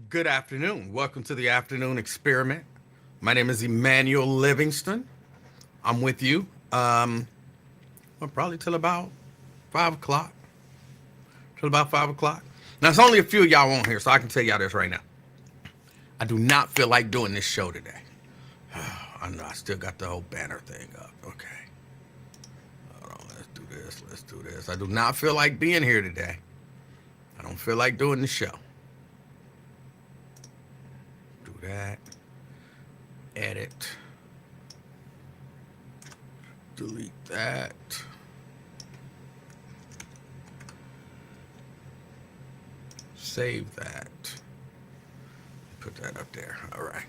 Good afternoon. Welcome to the afternoon experiment. My name is Emanuel Livingston. I'm with you. Well, probably till about 5 o'clock. Till about 5 o'clock. Now, it's only a few of y'all on here, so I can tell y'all this right now. I do not feel like doing this show today. I know I still got the whole banner thing up. Okay. Hold on. Let's do this. Let's do this. I do not feel like being here today. I don't feel like doing the show. Do that. Edit. Delete that. Save that. Put that up there. All right.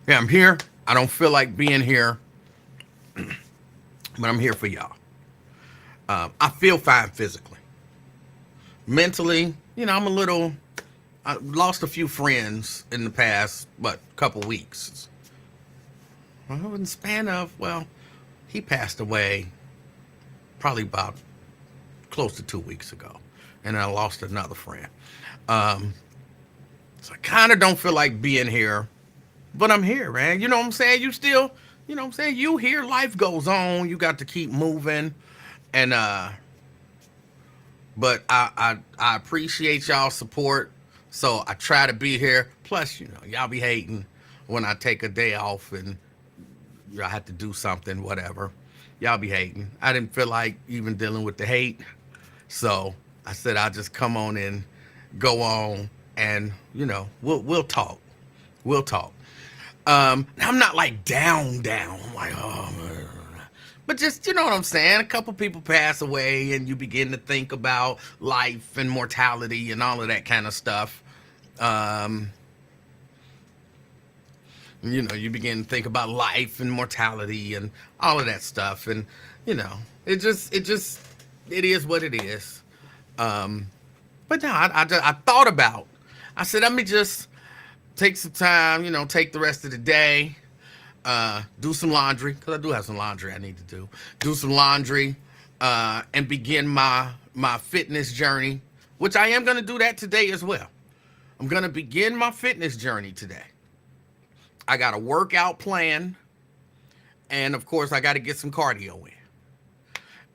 Yeah, I'm here. I don't feel like being here, but I'm here for y'all. I feel fine physically. Mentally, I'm a little. I lost a few friends in the past, couple weeks. In the span of, he passed away probably about close to 2 weeks ago. And I lost another friend. So I kind of don't feel like being here, but I'm here, man. You know what I'm saying? You still, you here, life goes on. You got to keep moving. And, but I appreciate y'all support. So I try to be here. Plus, y'all be hating when I take a day off and I have to do something, whatever. Y'all be hating. I didn't feel like even dealing with the hate. So I said I'll just come on and go on and, we'll talk. We'll talk. I'm not like down. I'm like, but just, you know what I'm saying? A couple people pass away and you begin to think about life and mortality and all of that kind of stuff. You begin to think about life and mortality and all of that stuff. And, it is what it is. But no, I thought about, I said, let me just take some time, take the rest of the day, do some laundry, because I do have some laundry I need to do some laundry, and begin my fitness journey, which I am going to do that today as well. I'm going to begin my fitness journey today. I got a workout plan, and of course, I got to get some cardio in.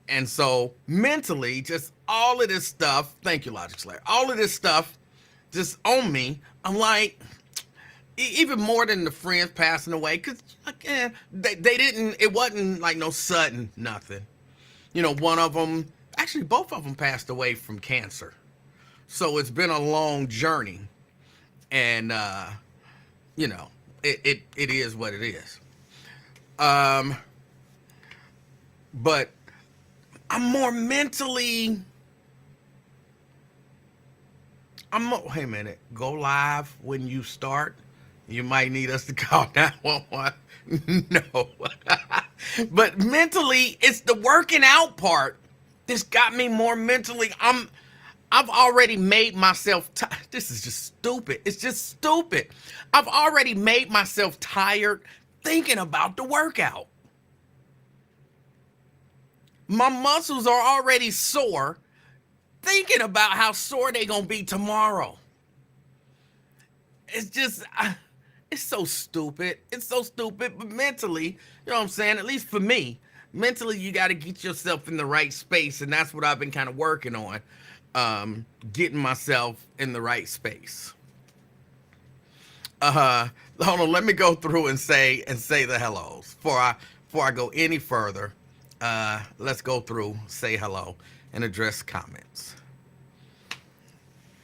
And so mentally, just all of this stuff, thank you, Logic Slayer, all of this stuff just on me, I'm like, even more than the friends passing away, because they didn't, it wasn't like no sudden nothing. One of them, actually both of them passed away from cancer. So it's been a long journey. And, it is what it is. But I'm more mentally, hey, a minute, go live when you start. You might need us to call 911. No. But mentally, it's the working out part that's got me more mentally. I've already made myself this is just stupid. It's just stupid. I've already made myself tired thinking about the workout. My muscles are already sore thinking about how sore they're going to be tomorrow. It's just, it's so stupid. It's so stupid, but mentally, you know what I'm saying? At least for me, mentally, you got to get yourself in the right space, and that's what I've been kind of working on. Getting myself in the right space. Hold on, let me go through and say the hellos before I go any further. Let's go through, say hello, and address comments.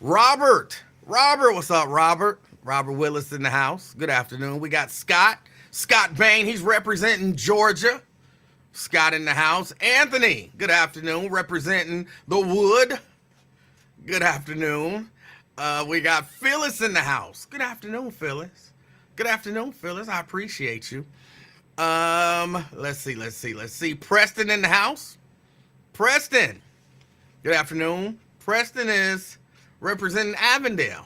Robert, what's up, Robert? Robert Willis in the house. Good afternoon. We got Scott Bain. He's representing Georgia. Scott in the house. Anthony, good afternoon, representing the Wood. Good afternoon. We got Phyllis in the house. Good afternoon, Phyllis. Good afternoon, Phyllis. I appreciate you. Let's see. Preston in the house. Preston. Good afternoon. Preston is representing Avondale.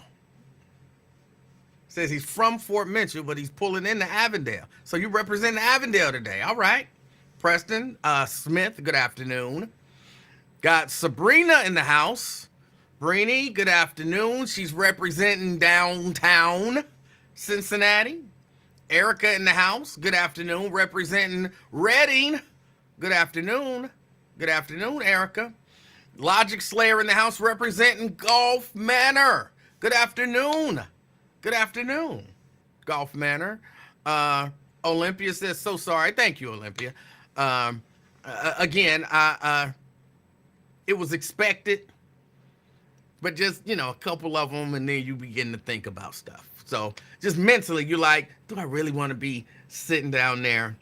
Says he's from Fort Mitchell, but he's pulling into Avondale. So you represent Avondale today. All right. Preston Smith, good afternoon. Got Sabrina in the house. Brainy, good afternoon. She's representing downtown Cincinnati. Erica in the house, good afternoon. Representing Reading, good afternoon. Good afternoon, Erica. Logic Slayer in the house, representing Gulf Manor. Good afternoon. Good afternoon, Gulf Manor. Olympia says, so sorry. Thank you, Olympia. Again, it was expected, but just, a couple of them, and then you begin to think about stuff. So just mentally, you're like, do I really want to be sitting down there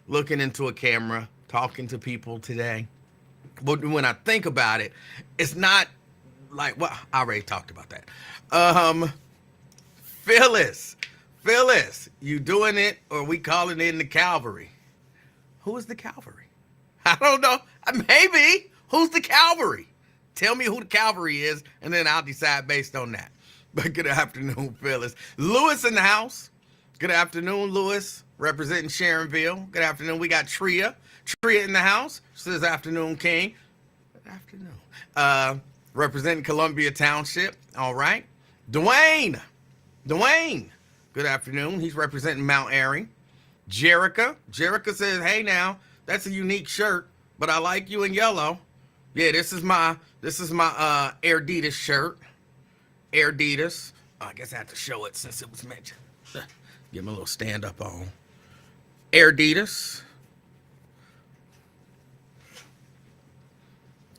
looking into a camera, talking to people today? But when I think about it, it's not like, well, I already talked about that. Phyllis, you doing it, or we calling in the cavalry? Who is the cavalry? I don't know. Maybe. Who's the cavalry? Tell me who the cavalry is, and then I'll decide based on that. But good afternoon, Phyllis. Lewis in the house. Good afternoon, Lewis, representing Sharonville. Good afternoon. We got Tria. Tria in the house. Says afternoon, King. Good afternoon. Representing Columbia Township. All right. Dwayne. Good afternoon. He's representing Mount Airy. Jerica says, hey now, that's a unique shirt, but I like you in yellow. Yeah, this is my Airditas shirt. Airditas. I guess I have to show it since it was mentioned. Give him a little stand up on. Airditas.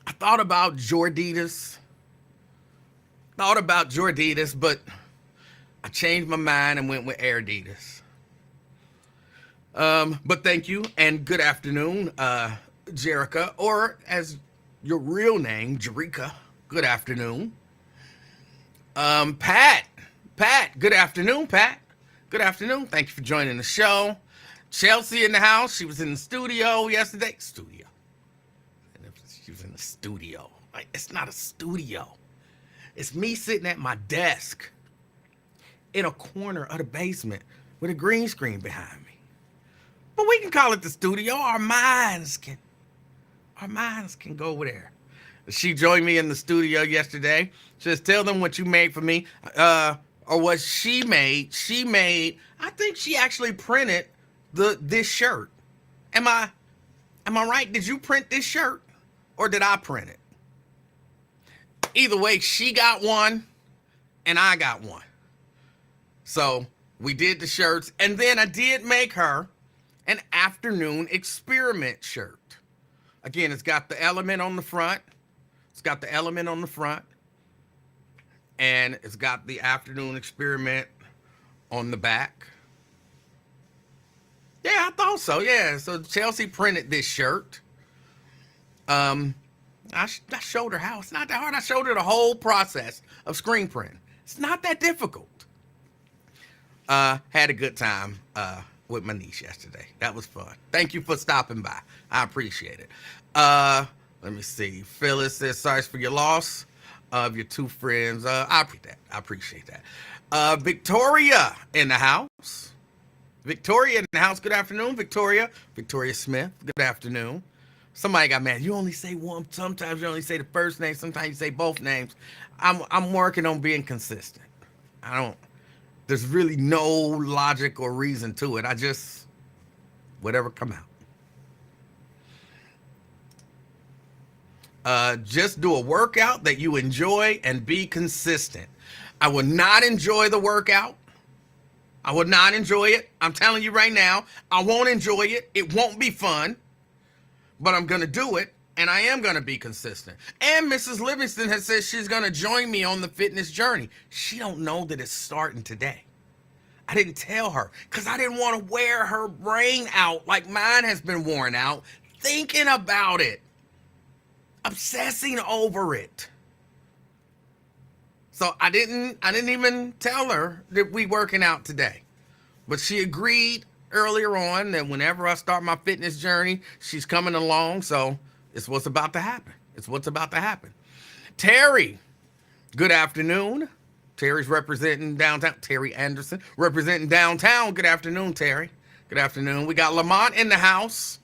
I thought about Jorditas, but I changed my mind and went with Airditas. But thank you and good afternoon, Jerica, or as your real name, Jerica. Good afternoon. Pat, good afternoon, Pat. Good afternoon. Thank you for joining the show. Chelsea in the house. She was in the studio yesterday. She was in the studio. Like, it's not a studio. It's me sitting at my desk in a corner of the basement with a green screen behind me. But we can call it the studio. Our minds can go over there. She joined me in the studio yesterday. Just tell them what you made for me, or what she made. I think she actually printed this shirt. Am I right? Did you print this shirt, or did I print it? Either way, she got one, and I got one. So we did the shirts, and then I did make her an afternoon experiment shirt. Again, it's got the element on the front. And it's got the afternoon experiment on the back. Yeah, I thought so. Yeah, so Chelsea printed this shirt. I showed her how. It's not that hard. I showed her the whole process of screen print. It's not that difficult. Had a good time with my niece yesterday. That was fun. Thank you for stopping by. I appreciate it. Let me see. Phyllis says, sorry for your loss of your two friends. I appreciate that. Victoria in the house. Good afternoon, Victoria. Victoria Smith. Good afternoon. Somebody got mad. You only say one. Sometimes you only say the first name. Sometimes you say both names. I'm working on being consistent. There's really no logic or reason to it. I just, whatever come out. Just do a workout that you enjoy and be consistent. I would not enjoy the workout. I would not enjoy it. I'm telling you right now, I won't enjoy it. It won't be fun, but I'm going to do it, and I am going to be consistent. And Mrs. Livingston has said she's going to join me on the fitness journey. She don't know that it's starting today. I didn't tell her because I didn't want to wear her brain out like mine has been worn out, thinking about it, obsessing over it. So I didn't even tell her that we working out today. But she agreed earlier on that whenever I start my fitness journey, she's coming along. So it's what's about to happen. Terry, good afternoon. Terry's representing downtown. Terry Anderson representing downtown. Good afternoon, Terry. Good afternoon. We got Lamont in the house.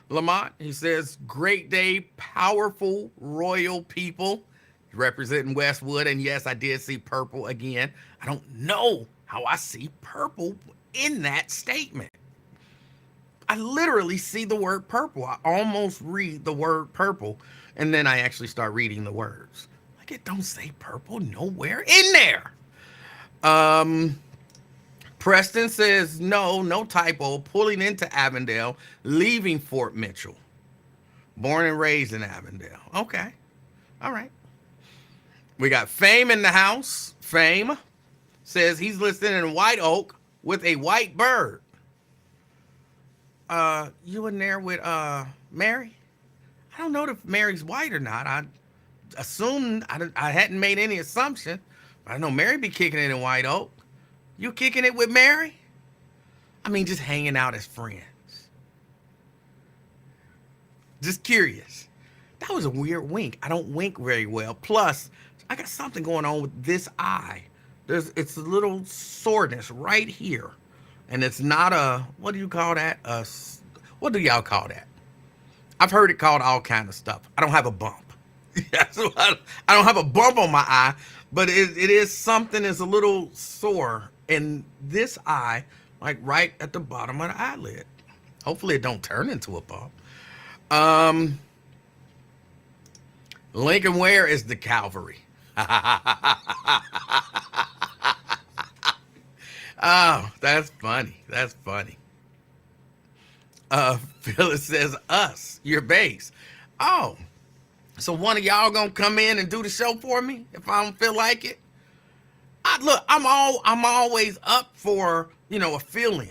Lamont, he says, great day, powerful, royal people. representing Westwood. And yes, I did see purple again. I don't know how I see purple in that statement. I literally see the word purple. I almost read the word purple, and then I actually start reading the words. Like, it don't say purple nowhere in there. Um, Preston says no, no typo. Pulling into Avondale, leaving Fort Mitchell. Born and raised in Avondale. Okay, all right. We got Fame in the house. Fame says he's listening in White Oak with a white bird. You in there with Mary? I don't know if Mary's white or not. I assumed I hadn't made any assumption. I know Mary be kicking it in White Oak. You kicking it with Mary? I mean, just hanging out as friends. Just curious. That was a weird wink. I don't wink very well. Plus, I got something going on with this eye. It's a little soreness right here. And it's not a, what do you call that? What do y'all call that? I've heard it called all kind of stuff. I don't have a bump. So I don't have a bump on my eye, but it is something that's a little sore in this eye, like right at the bottom of the eyelid. Hopefully it don't turn into a bump. Lincoln Ware is the Calvary. Oh, that's funny. That's funny. Phyllis says, us, your base. Oh, so one of y'all gonna come in and do the show for me if I don't feel like it? Look, I'm always up for, a fill-in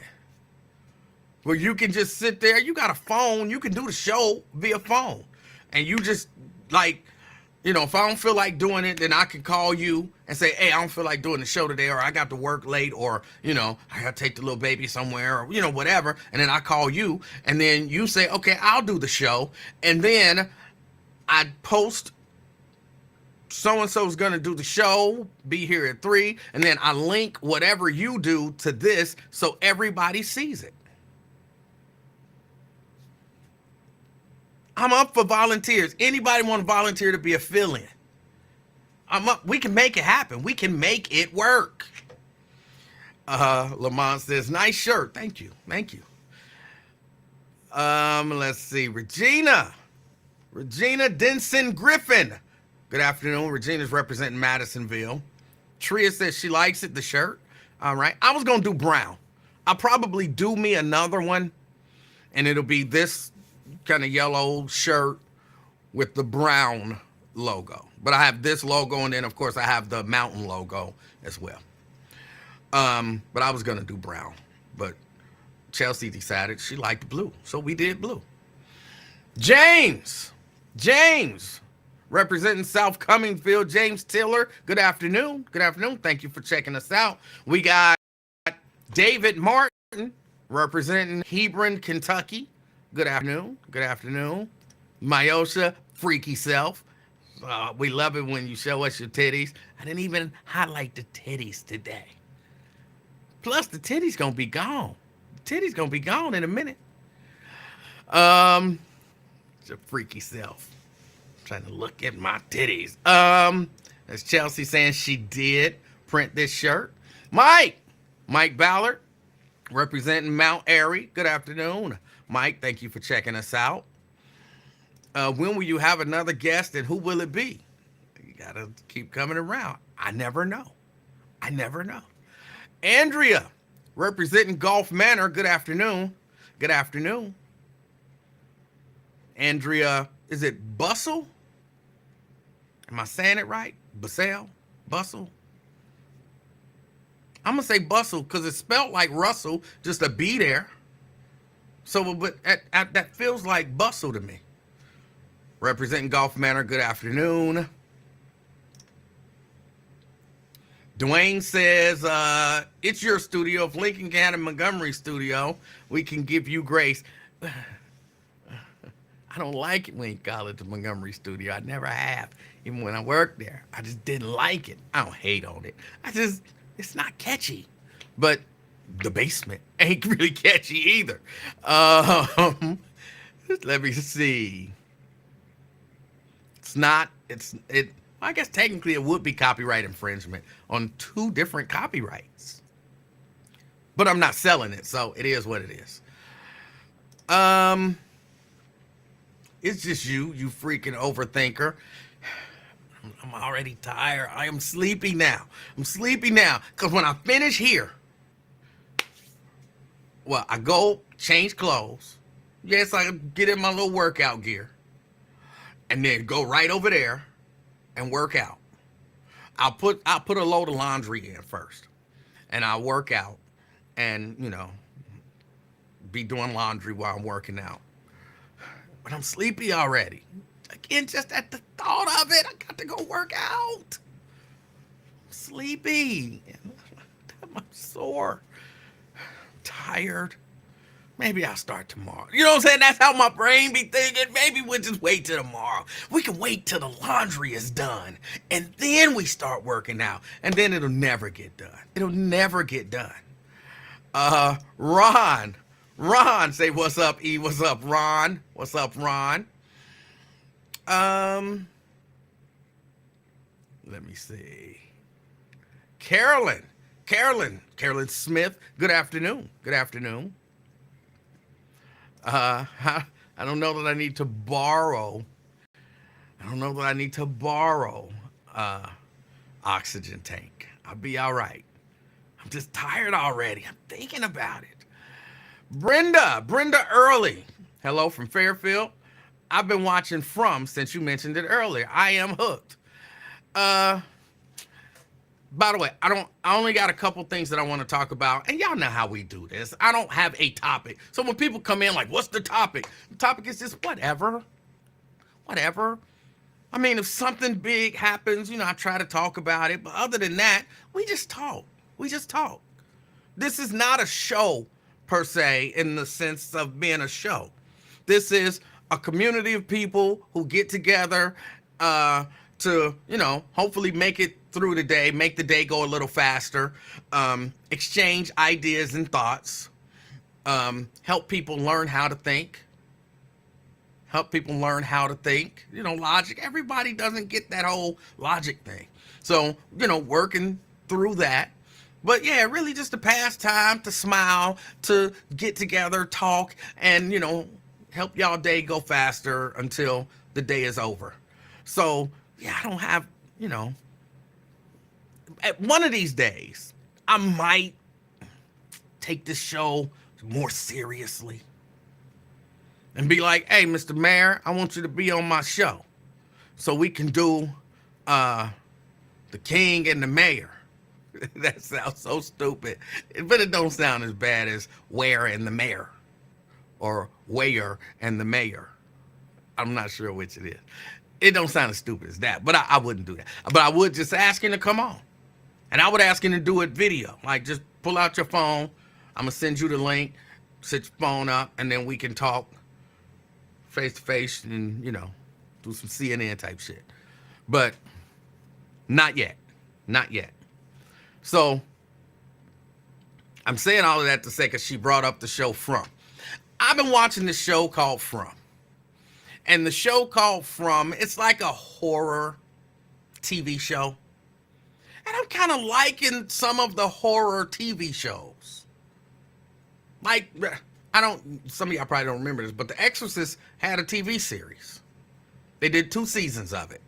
where you can just sit there. You got a phone. You can do the show via phone. And you just, like, if I don't feel like doing it, then I can call you and say, hey, I don't feel like doing the show today, or I got to work late, or, I got to take the little baby somewhere, or, whatever. And then I call you, and then you say, okay, I'll do the show. And then I post so-and-so's going to do the show, be here at 3, and then I link whatever you do to this so everybody sees it. I'm up for volunteers. Anybody want to volunteer to be a fill-in? I'm up. We can make it happen. We can make it work. Lamont says, nice shirt. Thank you. Thank you. Let's see. Regina Denson Griffin. Good afternoon. Regina's representing Madisonville. Tria says she likes it, the shirt. All right. I was going to do brown. I'll probably do me another one, and it'll be this kind of yellow shirt with the brown logo. But I have this logo, and then, of course, I have the mountain logo as well. But I was going to do brown. But Chelsea decided she liked blue, so we did blue. James, representing South Cummingfield, James Tiller. Good afternoon. Good afternoon. Thank you for checking us out. We got David Martin, representing Hebron, Kentucky. Good afternoon. Good afternoon. Myosha, freaky self. We love it when you show us your titties. I didn't even highlight the titties today. Plus, the titties gonna be gone. The titties gonna be gone in a minute. It's a freaky self. I'm trying to look at my titties. That's Chelsea saying she did print this shirt. Mike Ballard, representing Mount Airy. Good afternoon. Mike, thank you for checking us out. When will you have another guest, and who will it be? You got to keep coming around. I never know. Andrea, representing Gulf Manor. Good afternoon. Good afternoon. Andrea, is it Bustle? Am I saying it right? Bustle? I'm going to say Bustle because it's spelled like Russell, just a B there. So, but that feels like Bustle to me. Representing Gulf Manor, good afternoon. Dwayne says, it's your studio. If Lincoln can have a Montgomery studio, we can give you grace. I don't like it when you call it the Montgomery studio. I never have. Even when I worked there, I just didn't like it. I don't hate on it. It's not catchy. But the basement ain't really catchy either. Let me see. It's I guess technically it would be copyright infringement on 2 different copyrights. But I'm not selling it, so it is what it is. It's just you freaking overthinker. I'm already tired. I am sleepy now. I'm sleepy now. Because when I finish here, well, I go change clothes. Yes, I get in my little workout gear. And then go right over there and work out. I'll put a load of laundry in first. And I'll work out and, be doing laundry while I'm working out. But I'm sleepy already. Again, just at the thought of it, I got to go work out. I'm sleepy. I'm sore. I'm tired. Maybe I'll start tomorrow. You know what I'm saying? That's how my brain be thinking. Maybe we'll just wait till tomorrow. We can wait till the laundry is done. And then we start working out. And then it'll never get done. It'll never get done. Ron, say what's up, E. What's up, Ron? What's up, Ron? Let me see. Carolyn Smith. Good afternoon. I don't know that I need to borrow. Oxygen tank. I'll be all right. I'm just tired already. I'm thinking about it. Brenda Early. Hello from Fairfield. I've been watching From since you mentioned it earlier. I am hooked. By the way, I only got a couple things that I want to talk about, and y'all know how we do this. I don't have a topic. So when people come in like, what's the topic? The topic is just whatever. I mean, if something big happens, I try to talk about it. But other than that, we just talk. This is not a show per se in the sense of being a show. This is a community of people who get together to, hopefully make it through the day, make the day go a little faster, exchange ideas and thoughts, help people learn how to think. Logic. Everybody doesn't get that whole logic thing. So, working through that. But yeah, really just to pass time, to smile, to get together, talk, and, help y'all day go faster until the day is over. So, yeah, I don't have, at one of these days, I might take this show more seriously and be like, hey, Mr. Mayor, I want you to be on my show so we can do The King and the Mayor. That sounds so stupid, but it don't sound as bad as Where and the Mayor or Where and the Mayor. I'm not sure which it is. It don't sound as stupid as that, but I wouldn't do that. But I would just ask him to come on. And I would ask him to do it video. Like, just pull out your phone. I'm going to send you the link. Set your phone up, and then we can talk face to face and, do some CNN type shit. But not yet. So I'm saying all of that to say, because she brought up the show From. I've been watching this show called From. And the show called From, it's like a horror TV show. And I'm kind of liking some of the horror TV shows. Like, some of y'all probably don't remember this, but The Exorcist had a TV series. They did 2 seasons of it.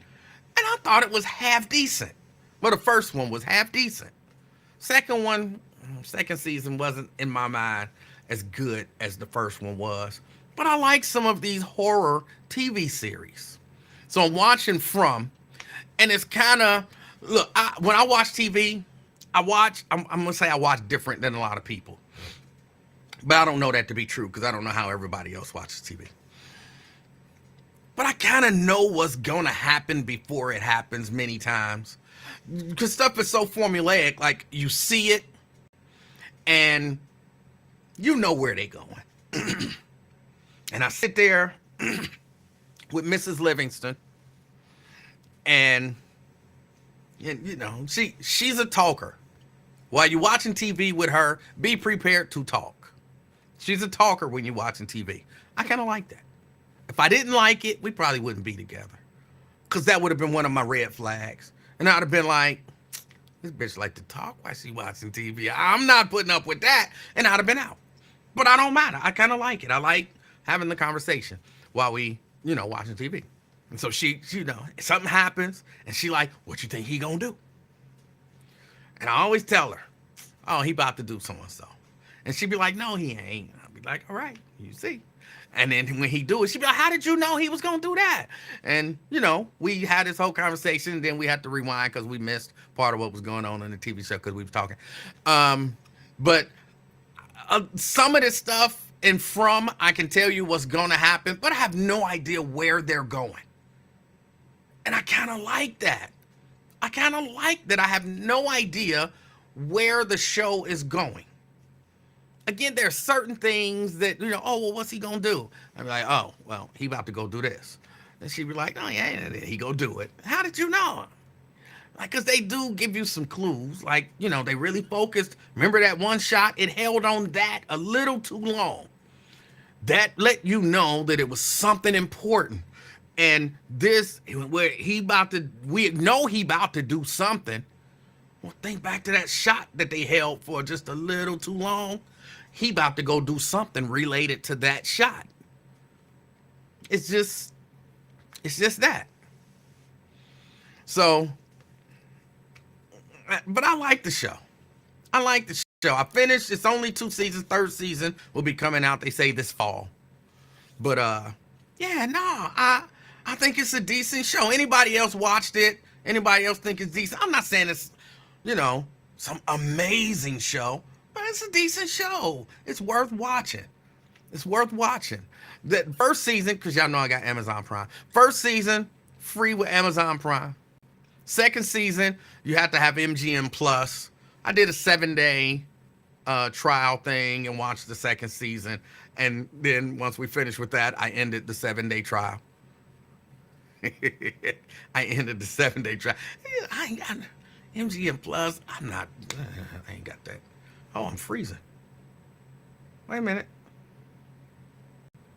And I thought it was half decent. Well, the first one was half decent. Second season wasn't, in my mind, as good as the first one was. But I like some of these horror TV series. So I'm watching and it's kind of, look, when I watch TV, I'm going to say I watch different than a lot of people. But I don't know that to be true because I don't know how everybody else watches TV. But I kind of know what's going to happen before it happens many times. Because stuff is so formulaic, like you see it and you know where they're going. And I sit there with Mrs. Livingston and, she's a talker. While you're watching TV with her, be prepared to talk. She's a talker when you're watching TV. I kind of like that. If I didn't like it, we probably wouldn't be together. because that would have been one of my red flags. And I'd have been like, this bitch like to talk while she watching TV. I'm not putting up with that. And I'd have been out. But I don't matter. I kind of like it. I like having the conversation while we, watching TV. And so she, something happens and she like, what you think he gonna do? And I always tell her, oh, he about to do so and so. And she'd be like, no, he ain't. I'd be like, all right, you see. And then when he do it, she'd be like, how did you know he was going to do that? And, we had this whole conversation, and then we had to rewind because we missed part of what was going on in the TV show because we were talking. But some of this stuff I can tell you what's going to happen, but I have no idea where they're going. And I kind of like that. I kind of like that I have no idea where the show is going. Again, there are certain things that, oh, well, what's he going to do? I'd be like, oh, well, he about to go do this. And she'd be like, oh, yeah, he go do it. How did you know? Like, because they do give you some clues. Like, they really focused. Remember that one shot? It held on that a little too long. That let you know that it was something important. And this, where we know he about to do something. Well, think back to that shot that they held for just a little too long. He about to go do something related to that shot. It's just that. So, but I like the show. I finished. It's only 2 seasons. 3rd season will be coming out, they say, this fall. But, I think it's a decent show. Anybody else watched it? Anybody else think it's decent? I'm not saying it's, some amazing show. But it's a decent show. It's worth watching. The first season, because y'all know I got Amazon Prime. First season, free with Amazon Prime. Second season, you have to have MGM Plus. I did a 7-day trial thing and watched the second season. And then once we finished with that, I ended the 7-day trial. I ended the 7-day trial. I ain't got MGM Plus. I ain't got that. Oh, I'm freezing. Wait a minute.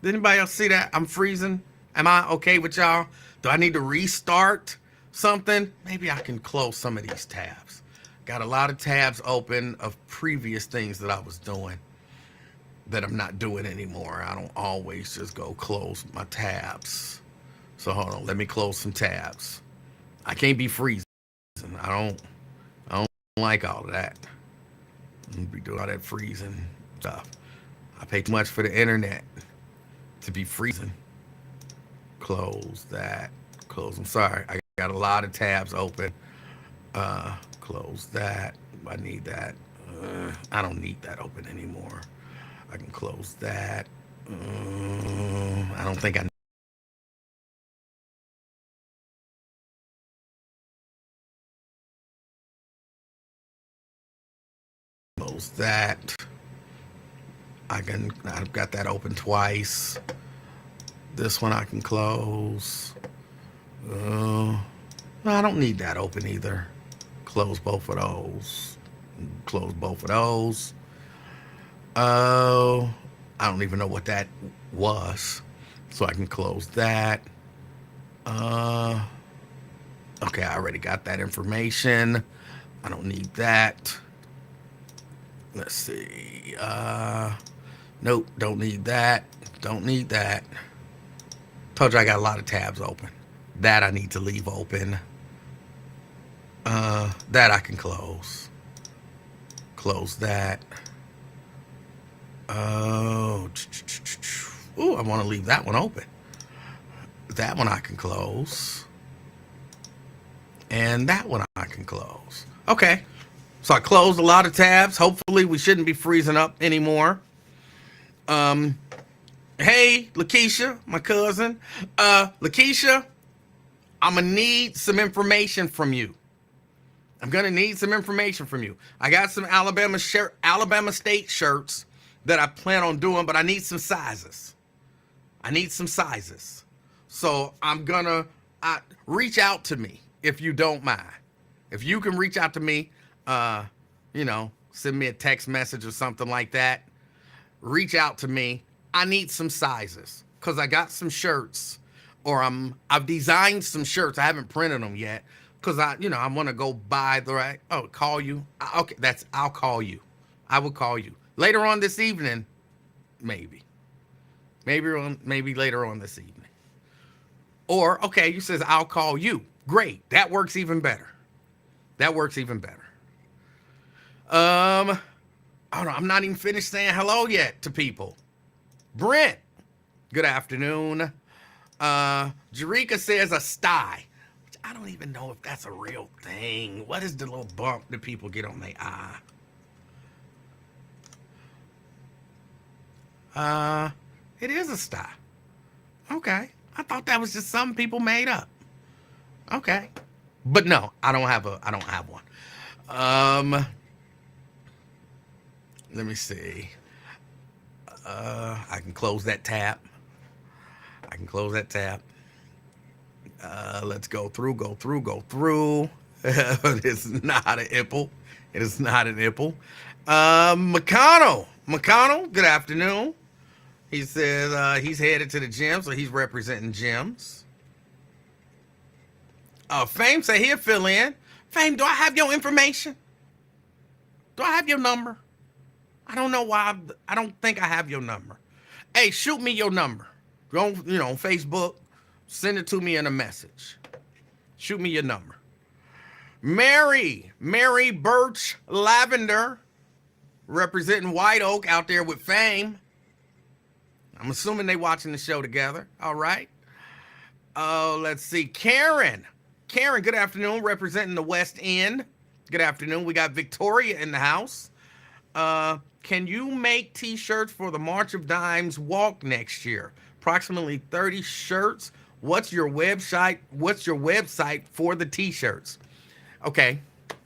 Did anybody else see that? I'm freezing. Am I okay with y'all? Do I need to restart something? Maybe I can close some of these tabs. Got a lot of tabs open of previous things that I was doing that I'm not doing anymore. I don't always just go close my tabs. So hold on. Let me close some tabs. I can't be freezing. I don't like all of that. Be doing all that freezing stuff. I pay too much for the internet to be freezing. Close that. Close. I'm sorry. I got a lot of tabs open. Close that. I need that. I don't need that open anymore. I can close that. I don't think I close that. I've got that open twice. This one I can close. I don't need that open either. Close both of those. Close both of those. Oh, I don't even know what that was. So I can close that. Okay, I already got that information. I don't need that. Let's see. Nope, don't need that. Don't need that. Told you I got a lot of tabs open. That I need to leave open. That I can close. Close that. Oh, I want to leave that one open. That one I can close. And that one I can close. Okay. So I closed a lot of tabs. Hopefully we shouldn't be freezing up anymore. Hey, Lakeisha, my cousin. Lakeisha, I'm going to need some information from you. I got some Alabama State shirts that I plan on doing, but I need some sizes. So I'm going to reach out to me if you don't mind. If you can reach out to me, send me a text message or something like that. Reach out to me. I need some sizes because I got some shirts or I've designed some shirts. I haven't printed them yet because I want to go buy the right. Oh, call you. Okay, I'll call you. I will call you later on this evening, maybe, maybe later on this evening. Or okay, you says I'll call you. Great, that works even better. That works even better. Oh no, I'm not even finished saying hello yet to people. Brent, good afternoon. Jarika says a sty, which I don't even know if that's a real thing. What is the little bump that people get on their eye? It is a sty. Okay. I thought that was just something people made up. Okay. But no, I don't have one. Let me see. I can close that tab. Let's go through. It's not an ipple. It is not an ipple. McConnell, good afternoon. He says he's headed to the gym, so he's representing gyms. Fame say he'll fill in. Fame, do I have your information? Do I have your number? I don't know why. I don't think I have your number. Hey, shoot me your number. Go, on Facebook. Send it to me in a message. Shoot me your number. Mary Birch Lavender, representing White Oak out there with Fame. I'm assuming they watching the show together. All right. Let's see. Karen, good afternoon, representing the West End. Good afternoon. We got Victoria in the house. Can you make t-shirts for the March of Dimes walk next year? Approximately 30 shirts. What's your website for the t-shirts? Okay,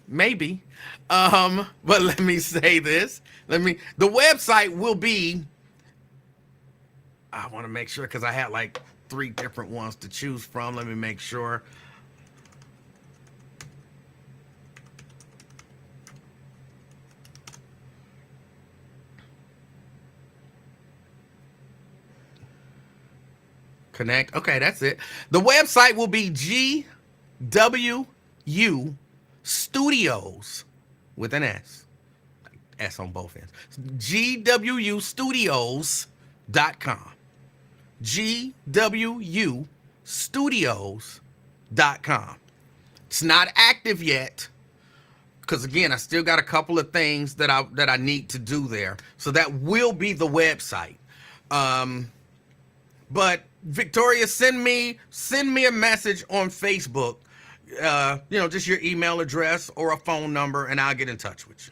maybe. But let me say this. The website will be, I want to make sure because I had like 3 different ones to choose from. Let me make sure. Connect. Okay, that's it. The website will be GWU Studios with an S. S on both ends. GWUstudios.com. GWUstudios.com. It's not active yet because again, I still got a couple of things that I need to do there. So that will be the website. But Victoria, send me a message on Facebook. Just your email address or a phone number, and I'll get in touch with you.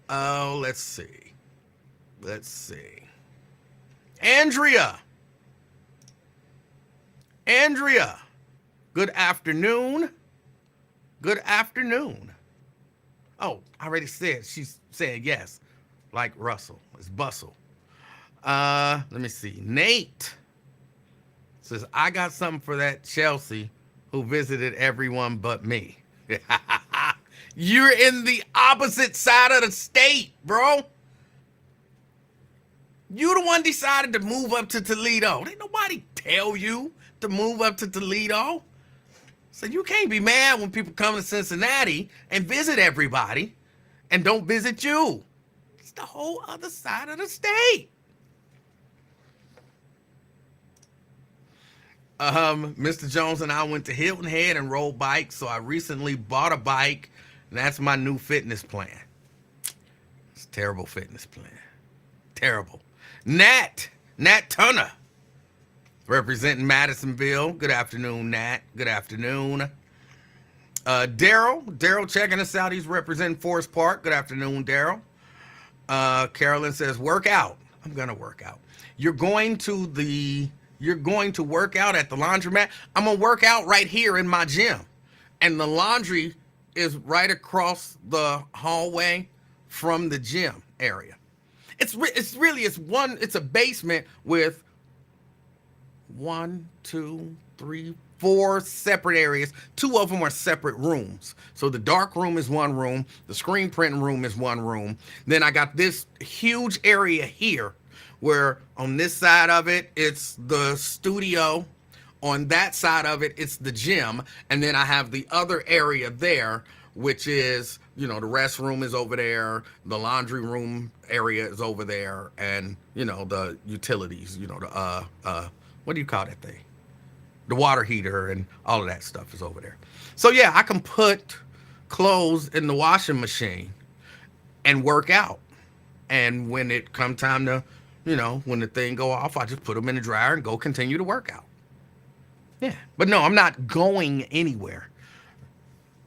Let's see. Andrea, good afternoon. Oh, I already said, she said yes, like Russell. It's Bustle. Let me see. Nate says, I got something for that Chelsea who visited everyone but me. You're in the opposite side of the state, bro. You the one decided to move up to Toledo. Didn't nobody tell you to move up to Toledo. So you can't be mad when people come to Cincinnati and visit everybody and don't visit you. It's the whole other side of the state. Mr. Jones and I went to Hilton Head and rode bikes, so I recently bought a bike, and that's my new fitness plan. It's a terrible fitness plan. Terrible. Nat Turner, representing Madisonville. Good afternoon, Nat. Good afternoon. Daryl checking us out. He's representing Forest Park. Good afternoon, Daryl. Carolyn says, work out. I'm going to work out. You're going to work out at the laundromat. I'm going to work out right here in my gym. And the laundry is right across the hallway from the gym area. It's a basement with 4 separate areas. 2 of them are separate rooms. So the dark room is one room. The screen printing room is one room. Then I got this huge area here where on this side of it, it's the studio. On that side of it, it's the gym. And then I have the other area there, which is, the restroom is over there, the laundry room area is over there, and, the utilities, what do you call that thing? The water heater and all of that stuff is over there. So yeah, I can put clothes in the washing machine and work out. And when it come time to, when the thing go off, I just put them in the dryer and go continue to work out. Yeah. But no, I'm not going anywhere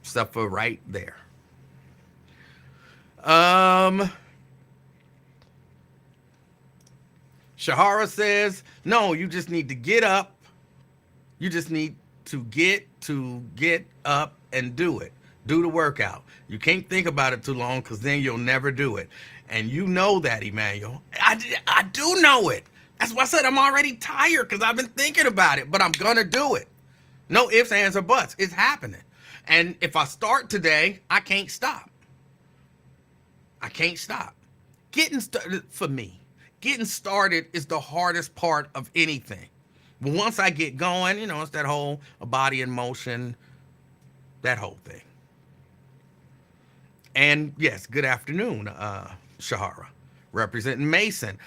except for right there. Shahara says, no, you just need to get up. You just need to get up and do it. Do the workout. You can't think about it too long because then you'll never do it. And you know that, Emanuel. I do know it. That's why I said I'm already tired because I've been thinking about it, but I'm going to do it. No ifs, ands, or buts. It's happening. And if I start today, I can't stop. I can't stop. Getting started, for me, getting started is the hardest part of anything. But once I get going, it's that whole body in motion, that whole thing. And yes, good afternoon, Shahara, representing Mason.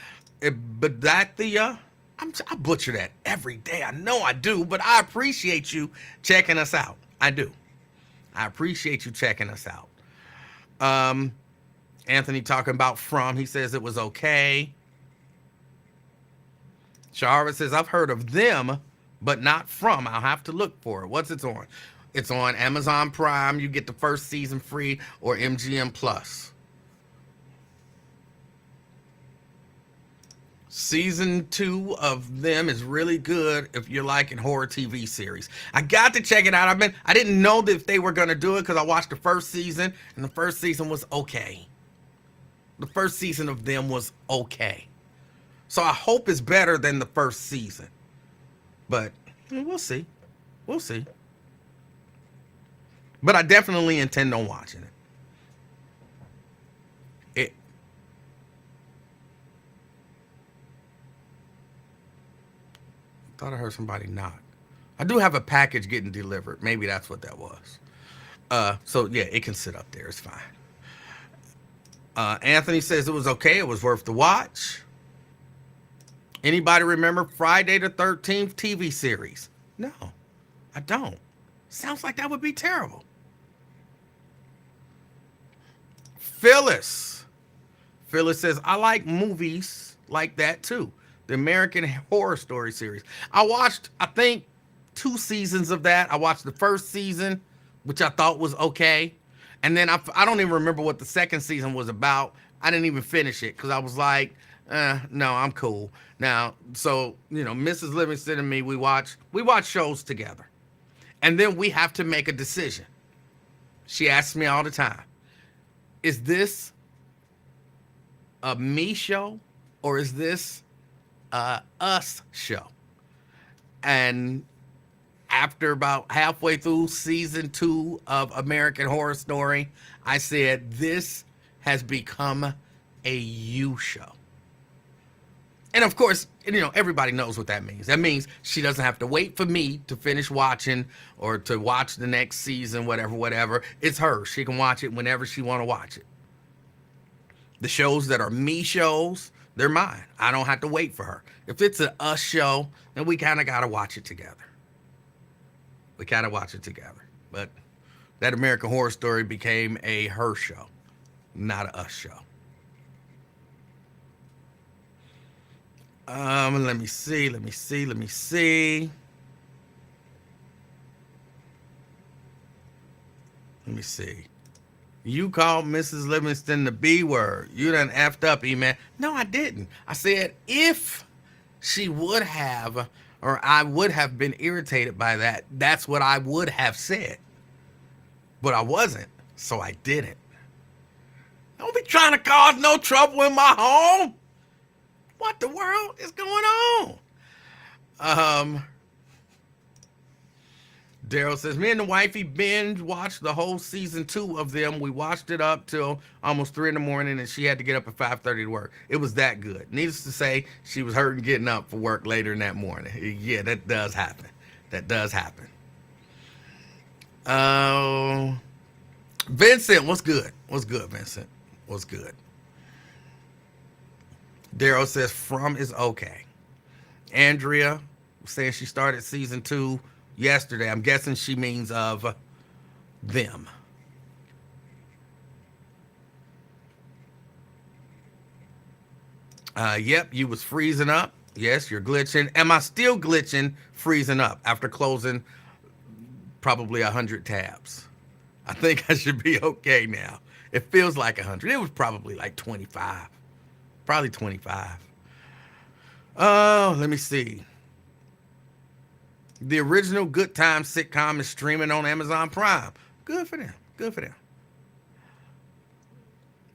But that I butcher that every day. I know I do, but I appreciate you checking us out. I do. I appreciate you checking us out. Anthony talking about From. He says it was okay. Shahara says, I've heard of them, but not From. I'll have to look for it. What's it on? It's on Amazon Prime. You get the first season free, or MGM Plus. Season 2 of them is really good if you're liking horror TV series. I got to check it out. I didn't know that if they were going to do it because I watched the first season, and the first season was okay. The first season of them was okay. So I hope it's better than the first season. But we'll see. We'll see. But I definitely intend on watching it. I thought I heard somebody knock. I do have a package getting delivered. Maybe that's what that was. So yeah, it can sit up there. It's fine. Anthony says it was okay. It was worth the watch. Anybody remember Friday the 13th TV series? No, I don't. Sounds like that would be terrible. Phyllis says, I like movies like that too. The American Horror Story series. I watched, I think, 2 seasons of that. I watched the first season, which I thought was okay. And then I don't even remember what the second season was about. I didn't even finish it because I was like, no, I'm cool. Now, so, Mrs. Livingston and me, we watch shows together. And then we have to make a decision. She asks me all the time, is this a me show or is this a us show? And after about halfway through season 2 of American Horror Story, I said, this has become a you show. And of course, everybody knows what that means. That means she doesn't have to wait for me to finish watching or to watch the next season, whatever. It's her. She can watch it whenever she want to watch it. The shows that are me shows, they're mine. I don't have to wait for her. If it's an us show, then we kind of got to watch it together. But that American Horror Story became a her show, not a us show. Let me see. You called Mrs. Livingston the B word. You done effed up, E-Man. No, I didn't. I said if she would have, or I would have been irritated by that, that's what I would have said. But I wasn't, so I didn't. Don't be trying to cause no trouble in my home. What the world is going on? Daryl says, me and the wifey binge watched the whole season 2 of them. We watched it up till almost 3 in the morning, and she had to get up at 5:30 to work. It was that good. Needless to say, she was hurting getting up for work later in that morning. Yeah, that does happen. That does happen. Oh, Vincent, what's good? What's good, Vincent? What's good? Daryl says, from is okay. Andrea saying she started season 2 yesterday. I'm guessing she means of them. Yep, you was freezing up. Yes, you're glitching. Am I still glitching, freezing up after closing probably 100 tabs? I think I should be okay now. It feels like 100. It was probably like 25. Probably 25. Oh, let me see. The original Good Times sitcom is streaming on Amazon Prime. Good for them. Good for them.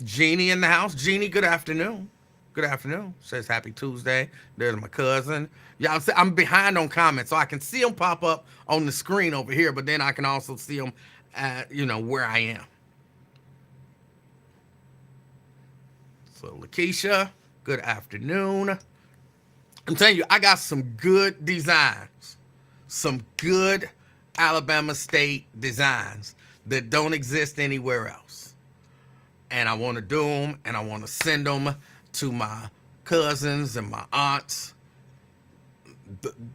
Jeannie in the house. Jeannie, good afternoon. Good afternoon. Says happy Tuesday. There's my cousin. Y'all, I'm behind on comments, so I can see them pop up on the screen over here, but then I can also see them at, where I am. So, Lakeisha, good afternoon. I'm telling you, I got some good designs. Some good Alabama State designs that don't exist anywhere else. And I want to do them, and I want to send them to my cousins and my aunts,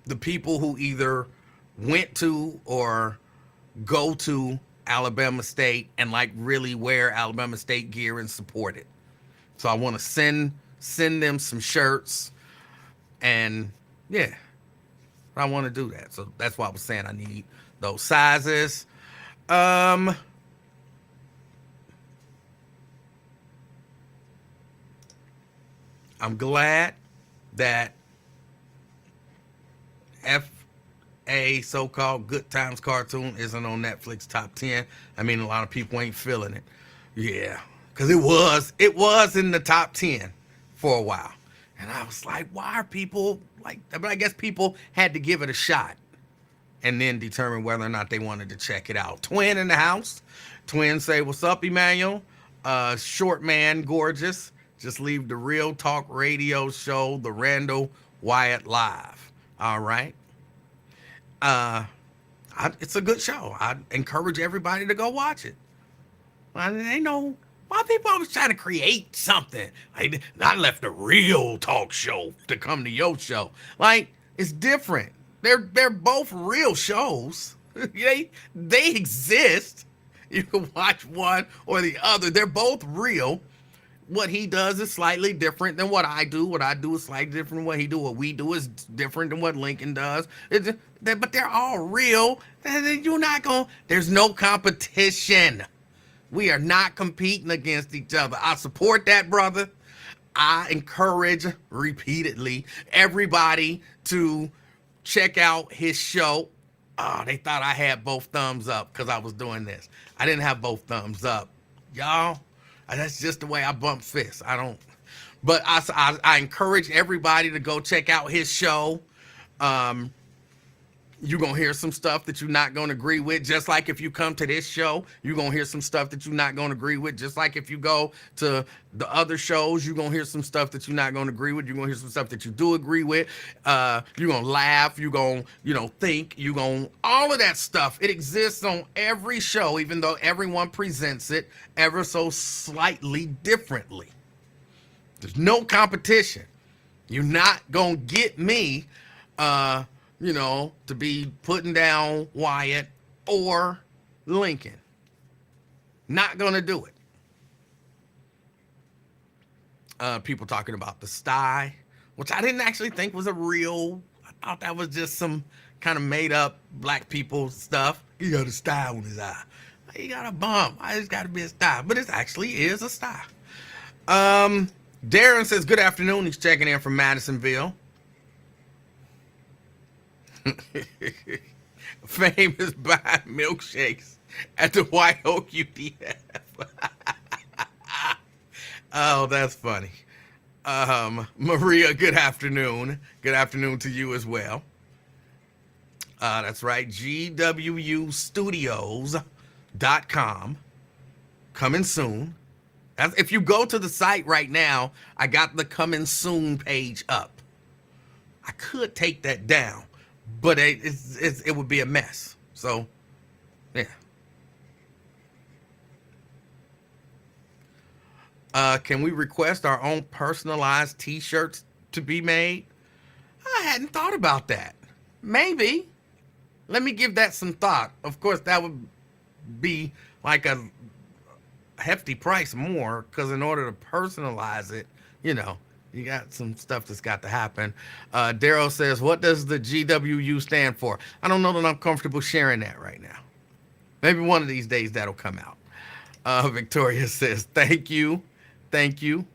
the people who either went to or go to Alabama State and like really wear Alabama State gear and support it. So I want to send them some shirts, and yeah, I want to do that. So that's why I was saying I need those sizes. I'm glad that FA so-called Good Times cartoon isn't on Netflix top 10. I mean, a lot of people ain't feeling it. Yeah, because it was in the top 10 for a while. And I was like, why are people like, but I guess people had to give it a shot and then determine whether or not they wanted to check it out. Twin in the house. Twin say, what's up, Emanuel? Short man, gorgeous. Just leave the Real Talk radio show, The Randall Wyatt Live. All right. It's a good show. I encourage everybody to go watch it. They know why people always trying to create something. Like, I left the Real Talk show to come to your show. Like, it's different. They're both real shows. they exist. You can watch one or the other. They're both real. What he does is slightly different than what I do. What I do is slightly different than what he do. What we do is different than what Lincoln does. But they're all real. You're not going. There's no competition. We are not competing against each other. I support that, brother. I encourage repeatedly everybody to check out his show. Oh, they thought I had both thumbs up because I was doing this. I didn't have both thumbs up. Y'all, that's just the way I bump fists. I don't. But I encourage everybody to go check out his show. You're going to hear some stuff that you're not going to agree with. Just like if you come to this show, you're going to hear some stuff that you're not going to agree with. Just like if you go to the other shows, you're going to hear some stuff that you're not going to agree with. You're going to hear some stuff that you do agree with. You're going to laugh. You're going to, think. You're going to, all of that stuff. It exists on every show, even though everyone presents it ever so slightly differently. There's no competition. You're not going to get me, to be putting down Wyatt or Lincoln. Not going to do it. People talking about the sty, which I didn't actually think was a real, I thought that was just some kind of made up black people stuff. He got a sty on his eye. He got a bump. I just got to be a sty. But it actually is a sty. Darren says, good afternoon. He's checking in from Madisonville. Famous buying milkshakes at the White Oak UDF. Oh, that's funny. Maria, good afternoon. Good afternoon to you as well. That's right, gwustudios.com. Coming soon. If you go to the site right now, I got the coming soon page up. I could take that down, but it would be a mess. So, yeah. Can we request our own personalized T-shirts to be made? I hadn't thought about that. Maybe. Let me give that some thought. Of course, that would be like a hefty price more, because in order to personalize it, you got some stuff that's got to happen. Daryl says, what does the GWU stand for? I don't know that I'm comfortable sharing that right now. Maybe one of these days that'll come out. Victoria says, thank you. Thank you.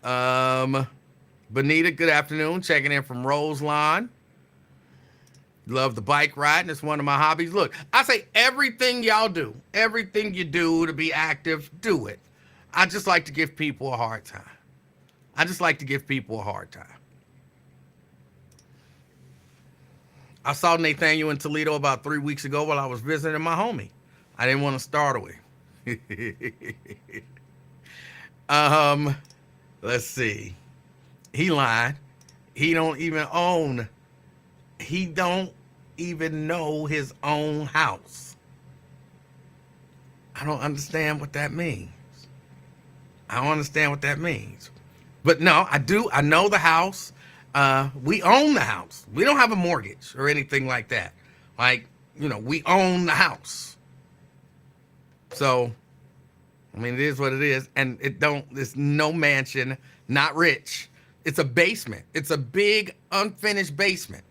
Benita, good afternoon. Checking in from Roselawn. Love the bike riding. It's one of my hobbies. Look, I say everything y'all do, everything you do to be active, do it. I just like to give people a hard time. I saw Nathaniel in Toledo about 3 weeks ago while I was visiting my homie. I didn't want to startle him. Let's see. He lied. He don't even know his own house. I don't understand what that means. But no, I do. I know the house. We own the house. We don't have a mortgage or anything like that. We own the house. So, I mean, it is what it is. And it's no mansion, not rich. It's a basement. It's a big, unfinished basement.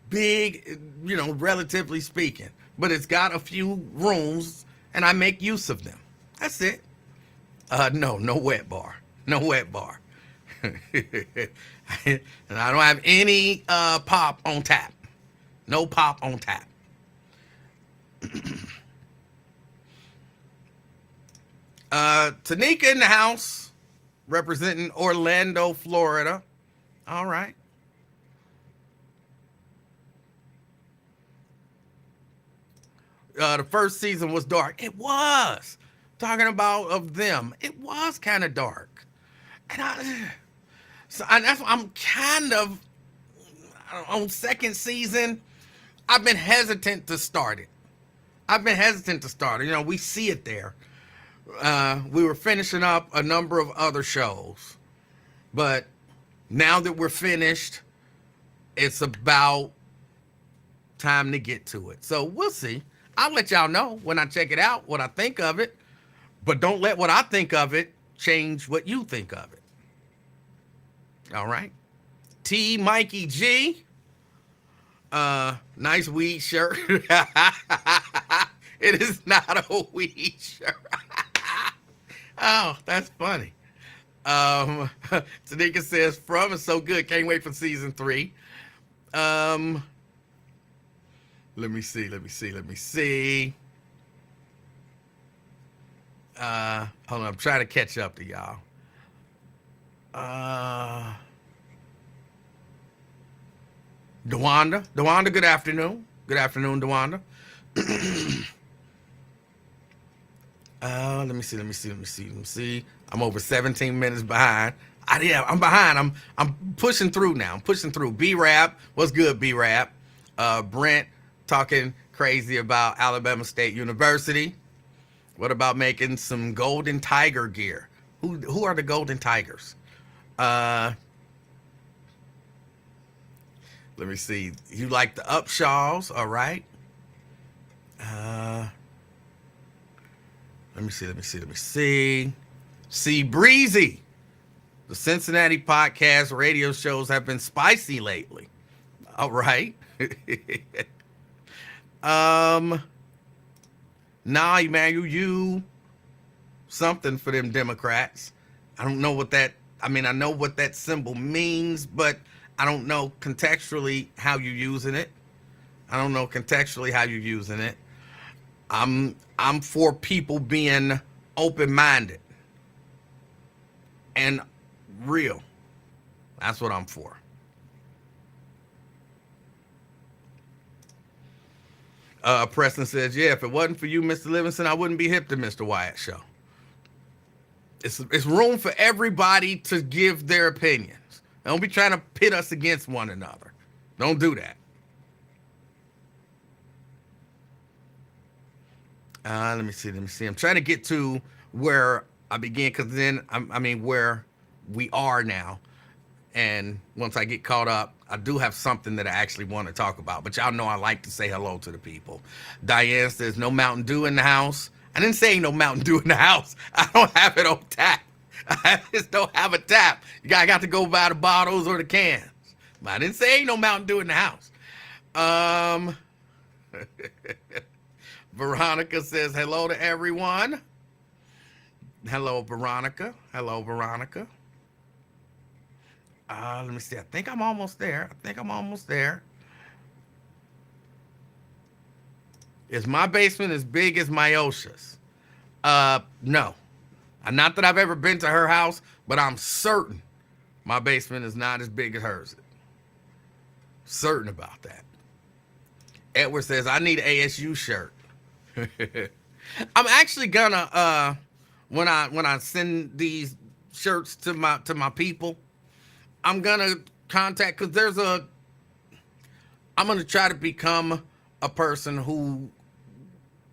Big, relatively speaking. But it's got a few rooms, and I make use of them. That's it. No wet bar. No wet bar. And I don't have any pop on tap. No pop on tap. Tanika in the house, representing Orlando, Florida. All right. The first season was dark. It was. Talking about of them, it was kind of dark. And that's why I'm kind of on second season. I've been hesitant to start it. We see it there. We were finishing up a number of other shows, but now that we're finished, it's about time to get to it. So we'll see. I'll let y'all know when I check it out, what I think of it, but don't let what I think of it change what you think of it. All right. T. Mikey G. Nice weed shirt. It is not a weed shirt. Oh, that's funny. Tanika says, From is so good. Can't wait for season 3. Let me see. Hold on. I'm trying to catch up to y'all. DeWanda, good afternoon. Good afternoon, DeWanda. Let me see. I'm over 17 minutes behind. I'm behind. I'm pushing through now. B-Rap, what's good, B-Rap? Brent talking crazy about Alabama State University. What about making some Golden Tiger gear? Who are the Golden Tigers? Let me see. You like the Upshaws, all right? Let me see. See, Breezy. The Cincinnati podcast radio shows have been spicy lately. All right. Nah, Emanuel, you something for them Democrats. I don't know what that, I know what that symbol means, but I don't know contextually how you're using it. I'm for people being open-minded and real. That's what I'm for. Preston says, yeah, if it wasn't for you, Mr. Livingston, I wouldn't be hip to Mr. Wyatt show. It's room for everybody to give their opinions. Don't be trying to pit us against one another. Don't do that. Let me see. I'm trying to get to where I began, because then, where we are now. And once I get caught up, I do have something that I actually want to talk about. But y'all know I like to say hello to the people. Diane says, no Mountain Dew in the house. I didn't say no Mountain Dew in the house. I don't have it on tap. I just don't have a tap. I got to go buy the bottles or the cans. But I didn't say ain't no Mountain Dew in the house. Veronica says, hello to everyone. Hello, Veronica. Hello, Veronica. Let me see. I think I'm almost there. Is my basement as big as Myosha's? No. Not that I've ever been to her house, but I'm certain my basement is not as big as hers. Certain about that. Edward says, I need an ASU shirt. I'm actually gonna when I send these shirts to my people, I'm gonna contact, because I'm gonna try to become a person who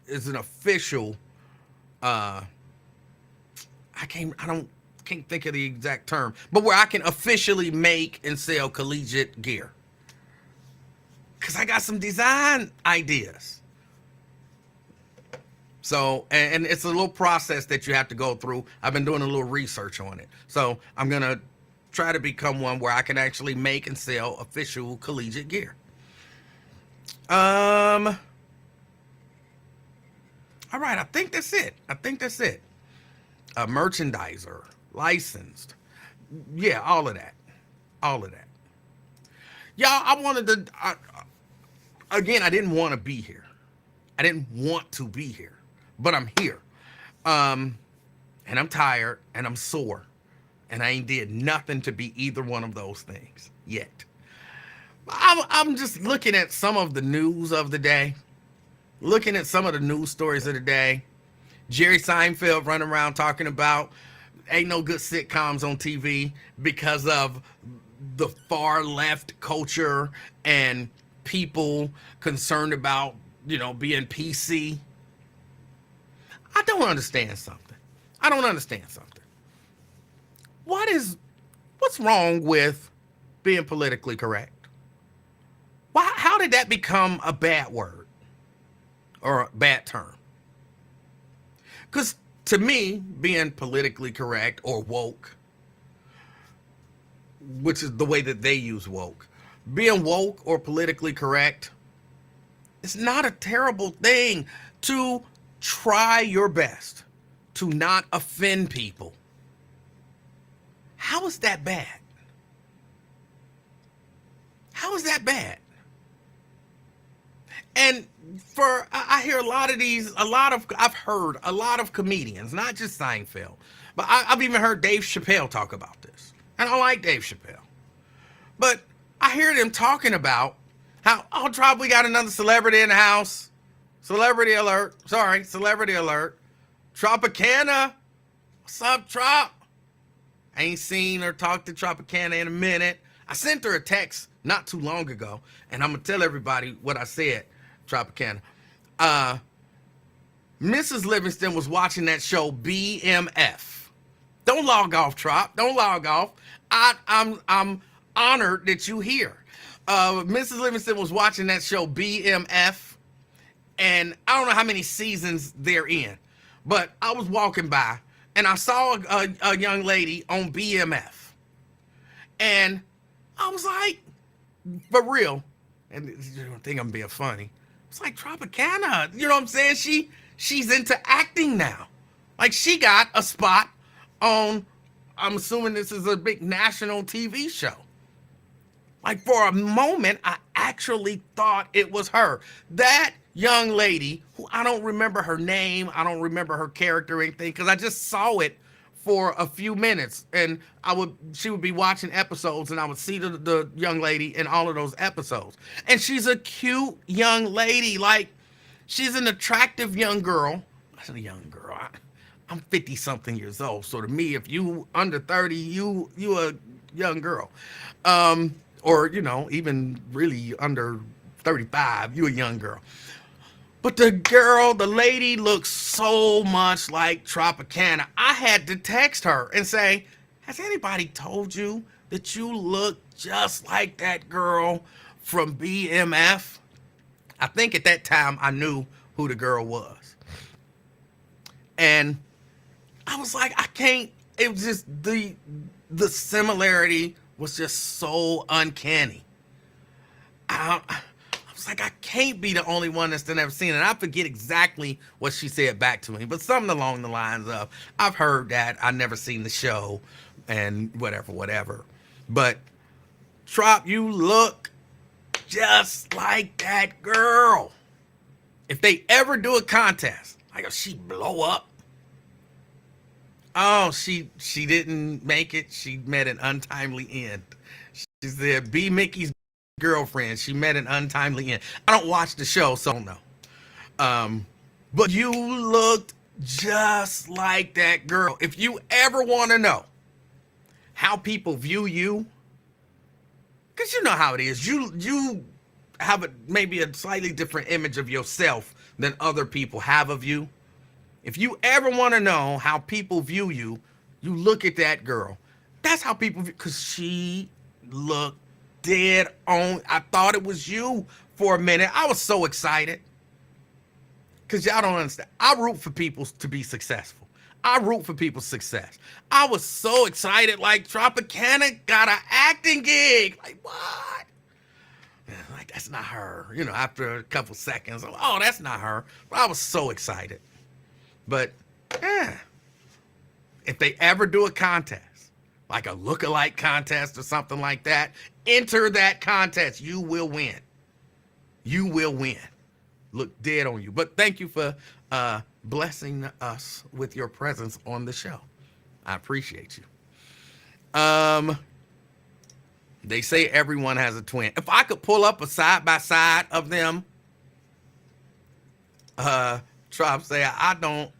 is an official I can't think of the exact term, but where I can officially make and sell collegiate gear, because I got some design ideas. So, and it's a little process that you have to go through. I've been doing a little research on it. So I'm going to try to become one where I can actually make and sell official collegiate gear. All right, I think that's it. A merchandiser, licensed. Yeah, all of that. Y'all, I wanted to, again, I didn't want to be here. But I'm here. And I'm tired and I'm sore. And I ain't did nothing to be either one of those things yet. I'm just looking at some of the news of the day. Looking at some of the news stories of the day. Jerry Seinfeld running around talking about ain't no good sitcoms on TV because of the far left culture and people concerned about, being PC. I don't understand something. What's wrong with being politically correct? How did that become a bad word or a bad term? Because to me, being politically correct or woke, which is the way that they use woke, being woke or politically correct, it's not a terrible thing to try your best to not offend people. How is that bad? And I hear I've heard a lot of comedians, not just Seinfeld, but I've even heard Dave Chappelle talk about this. And I like Dave Chappelle. But I hear them talking about how, Trop, we got another celebrity in the house. Celebrity alert. Tropicana. What's up, Trop? I ain't seen or talked to Tropicana in a minute. I sent her a text not too long ago, and I'm going to tell everybody what I said, Tropicana. Mrs. Livingston was watching that show BMF. Don't log off, Trop. Don't log off. I'm honored that you here. Mrs. Livingston was watching that show BMF, and I don't know how many seasons they're in, but I was walking by and I saw a young lady on BMF, and I was like, for real, and you don't think I'm being funny, it's like Tropicana, you know what I'm saying? She's into acting now. Like, she got a spot on, I'm assuming this is a big national TV show. Like, for a moment, I actually thought it was her. That young lady, who I don't remember her name, I don't remember her character or anything, because I just saw it for a few minutes, and she would be watching episodes, and I would see the young lady in all of those episodes. And she's a cute young lady. Like, She's an attractive young girl. I said a young girl. I'm 50 something years old. So to me, if you under 30, you a young girl. Or even really under 35, you a young girl. But the lady looks so much like Tropicana. I had to text her and say, has anybody told you that you look just like that girl from BMF? I think at that time I knew who the girl was. And I was like, I can't, it was just the similarity was just so uncanny. I was like, I can't be the only one that's never seen it. And I forget exactly what she said back to me, but something along the lines of, I've heard that, I never seen the show, and whatever. But Trop, you look just like that girl. If they ever do a contest, like if she blow up, oh, she didn't make it. She met an untimely end. She said, B. Mickey's girlfriend. She met an untimely end. I don't watch the show, so I don't know. But you looked just like that girl. If you ever want to know how people view you, because you know how it is. You have maybe a slightly different image of yourself than other people have of you. If you ever want to know how people view you, you look at that girl. That's how people view, because she looked dead on. I thought it was you for a minute. I was so excited. Because y'all don't understand. I root for people to be successful. I root for people's success. I was so excited, like Tropicana got an acting gig. Like, what? Like, that's not her. After a couple seconds, I'm like, oh, that's not her. But I was so excited. But, yeah, if they ever do a contest, like a look-alike contest or something like that, enter that contest. You will win. You will win. Look dead on you. But thank you for blessing us with your presence on the show. I appreciate you. They say everyone has a twin. If I could pull up a side by side of them, Trop say I don't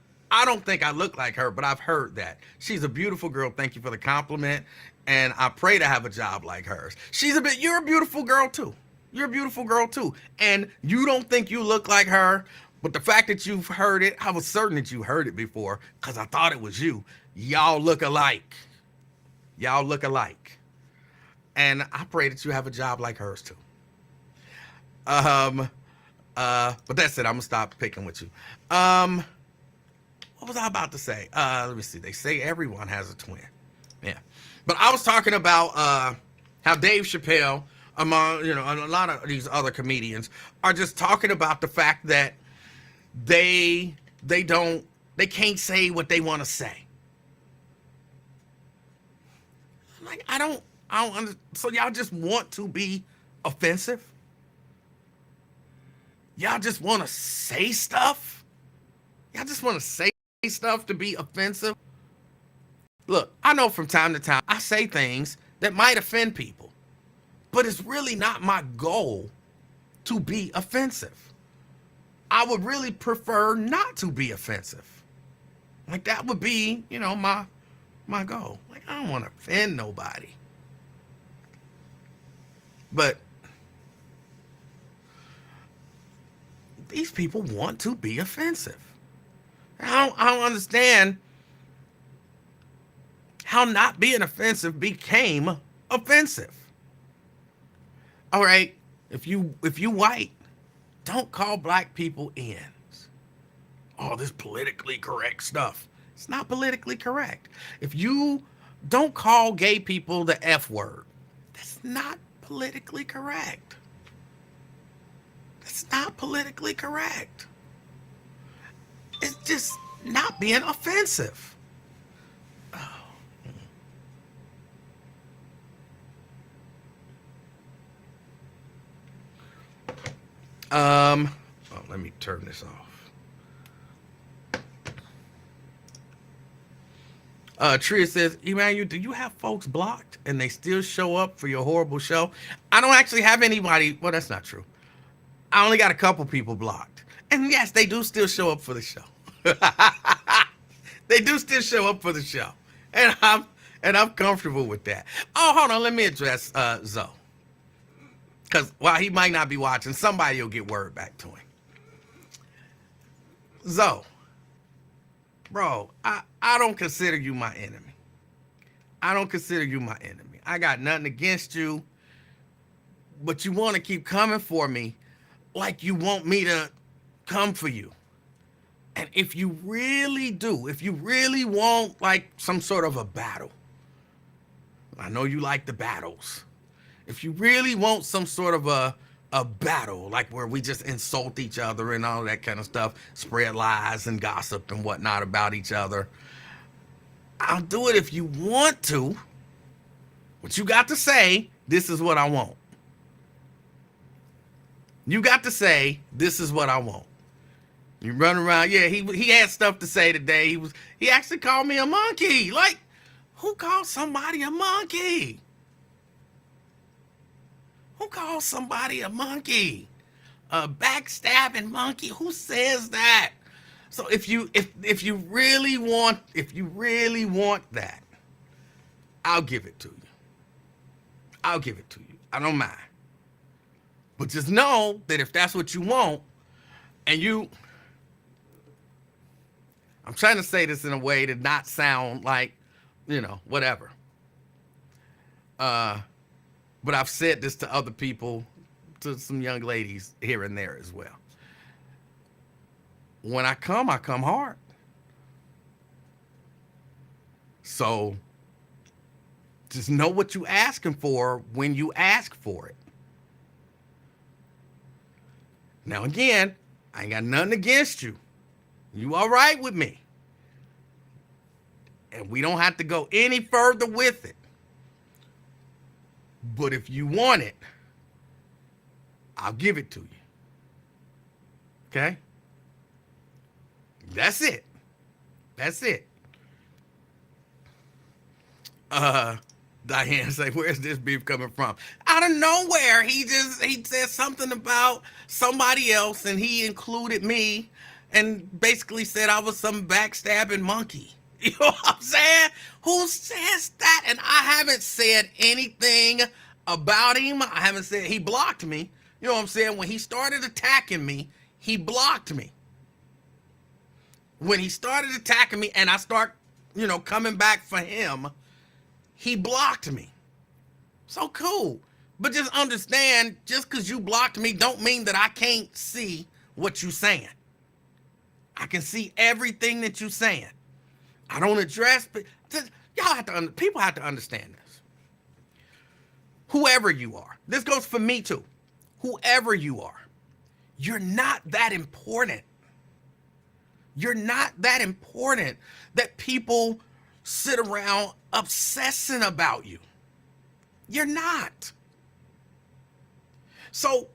think I look like her, but I've heard that. She's a beautiful girl. Thank you for the compliment. And I pray to have a job like hers. You're a beautiful girl too. You're a beautiful girl too. And you don't think you look like her, but the fact that you've heard it, I was certain that you heard it before because I thought it was you. Y'all look alike. Y'all look alike. And I pray that you have a job like hers too. But that's it. I'm gonna stop picking with you. What was I about to say? Let me see. They say everyone has a twin. Yeah. But I was talking about how Dave Chappelle, among a lot of these other comedians, are just talking about the fact that they can't say what they want to say. Like, I don't so y'all just want to be offensive? Y'all just want to say stuff? Y'all just want to say stuff to be offensive? Look, I know from time to time I say things that might offend people, but it's really not my goal to be offensive. I would really prefer not to be offensive. Like, that would be, my goal. Like, I don't want to offend nobody. But these people want to be offensive. I don't understand how not being offensive became offensive. All right, if you white, don't call black people ends. Oh, this politically correct stuff. It's not politically correct. If you don't call gay people the F word, that's not politically correct. That's not politically correct. It's just not being offensive. Let me turn this off. Tria says, Emanuel, do you have folks blocked and they still show up for your horrible show? I don't actually have anybody. Well, that's not true. I only got a couple people blocked. And yes, they do still show up for the show. They do still show up for the show. And I'm comfortable with that. Oh, hold on, let me address Zoe. Because while he might not be watching, somebody will get word back to him. Zoe, bro, I don't consider you my enemy. I don't consider you my enemy. I got nothing against you, but you want to keep coming for me like you want me to come for you. And if you really do, if you really want like some sort of a battle, I know you like the battles. If you really want some sort of a battle, like where we just insult each other and all that kind of stuff, spread lies and gossip and whatnot about each other, I'll do it if you want to. But you got to say, this is what I want. You got to say, this is what I want. You run around, yeah, he had stuff to say today. He actually called me a monkey. Like, who calls somebody a monkey? Who calls somebody a monkey? A backstabbing monkey? Who says that? So if you really want that, I'll give it to you. I'll give it to you. I don't mind. But just know that if that's what you want, and I'm trying to say this in a way to not sound like, whatever. But I've said this to other people, to some young ladies here and there as well. When I come hard. So just know what you're asking for when you ask for it. Now again, I ain't got nothing against you. You all right with me. And we don't have to go any further with it. But if you want it, I'll give it to you. Okay? That's it. That's it. Diane say, where's this beef coming from? Out of nowhere, he said something about somebody else, and he included me, and basically said I was some backstabbing monkey. You know what I'm saying? Who says that? And I haven't said anything about him. I haven't said, he blocked me. You know what I'm saying? When he started attacking me, he blocked me. When he started attacking me and I start, coming back for him, he blocked me. So cool. But just understand, just because you blocked me don't mean that I can't see what you're saying. I can see everything that you're saying. I don't address, but people have to understand this. Whoever you are, this goes for me too. Whoever you are, you're not that important. You're not that important that people sit around obsessing about you. You're not. So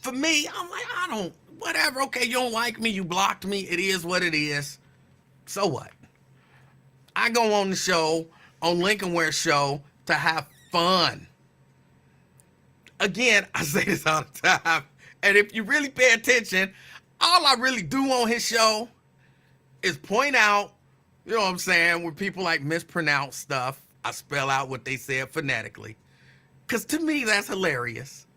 for me, I'm like, whatever. Okay, you don't like me. You blocked me. It is what it is. So what? I go on the show, on Lincoln Ware Show, to have fun. Again, I say this all the time. And if you really pay attention, all I really do on his show is point out, you know what I'm saying, when people like mispronounce stuff, I spell out what they said phonetically. Because to me, that's hilarious.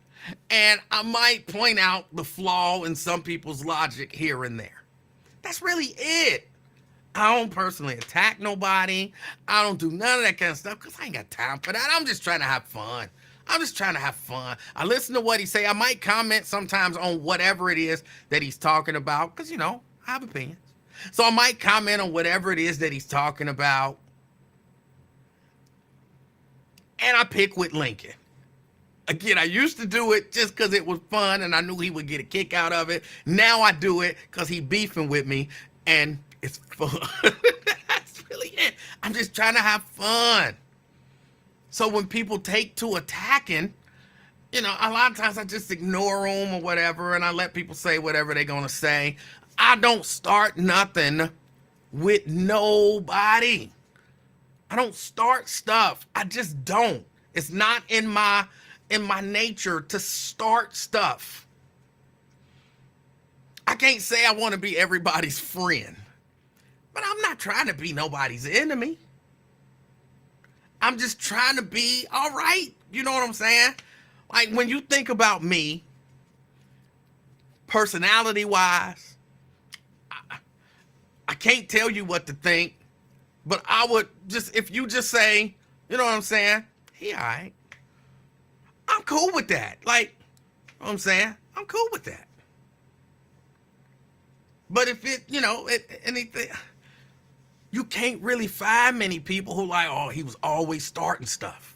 And I might point out the flaw in some people's logic here and there. That's really it. I don't personally attack nobody. I don't do none of that kind of stuff because I ain't got time for that. I'm just trying to have fun. I listen to what he say. I might comment sometimes on whatever it is that he's talking about because, I have opinions. So I might comment on whatever it is that he's talking about. And I pick with Lincoln. Again, I used to do it just because it was fun and I knew he would get a kick out of it. Now I do it because he beefing with me and it's fun. That's really it. I'm just trying to have fun. So when people take to attacking, a lot of times I just ignore them or whatever, and I let people say whatever they're going to say. I don't start nothing with nobody. I don't start stuff. I just don't. It's not in my nature to start stuff. I can't say I want to be everybody's friend, but I'm not trying to be nobody's enemy. I'm just trying to be all right. You know what I'm saying? Like when you think about me, personality wise, I can't tell you what to think, but I would just, if you just say, you know what I'm saying? He all right. I'm cool with that. Like, you know what I'm saying? I'm cool with that. But if anything, you can't really find many people who like, oh, he was always starting stuff.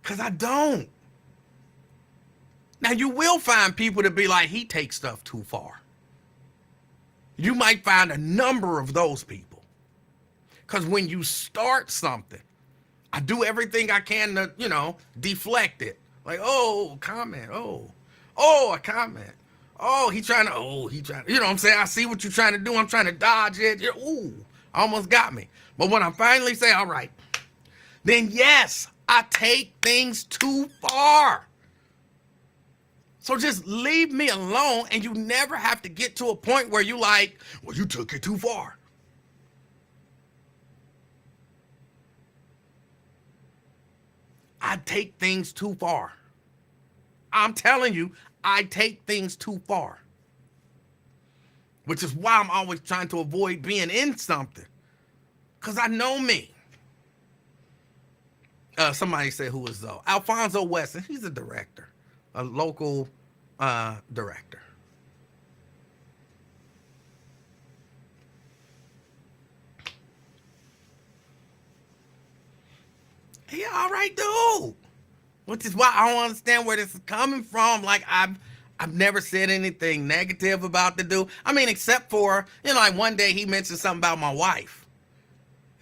Because I don't. Now, you will find people to be like, he takes stuff too far. You might find a number of those people. Because when you start something, I do everything I can to, deflect it. Like, oh, comment. Oh, a comment. Oh, he trying to, you know what I'm saying? I see what you're trying to do. I'm trying to dodge it. Ooh, almost got me. But when I finally say, all right, then yes, I take things too far. So just leave me alone, and you never have to get to a point where you like, well, you took it too far. I take things too far. I'm telling you, I take things too far. Which is why I'm always trying to avoid being in something. Because I know me. Somebody said who is though? Alfonso Weston. He's a director. A local director. He all right, dude. Which is why I don't understand where this is coming from. Like I've never said anything negative about the dude. I mean, except for, like one day he mentioned something about my wife.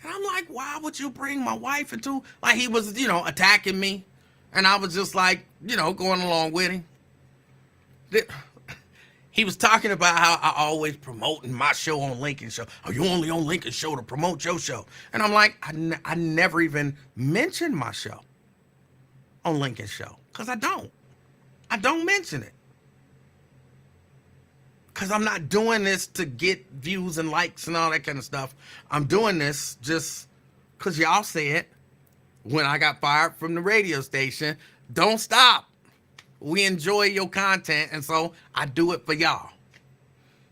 And I'm like, why would you bring my wife into, like he was, attacking me. And I was just like, going along with him. He was talking about how I always promoting my show on Lincoln Show. Oh, you only on Lincoln Show to promote your show. And I'm like, I never even mentioned my show on Lincoln Show. Because I don't mention it. Because I'm not doing this to get views and likes and all that kind of stuff. I'm doing this just because y'all said when I got fired from the radio station, don't stop. We enjoy your content, and so I do it for y'all.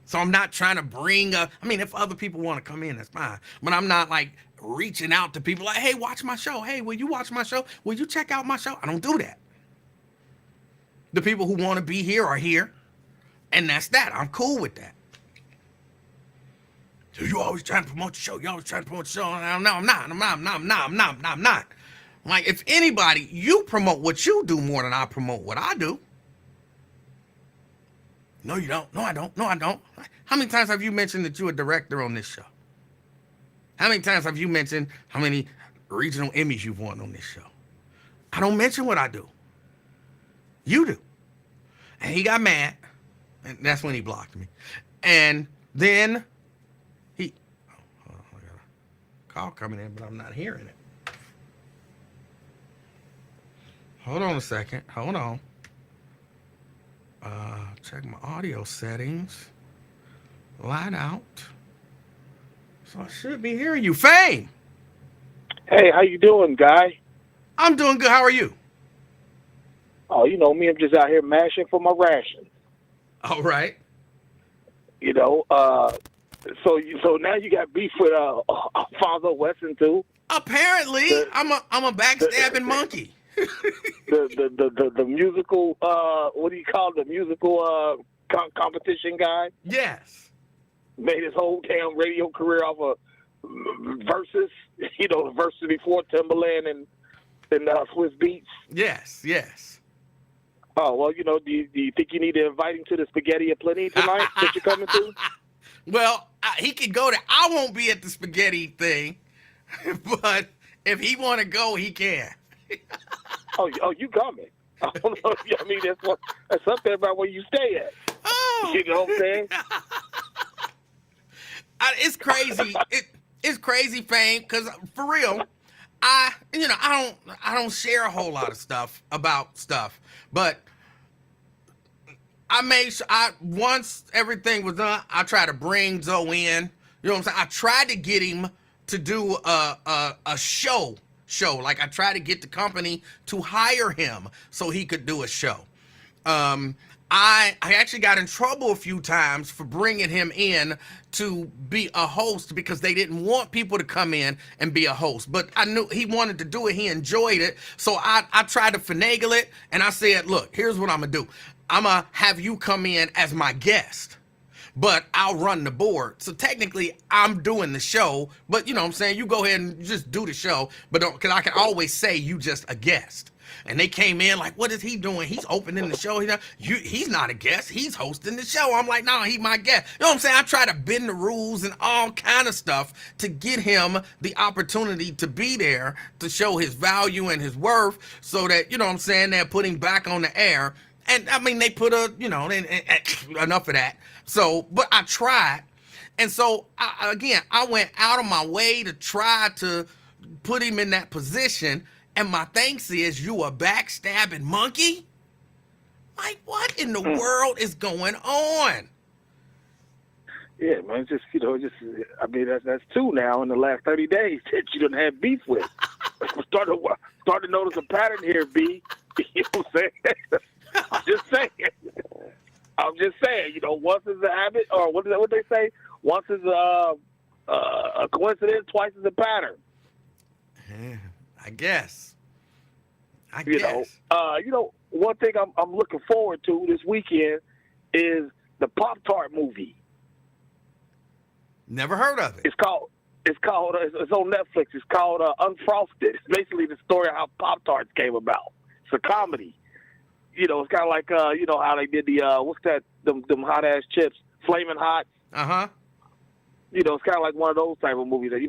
So I'm not trying to bring if other people want to come in, that's fine. But I'm not like reaching out to people like, hey, watch my show. Hey, will you watch my show? Will you check out my show? I don't do that. The people who want to be here are here. And that's that. I'm cool with that. So you always trying to promote your show. You always trying to promote your show. No, I'm not. Like, if anybody, you promote what you do more than I promote what I do. No, you don't. No, I don't. How many times have you mentioned that you're a director on this show? How many times have you mentioned how many regional Emmys you've won on this show? I don't mention what I do. You do. And he got mad. And that's when he blocked me. And then I got a call coming in, but I'm not hearing it. Hold on a second. Hold on. Check my audio settings. Line out. So I should be hearing you. Fame! Hey, how you doing, guy? I'm doing good. How are you? Oh, you know me. I'm just out here mashing for my rations. All right. So now you got beef with Alfonso Weston too. Apparently, I'm a backstabbing monkey. the musical what do you call it? The musical competition guy? Yes. Made his whole damn radio career off of Versus. The Versus before Timberland and Swiss Beats. Yes. Oh, well, do you think you need to invite him to the Spaghetti Aplenty tonight that you're coming to? Well, he could go there. I won't be at the spaghetti thing, but if he want to go, he can. Oh, you coming? I don't know. I mean, that's up there about where you stay at. Oh. You know what I'm saying? It's crazy. It's crazy, Fame, because for real, I don't share a whole lot of stuff about stuff, but I made sure once everything was done, I tried to bring Zoe in. You know what I'm saying? I tried to get him to do a show. Like I tried to get the company to hire him so he could do a show. Um, I actually got in trouble a few times for bringing him in to be a host because they didn't want people to come in and be a host. But I knew he wanted to do it. He enjoyed it. So I tried to finagle it. And I said, look, here's what I'm going to do. I'm going to have you come in as my guest, but I'll run the board. So technically I'm doing the show, but you know what I'm saying? You go ahead and just do the show, but don't, cause I can always say you just a guest. And they came in like, what is he doing? He's opening the show. He's not a guest. He's hosting the show. I'm like, no, he my guest. You know what I'm saying? I try to bend the rules and all kind of stuff to get him the opportunity to be there to show his value and his worth so that, you know what I'm saying, they're putting back on the air. And I mean, they put enough of that. So, but I tried. And so, I went out of my way to try to put him in that position. And my thanks is, you a backstabbing monkey? Like, what in the world is going on? Yeah, man, I mean, that's two now in the last 30 days that you done had beef with. Starting to notice a pattern here, B. You know what I'm saying? I'm just saying, once is a habit, or what they say? Once is a coincidence, twice is a pattern. I guess. One thing I'm looking forward to this weekend is the Pop-Tart movie. Never heard of it. It's on Netflix. It's called Unfrosted. It's basically the story of how Pop-Tarts came about. It's a comedy. It's kind of like, how they did the, what's that, them hot-ass chips, Flamin' Hot. Uh-huh. It's kind of like one of those type of movies that,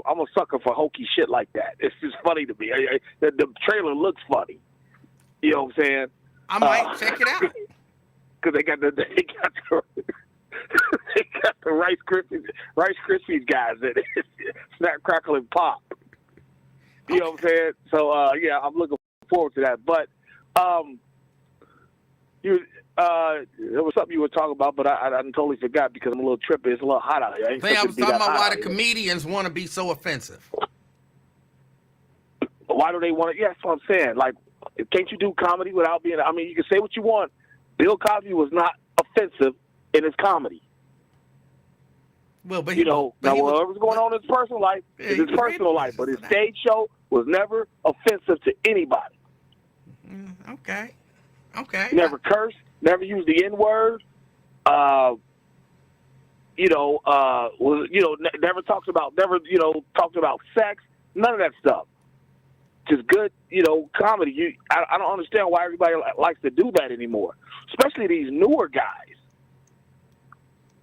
I'm a sucker for hokey shit like that. It's just funny to me. The trailer looks funny. You know what I'm saying? I might check it out. Because they got the Rice Krispies guys in it. Snap, crackle, and pop. You know what I'm saying? So, I'm looking forward to that. But, there was something you were talking about, but I totally forgot because I'm a little trippy. It's a little hot out here. I was talking about why the comedians want to be so offensive. Why do they want to? Yeah, that's what I'm saying. Like, can't you do comedy without being? I mean, you can say what you want. Bill Cosby was not offensive in his comedy. Well, but whatever's going on in his personal life is his personal life, but his stage show was never offensive to anybody. Okay. Never cursed, never used the N-word. Never talked about sex. None of that stuff. Just good, comedy. I don't understand why everybody likes to do that anymore, especially these newer guys.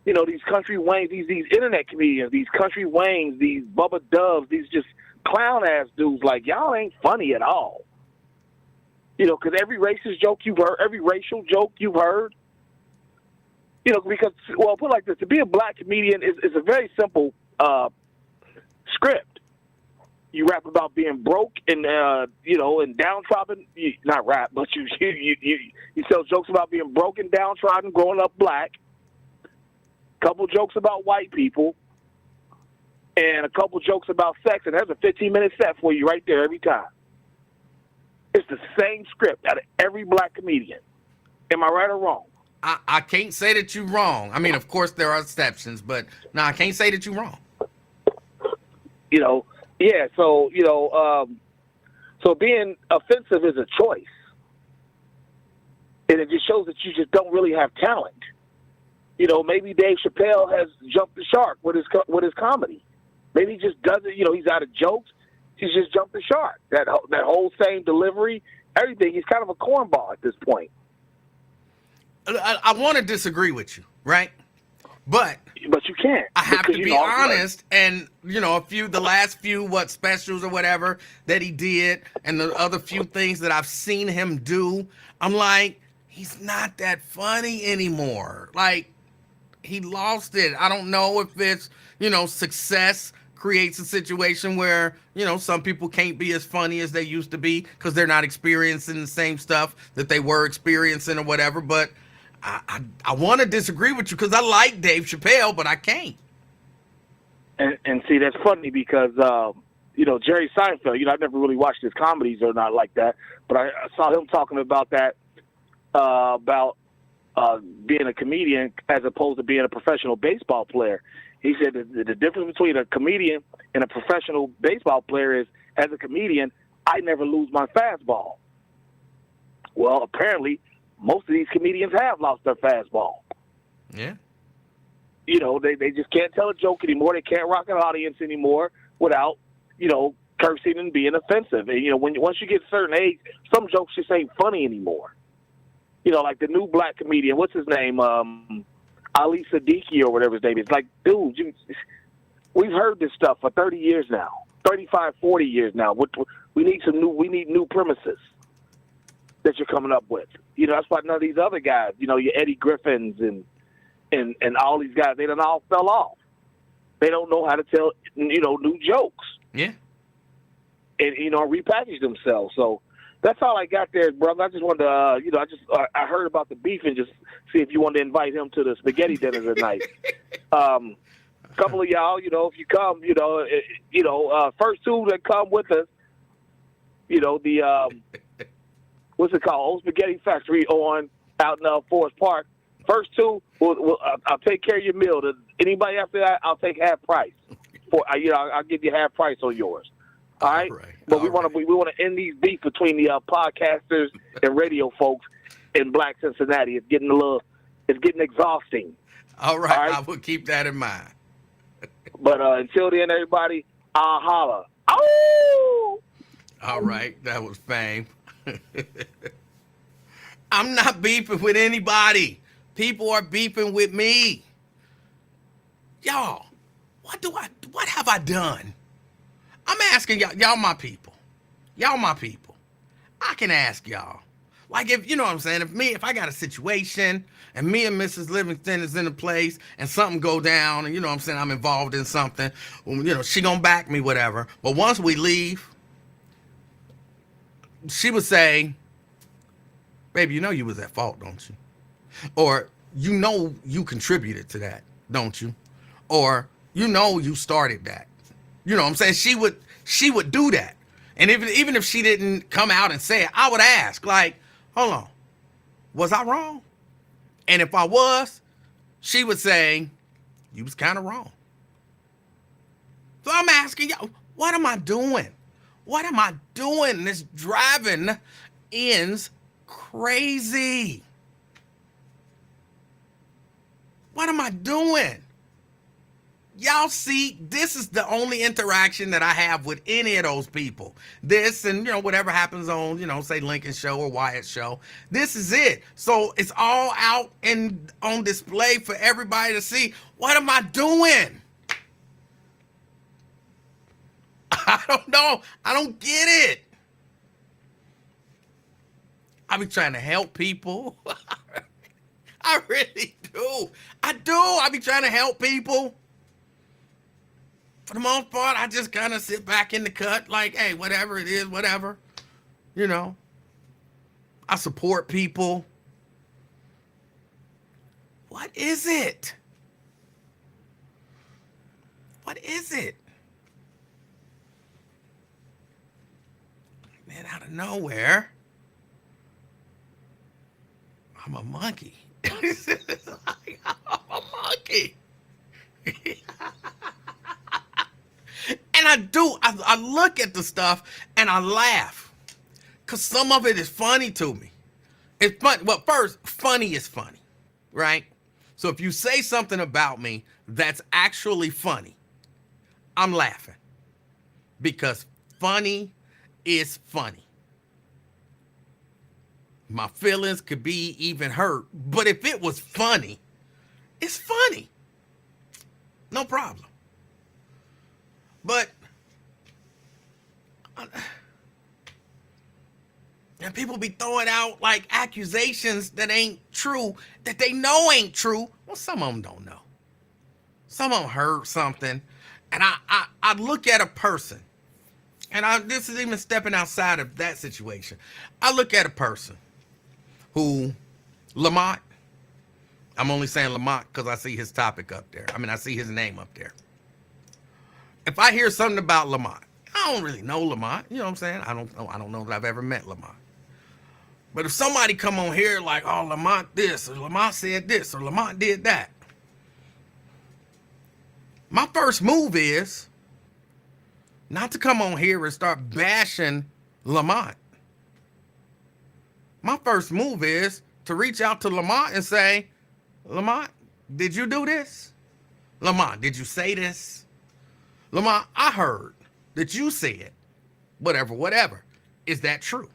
These country wangs, these internet comedians, these country wangs, these Bubba Doves, these just clown ass dudes. Like, y'all ain't funny at all. Because every racist joke you've heard, every racial joke you've heard, because, well, put it like this, to be a black comedian is a very simple script. You rap about being broke and, and downtrodden. Not rap, but you tell jokes about being broke and downtrodden, growing up black, couple jokes about white people, and a couple jokes about sex, and there's a 15-minute set for you right there every time. It's the same script out of every black comedian. Am I right or wrong? I can't say that you're wrong. I mean, of course there are exceptions, but no, I can't say that you're wrong. So being offensive is a choice. And it just shows that you just don't really have talent. Maybe Dave Chappelle has jumped the shark with his comedy. Maybe he just doesn't, he's out of jokes. He's just jumped the shark. That whole same delivery, everything. He's kind of a cornball at this point. I want to disagree with you, right? But you can't. I have to be honest. And the last few specials or whatever that he did, and the other few things that I've seen him do, I'm like, he's not that funny anymore. Like, he lost it. I don't know if it's success creates a situation where, some people can't be as funny as they used to be because they're not experiencing the same stuff that they were experiencing or whatever. But I want to disagree with you because I like Dave Chappelle, but I can't. And see, that's funny because Jerry Seinfeld. I never really watched his comedies or not like that, but I saw him talking about that about being a comedian as opposed to being a professional baseball player. He said the difference between a comedian and a professional baseball player is, as a comedian, I never lose my fastball. Well, apparently, most of these comedians have lost their fastball. Yeah. They just can't tell a joke anymore. They can't rock an audience anymore without, cursing and being offensive. And, once you get a certain age, some jokes just ain't funny anymore. Like the new black comedian, what's his name? Ali Siddiqui or whatever his name is. Like, dude, we've heard this stuff for 30 years now, 35, 40 years now. We need new premises that you're coming up with. That's why none of these other guys, your Eddie Griffins and all these guys, they done all fell off. They don't know how to tell, new jokes. Yeah. And, repackage themselves. So that's all I got there, brother. I just wanted to, I heard about the beef and just see if you wanted to invite him to the spaghetti dinner tonight. Couple of y'all, if you come, first two that come with us, the, what's it called? Old Spaghetti Factory out in Forest Park. First two, I'll take care of your meal. Anybody after that, I'll take half price. I'll give you half price on yours. All right. But we want to end these beef between the podcasters and radio folks in Black Cincinnati. It's getting exhausting. All right. I will keep that in mind. But until then, everybody, I'll holler. Oh! All right. That was fame. I'm not beefing with anybody. People are beefing with me. Y'all, what have I done? I'm asking y'all my people. Y'all my people. I can ask y'all. Like if, you know what I'm saying, if I got a situation and me and Mrs. Livingston is in a place and something go down and, you know what I'm saying, I'm involved in something, she gonna back me, whatever. But once we leave, she would say, baby, you was at fault, don't you? Or, you contributed to that, don't you? Or, you started that. You know what I'm saying? She would do that. And even if she didn't come out and say it, I would ask, like, hold on, was I wrong? And if I was, she would say, you was kind of wrong. So I'm asking y'all, what am I doing? What am I doing? This driving ends crazy. What am I doing? Y'all see, this is the only interaction that I have with any of those people. This and, whatever happens on, say Lincoln show or Wyatt show. This is it. So it's all out and on display for everybody to see. What am I doing? I don't know. I don't get it. I be trying to help people. I really do. I do. I be trying to help people. For the most part, I just kind of sit back in the cut like, hey, whatever it is, whatever. I support people. What is it? What is it? Man, out of nowhere, I'm a monkey. I'm a monkey. And I look at the stuff and I laugh because some of it is funny to me. It's fun. Well, first, funny is funny, right? So if you say something about me that's actually funny, I'm laughing because funny is funny. My feelings could be even hurt, but if it was funny, it's funny. No problem. But and people be throwing out like accusations that ain't true, that they know ain't true. Well, some of them don't know. Some of them heard something. And I look at a person, and this is even stepping outside of that situation. I look at a person who, Lamont, I'm only saying Lamont because I see his topic up there. I mean, I see his name up there. If I hear something about Lamont, I don't really know Lamont. You know what I'm saying? I don't know that I've ever met Lamont. But if somebody come on here like, oh, Lamont this, or Lamont said this, or Lamont did that, my first move is not to come on here and start bashing Lamont. My first move is to reach out to Lamont and say, Lamont, did you do this? Lamont, did you say this? Lamont, I heard that you said whatever. Is that true?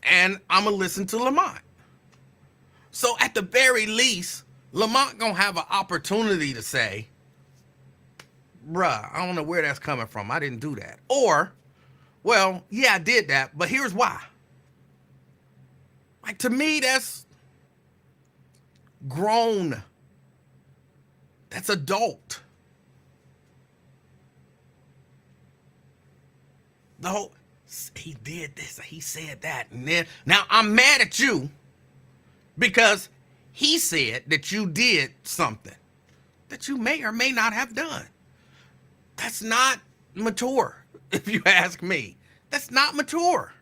And I'm going to listen to Lamont. So at the very least, Lamont going to have an opportunity to say, bruh, I don't know where that's coming from. I didn't do that. Or, well, yeah, I did that, but here's why. Like, to me, that's grown. That's adult. The whole, he did this, he said that, and then, now I'm mad at you because he said that you did something that you may or may not have done. That's not mature, if you ask me. That's not mature.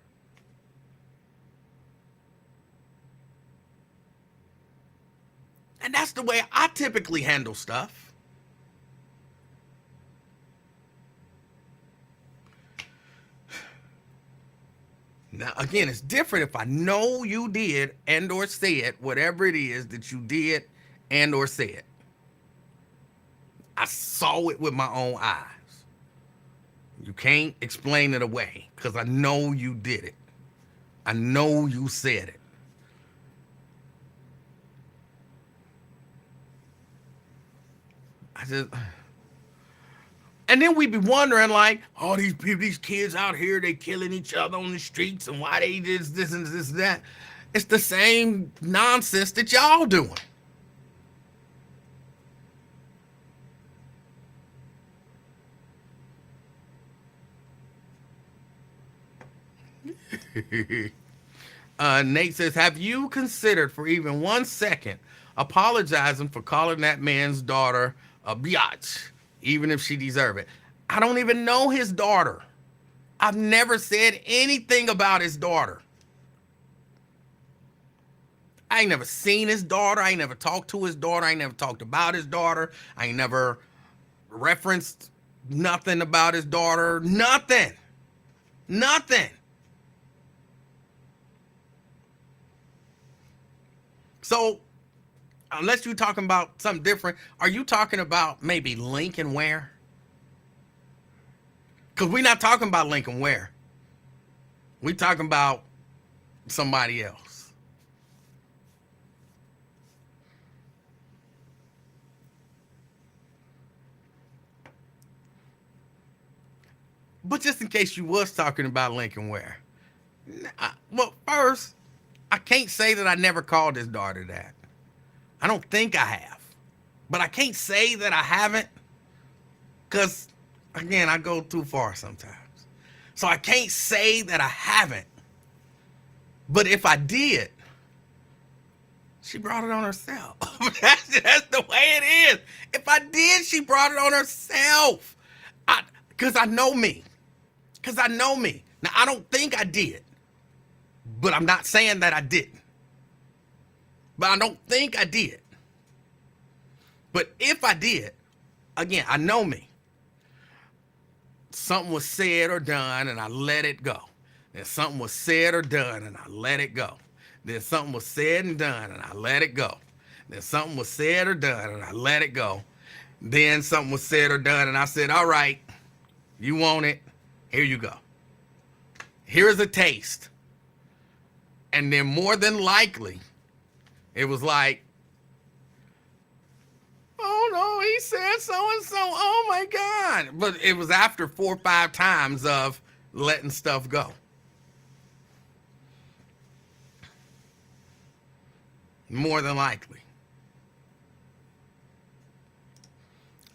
And that's the way I typically handle stuff. Now, again, it's different if I know you did and or said whatever it is that you did and or said. I saw it with my own eyes. You can't explain it away because I know you did it. I know you said it. And then we be wondering, like, all these people, these kids out here, they killing each other on the streets, and why they did this and this and that. It's the same nonsense that y'all doing. Nate says, have you considered for even 1 second apologizing for calling that man's daughter a biatch, even if she deserve it? I don't even know his daughter. I've never said anything about his daughter. I ain't never seen his daughter. I ain't never talked to his daughter. I ain't never talked about his daughter. I ain't never referenced nothing about his daughter. Nothing. So, unless you're talking about something different, are you talking about maybe Lincoln Ware? Because we're not talking about Lincoln Ware. We're talking about somebody else. But just in case you was talking about Lincoln Ware. Well, first, I can't say that I never called his daughter that. I don't think I have. But I can't say that I haven't because, again, I go too far sometimes. So I can't say that I haven't. But if I did, she brought it on herself. That's the way it is. If I did, she brought it on herself. Because I know me. Now, I don't think I did. But I'm not saying that I didn't. But I don't think I did. But if I did, again, I know me. Something was said or done and I let it go. Then something was said or done and I let it go. Then something was said and done and I let it go. Then something was said or done and I let it go. Then something was said or done and I said, all right, you want it, here you go. Here's a taste. And then more than likely, it was like, oh no, he said so-and-so, oh my God. But it was after 4 or 5 times of letting stuff go. More than likely.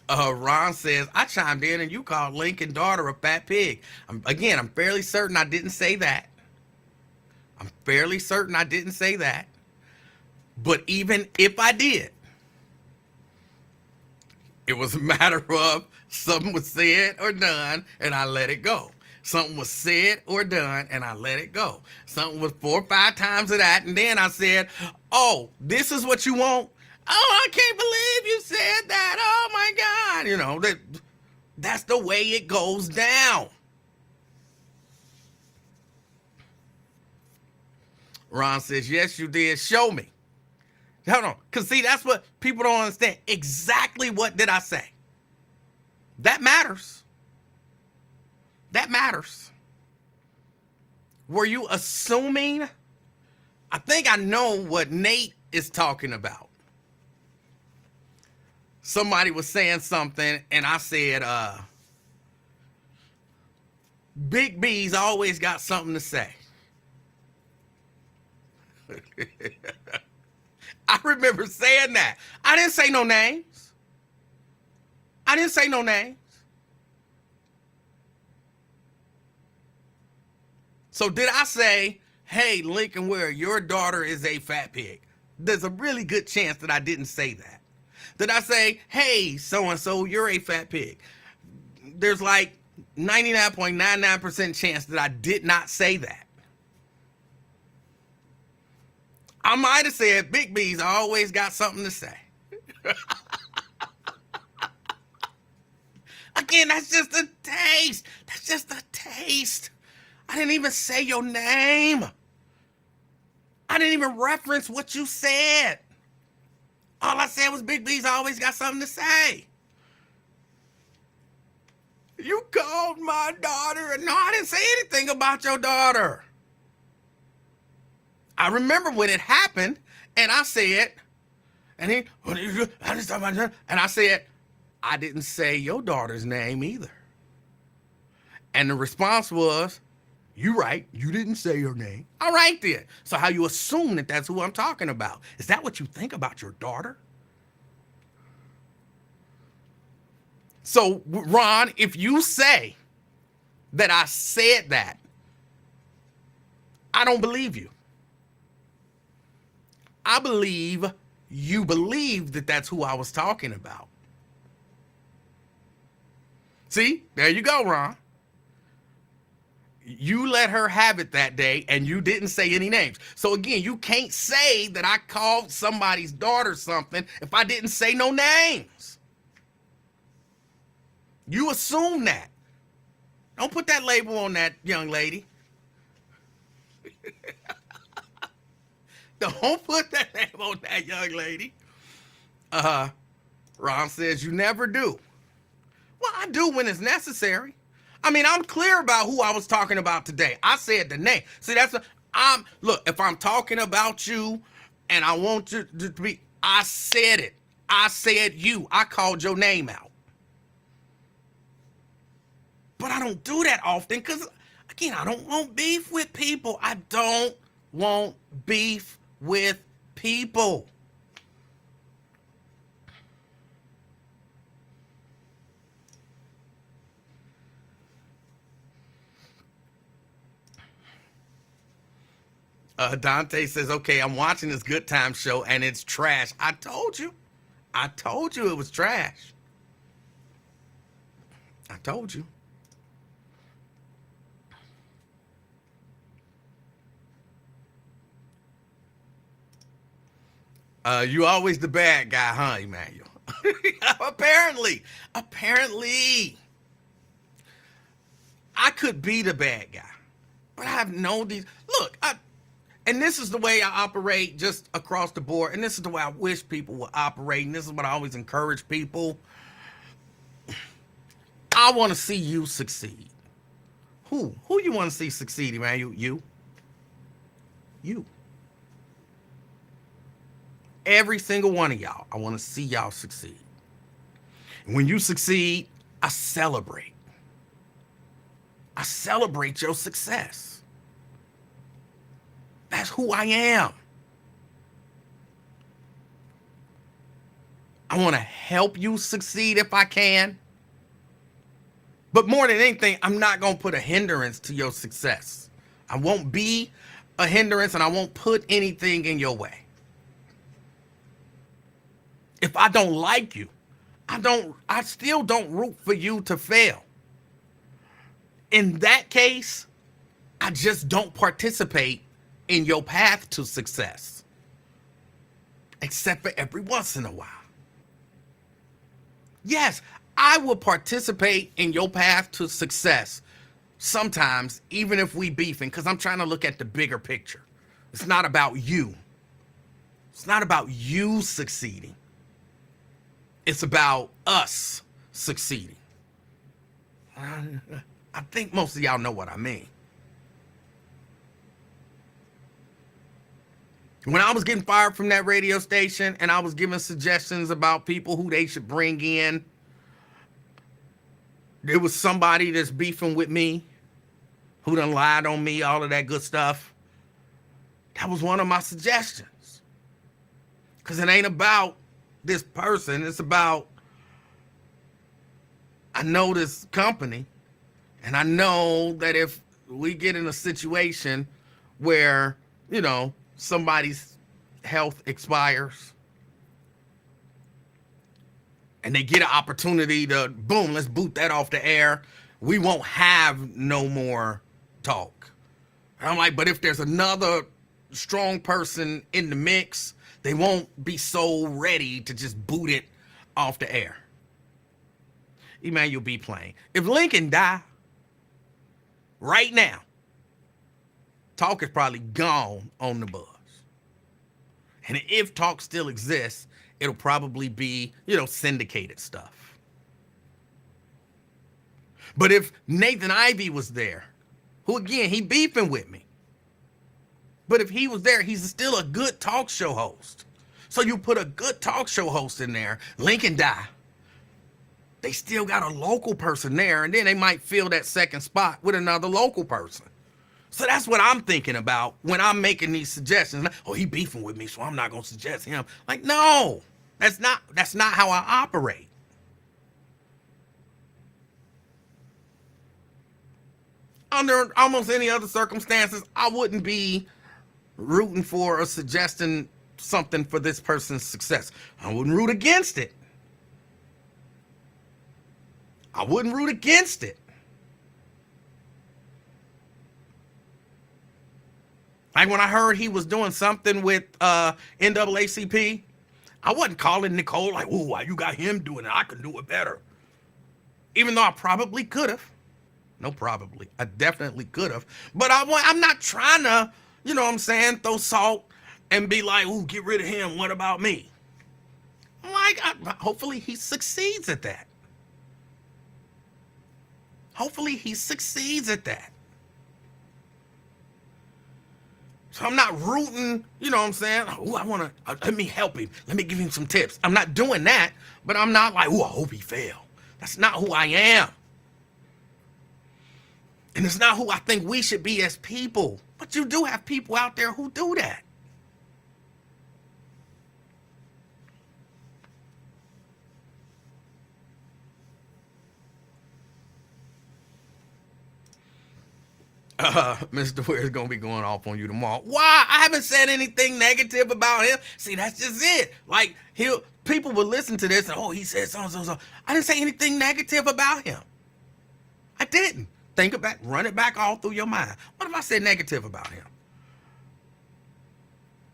Ron says, I chimed in and you called Lincoln daughter a fat pig. I'm fairly certain I didn't say that. But even if I did, it was a matter of something was said or done and I let it go. Something was said or done and I let it go. Something was 4 or 5 times of that. And then I said, oh, this is what you want? Oh, I can't believe you said that. Oh my God. You know, that's the way it goes down. Ron says, yes, you did. Show me. Hold on. Because see, that's what people don't understand. Exactly what did I say? That matters. That matters. Were you assuming? I think I know what Nate is talking about. Somebody was saying something and I said, Big B's always got something to say. I remember saying that. I didn't say no names. I didn't say no names. So did I say, hey, Lincoln Ware, your daughter is a fat pig? There's a really good chance that I didn't say that. Did I say, hey, so-and-so, you're a fat pig? There's like 99.99% chance that I did not say that. I might have said, Big B's always got something to say. Again, that's just a taste. That's just a taste. I didn't even say your name. I didn't even reference what you said. All I said was Big B's always got something to say. You called my daughter. No, I didn't say anything about your daughter. I remember when it happened, and I said, and I said, I didn't say your daughter's name either. And the response was, you right, you didn't say your name. All right then. So how you assume that that's who I'm talking about? Is that what you think about your daughter? So Ron, if you say that I said that, I don't believe you. I believe you believe that that's who I was talking about. See, there you go, Ron. You let her have it that day and you didn't say any names. So again, you can't say that I called somebody's daughter something if I didn't say no names. You assume that. Don't put that label on that young lady. Don't put that name on that young lady. Ron says you never do. Well, I do when it's necessary. I mean, I'm clear about who I was talking about today. I said the name. See, look, if I'm talking about you and I want you to be, I said it. I said you. I called your name out. But I don't do that often because, again, I don't want beef with people. I don't want beef with people. Dante says, okay, I'm watching this Good Time show and it's trash. I told you. I told you it was trash. I told you. You always the bad guy, huh, Emanuel? Apparently. I could be the bad guy, but I have known these. Look, and this is the way I operate just across the board, and this is the way I wish people would operate, and this is what I always encourage people. I want to see you succeed. Who you want to see succeed, Emanuel? You. Every single one of y'all, I want to see y'all succeed. And when you succeed, I celebrate. I celebrate your success. That's who I am. I want to help you succeed if I can. But more than anything, I'm not going to put a hindrance to your success. I won't be a hindrance and I won't put anything in your way. If I don't like you, I still don't root for you to fail. In that case, I just don't participate in your path to success, except for every once in a while. Yes, I will participate in your path to success sometimes, even if we beefing, because I'm trying to look at the bigger picture. It's not about you. It's not about you succeeding. It's about us succeeding. I think most of y'all know what I mean. When I was getting fired from that radio station and I was giving suggestions about people who they should bring in, there was somebody that's beefing with me, who done lied on me, all of that good stuff. That was one of my suggestions. Because it ain't about this person. It's about, I know this company, and I know that if we get in a situation where, you know, somebody's health expires and they get an opportunity to, boom, let's boot that off the air, we won't have no more talk. And I'm like, but if there's another strong person in the mix, they won't be so ready to just boot it off the air. Emanuel be playing. If Lincoln die right now, talk is probably gone on the buzz. And if talk still exists, it'll probably be, you know, syndicated stuff. But if Nathan Ivey was there, who again, he beefing with me, but if he was there, he's still a good talk show host. So you put a good talk show host in there, Lincoln die, they still got a local person there, and then they might fill that second spot with another local person. So that's what I'm thinking about when I'm making these suggestions. Oh, he beefing with me, so I'm not gonna suggest him. Like, no, that's not how I operate. Under almost any other circumstances, I wouldn't be rooting for or suggesting something for this person's success. I wouldn't root against it. I wouldn't root against it. Like when I heard he was doing something with NAACP, I wasn't calling Nicole like, "Ooh, why you got him doing it? I could do it better." Even though I probably could have. No, probably. I definitely could have. But I'm not trying to, you know what I'm saying, throw salt and be like, "Ooh, get rid of him. What about me?" I'm like, hopefully he succeeds at that. Hopefully he succeeds at that. So I'm not rooting, you know what I'm saying? Oh, I want to, let me help him. Let me give him some tips. I'm not doing that, but I'm not like, oh, I hope he fail. That's not who I am. And it's not who I think we should be as people. But you do have people out there who do that. Mr. Ware's gonna be going off on you tomorrow. Why? I haven't said anything negative about him. See, that's just it. Like, people will listen to this and, oh, he said so and so, so. I didn't say anything negative about him. I didn't. Think about, run it back all through your mind. What if I said negative about him?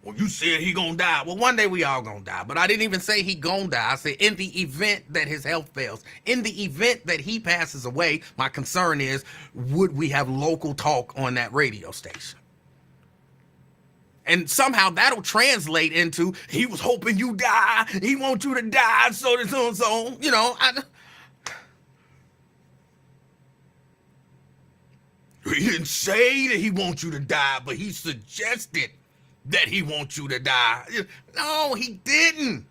Well, you said he gonna die. Well, one day we all gonna die. But I didn't even say he gonna die. I said in the event that his health fails, in the event that he passes away, my concern is, would we have local talk on that radio station? And somehow that'll translate into, he was hoping you die. He wants you to die, so and so and so. You know, he didn't say that he wants you to die, but he suggested that he wants you to die. No, he didn't.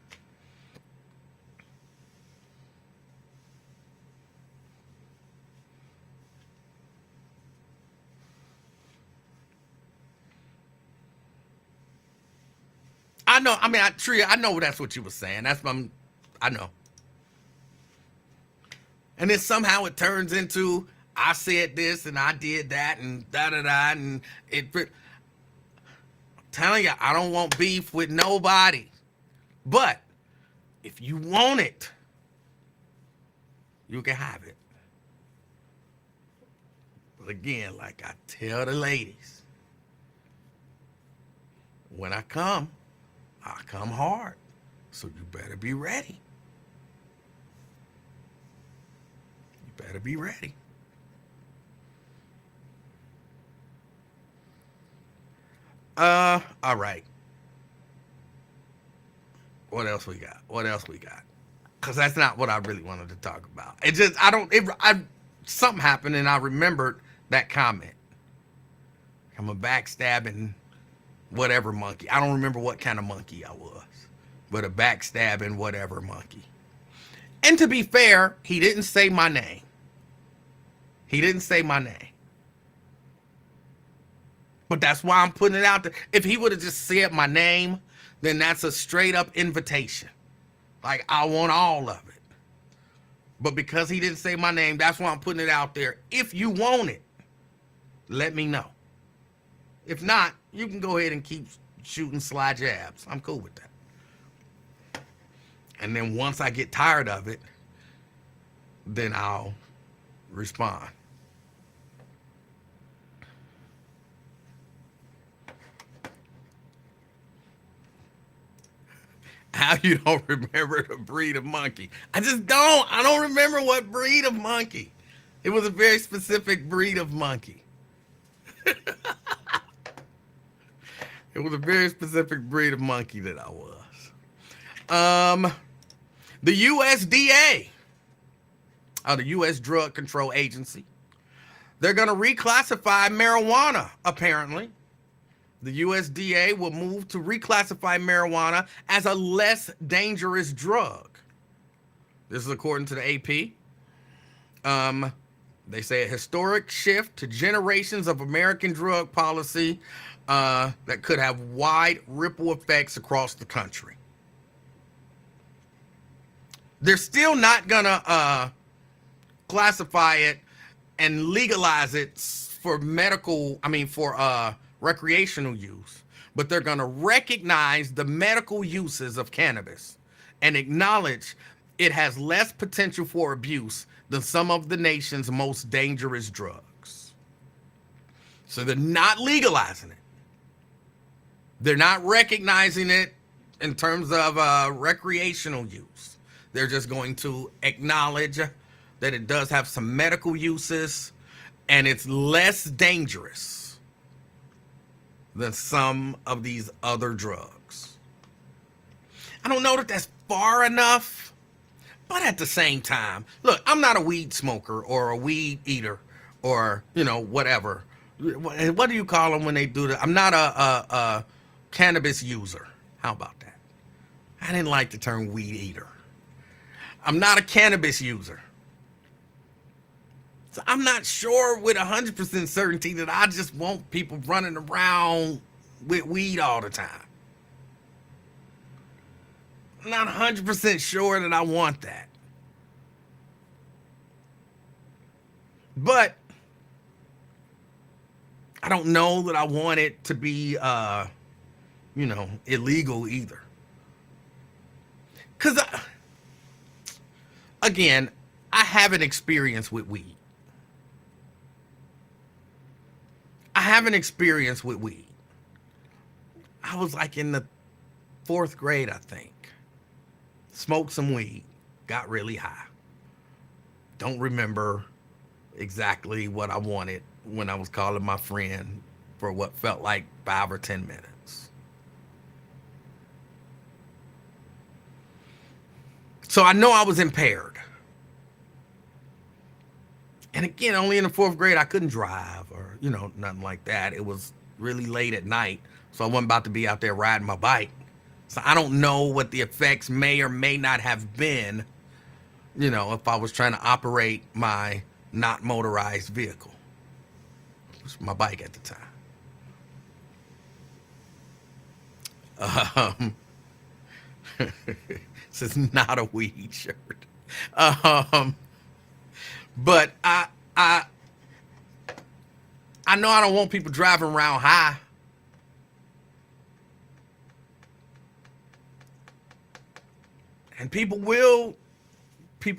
I know. I mean, Tria, I know that's what you were saying. I know. And then somehow it turns into, I said this and I did that and da-da-da, and I'm telling you, I don't want beef with nobody. But If you want it, you can have it. But again, like I tell the ladies, when I come hard. So you better be ready. You better be ready. All right. What else we got? What else we got? Because that's not what I really wanted to talk about. It just, something happened and I remembered that comment. I'm a backstabbing whatever monkey. I don't remember what kind of monkey I was, but a backstabbing whatever monkey. And to be fair, he didn't say my name. He didn't say my name. But that's why I'm putting it out there. If he would have just said my name, then that's a straight up invitation. Like, I want all of it. But because he didn't say my name, that's why I'm putting it out there. If you want it, let me know. If not, you can go ahead and keep shooting sly jabs. I'm cool with that. And then once I get tired of it, then I'll respond. How you don't remember the breed of monkey? I just don't. I don't remember what breed of monkey. It was a very specific breed of monkey. It was a very specific breed of monkey that I was. The USDA, the U.S. Drug Control Agency, they're going to reclassify marijuana, apparently. The USDA will move to reclassify marijuana as a less dangerous drug. This is according to the AP. They say a historic shift to generations of American drug policy that could have wide ripple effects across the country. They're still not going to classify it and legalize it for recreational use, but they're going to recognize the medical uses of cannabis and acknowledge it has less potential for abuse than some of the nation's most dangerous drugs. So they're not legalizing it. They're not recognizing it in terms of recreational use. They're just going to acknowledge that it does have some medical uses and it's less dangerous than some of these other drugs. I don't know that that's far enough, but at the same time, look, I'm not a weed smoker or a weed eater or, whatever. What do you call them when they do that? I'm not a cannabis user. How about that? I didn't like the term weed eater. I'm not a cannabis user. So I'm not sure with 100% certainty that I just want people running around with weed all the time. I'm not 100% sure that I want that. But I don't know that I want it to be, illegal either. Because, again, I have an experience with weed. I was like in the 4th grade, I think. Smoked some weed. Got really high. Don't remember exactly what I wanted when I was calling my friend for what felt like 5 or 10 minutes. So I know I was impaired. And again, only in the 4th grade, I couldn't drive or, nothing like that. It was really late at night, so I wasn't about to be out there riding my bike. So I don't know what the effects may or may not have been, if I was trying to operate my not motorized vehicle. It was my bike at the time. This is not a weed shirt. But I know I don't want people driving around high. And people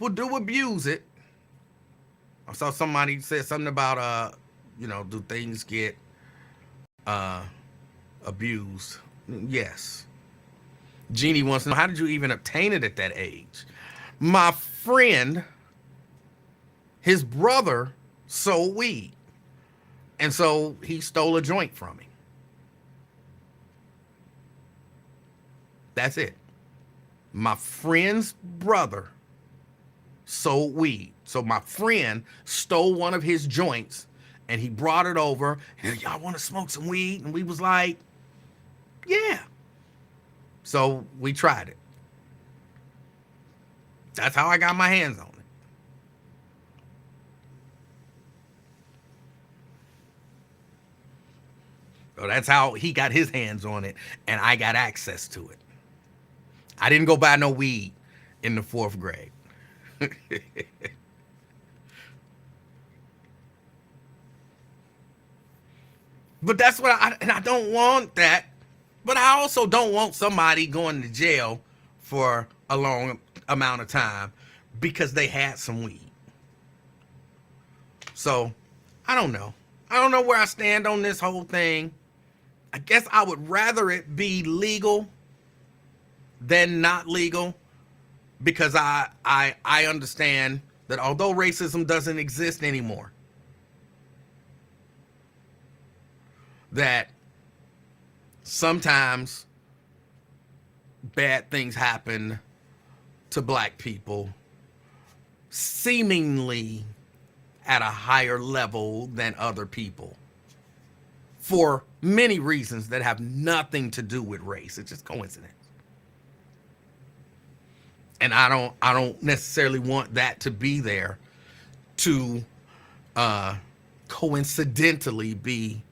do abuse it. I saw somebody said something about do things get uh abused? Yes. Jeannie wants to know, how did you even obtain it at that age? My friend, his brother sold weed. And so he stole a joint from me. That's it. My friend's brother sold weed. So my friend stole one of his joints and he brought it over. And y'all want to smoke some weed? And we was like, yeah. So we tried it. That's how I got my hands on it. So that's how he got his hands on it and I got access to it. I didn't go buy no weed in the 4th grade. But that's what I don't want that. But I also don't want somebody going to jail for a long amount of time because they had some weed. So, I don't know. I don't know where I stand on this whole thing. I guess I would rather it be legal than not legal because I understand that although racism doesn't exist anymore, that sometimes bad things happen to black people seemingly at a higher level than other people for many reasons that have nothing to do with race. It's just coincidence. And I don't necessarily want that to be there to coincidentally be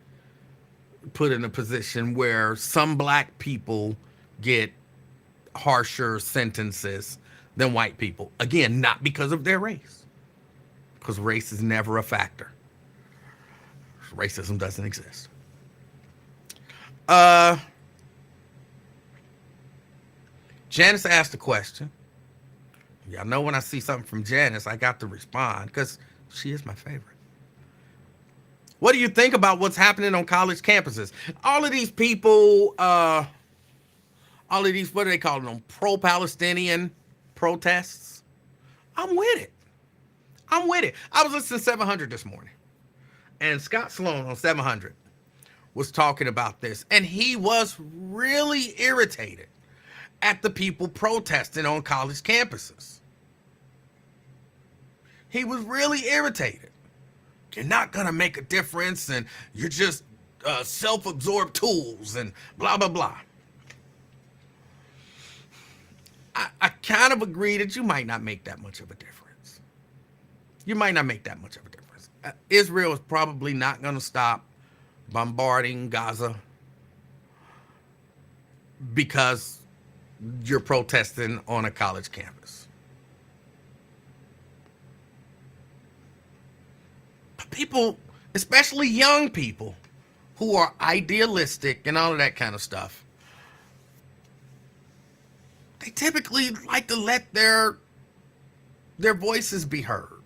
put in a position where some black people get harsher sentences than white people. Again, not because of their race, because race is never a factor. Racism doesn't exist. Janice asked a question. Y'all know when I see something from Janice, I got to respond because she is my favorite. What do you think about what's happening on college campuses? All of these people, what do they call them? Pro-Palestinian protests. I'm with it. I was listening to 700 this morning. And Scott Sloan on 700 was talking about this. And he was really irritated at the people protesting on college campuses. He was really irritated. You're not going to make a difference and you're just self-absorbed tools and blah, blah, blah. I kind of agree that you might not make that much of a difference. Israel is probably not going to stop bombarding Gaza because you're protesting on a college campus. But people, especially young people who are idealistic and all of that kind of stuff, they typically like to let their voices be heard.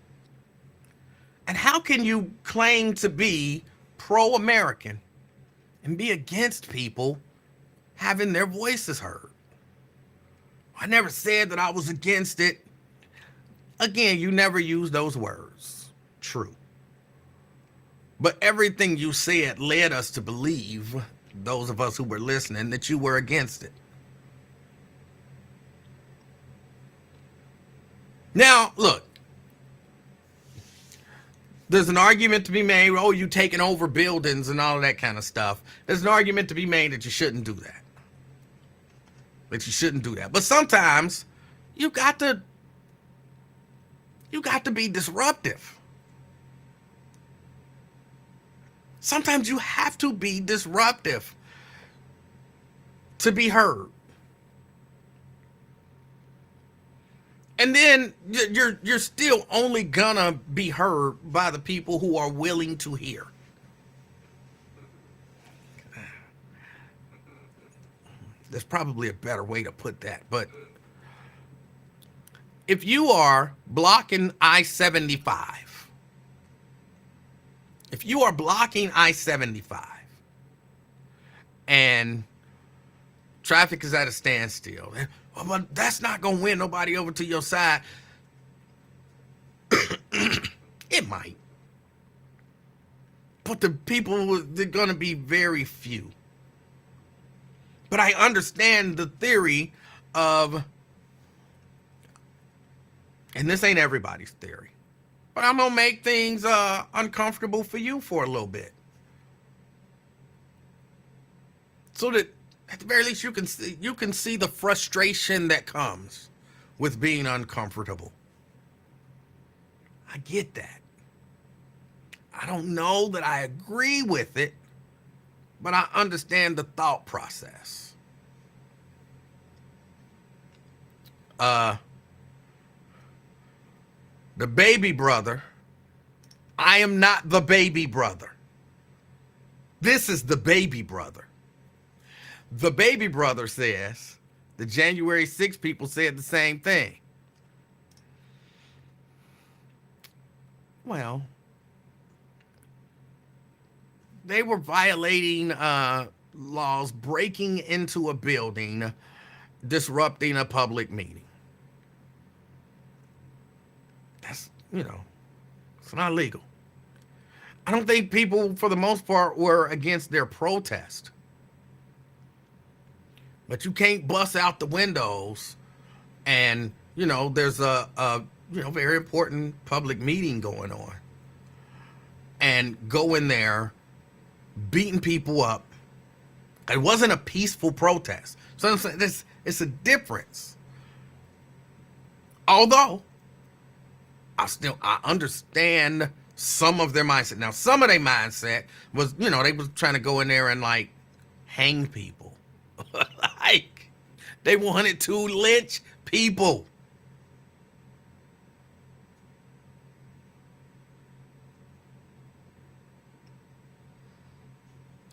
And how can you claim to be pro-American and be against people having their voices heard? I never said that I was against it. Again, you never used those words. True. But everything you said led us to believe, those of us who were listening, that you were against it. Now, look, there's an argument to be made, oh, you taking over buildings and all of that kind of stuff. There's an argument to be made that you shouldn't do that. But sometimes you got to be disruptive. Sometimes you have to be disruptive to be heard. And then you're still only gonna be heard by the people who are willing to hear. There's probably a better way to put that, but If you are blocking I-75, if you are blocking I-75 and traffic is at a standstill, well, but that's not going to win nobody over to your side. It might. But the people, they're going to be very few. But I understand the theory of, and this ain't everybody's theory, but I'm going to make things uncomfortable for you for a little bit. So that at the very least you can see the frustration that comes with being uncomfortable. I get that. I don't know that I agree with it, but I understand the thought process. The baby brother, I am not the baby brother. This is the baby brother. The baby brother says the January 6 people said the same thing. Well, they were violating laws, breaking into a building, disrupting a public meeting. That's, it's not legal. I don't think people, for the most part, were against their protest. But you can't bust out the windows and, there's a very important public meeting going on. And go in there beating people up. It wasn't a peaceful protest. So I'm saying it's a difference. Although, I understand some of their mindset. Now, some of their mindset was, they was trying to go in there and hang people. They wanted to lynch people.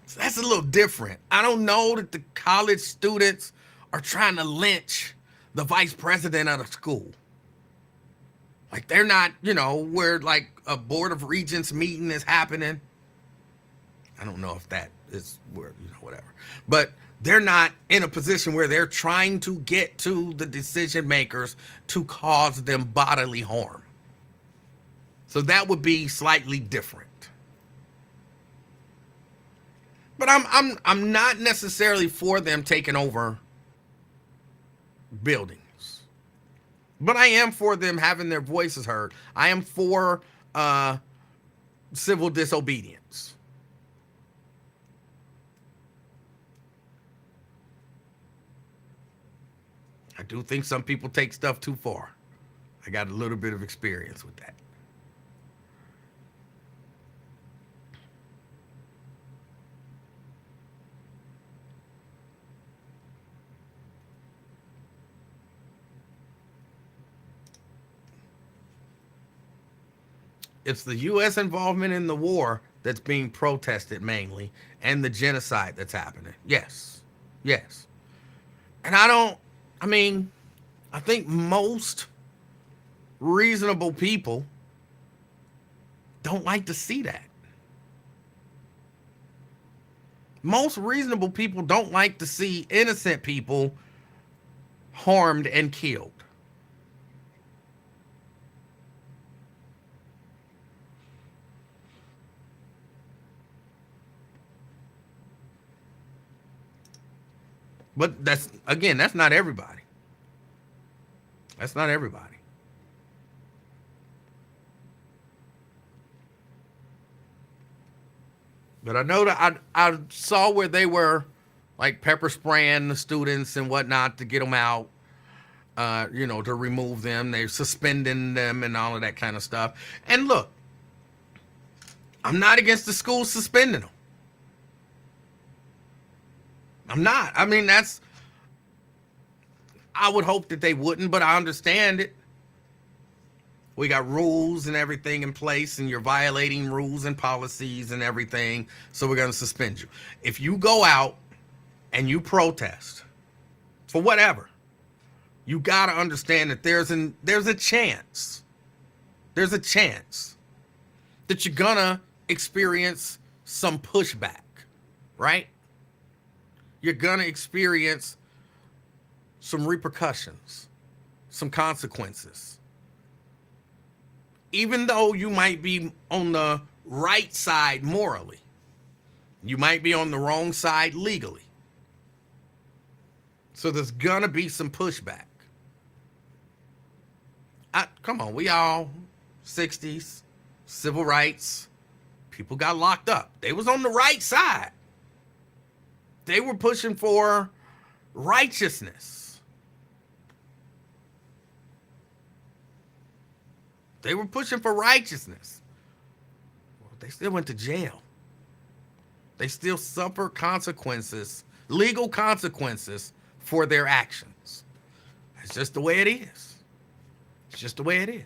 So that's a little different. I don't know that the college students are trying to lynch the vice president of the school. They're not, where a board of regents meeting is happening. I don't know if that is where, whatever. But they're not in a position where they're trying to get to the decision makers to cause them bodily harm. So that would be slightly different. But I'm not necessarily for them taking over buildings. But I am for them having their voices heard. I am for civil disobedience. I do think some people take stuff too far. I got a little bit of experience with that. It's the U.S. involvement in the war that's being protested mainly, and the genocide that's happening. Yes. And I think most reasonable people don't like to see that. Most reasonable people don't like to see innocent people harmed and killed. But that's not everybody. That's not everybody. But I know that I saw where they were pepper spraying the students and whatnot to get them out, to remove them. They're suspending them and all of that kind of stuff. And look, I'm not against the school suspending them. I'm not. I would hope that they wouldn't, but I understand it. We got rules and everything in place, and you're violating rules and policies and everything, so we're going to suspend you. If you go out and you protest for whatever, you got to understand that there's a chance. There's a chance that you're gonna experience some pushback, right? You're gonna experience some repercussions, some consequences. Even though you might be on the right side morally, you might be on the wrong side legally. So there's gonna be some pushback. Come on, we all 60s, civil rights, people got locked up. They was on the right side. They were pushing for righteousness. They were pushing for righteousness. Well, they still went to jail. They still suffer consequences, legal consequences for their actions. It's just the way it is. It's just the way it is.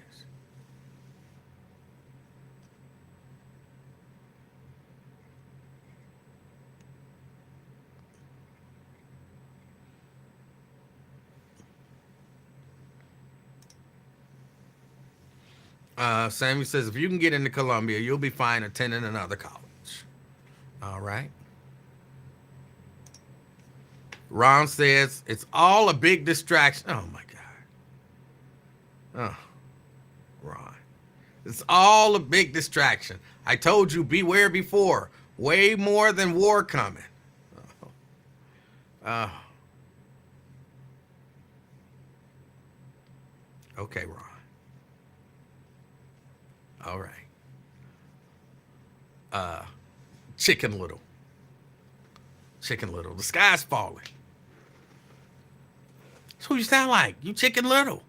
Sammy says, if you can get into Columbia, you'll be fine attending another college. All right. Ron says, it's all a big distraction. Oh, my God. Oh, Ron. It's all a big distraction. I told you, beware before. Way more than war coming. Oh. Okay, Ron. All right. Chicken Little. Chicken Little. The sky's falling. That's who you sound like. You Chicken Little.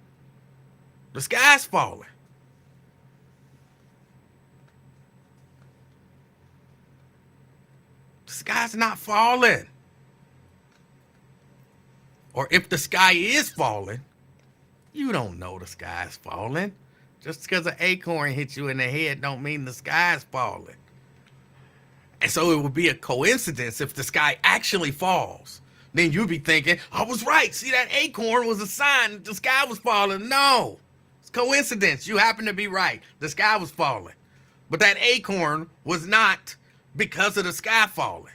The sky's falling. The sky's not falling. Or if the sky is falling, you don't know the sky's falling. Just because an acorn hits you in the head don't mean the sky's falling. And so it would be a coincidence if the sky actually falls. Then you'd be thinking, I was right. See, that acorn was a sign that the sky was falling. No, it's coincidence. You happen to be right. The sky was falling. But that acorn was not because of the sky falling.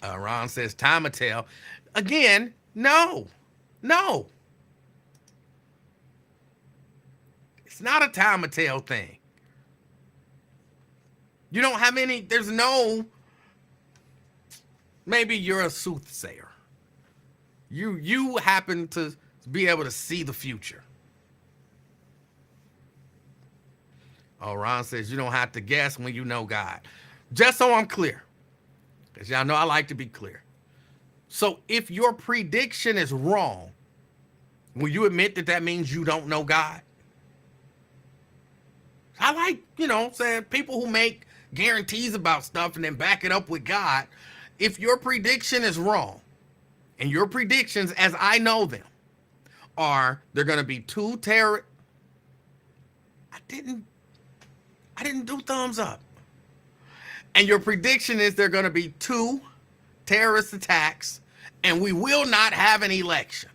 Ron says, time will tell. Again, no. It's not a time will tell thing. You don't have any, there's no, maybe you're a soothsayer. You happen to be able to see the future. Oh, Ron says, you don't have to guess when you know God. Just so I'm clear. Because y'all know I like to be clear. So if your prediction is wrong, will you admit that that means you don't know God? I like, saying people who make guarantees about stuff and then back it up with God. If your prediction is wrong, and your predictions, as I know them, are they're going to be two terror. I didn't do thumbs up. And your prediction is there are going to be 2 terrorist attacks and we will not have an election.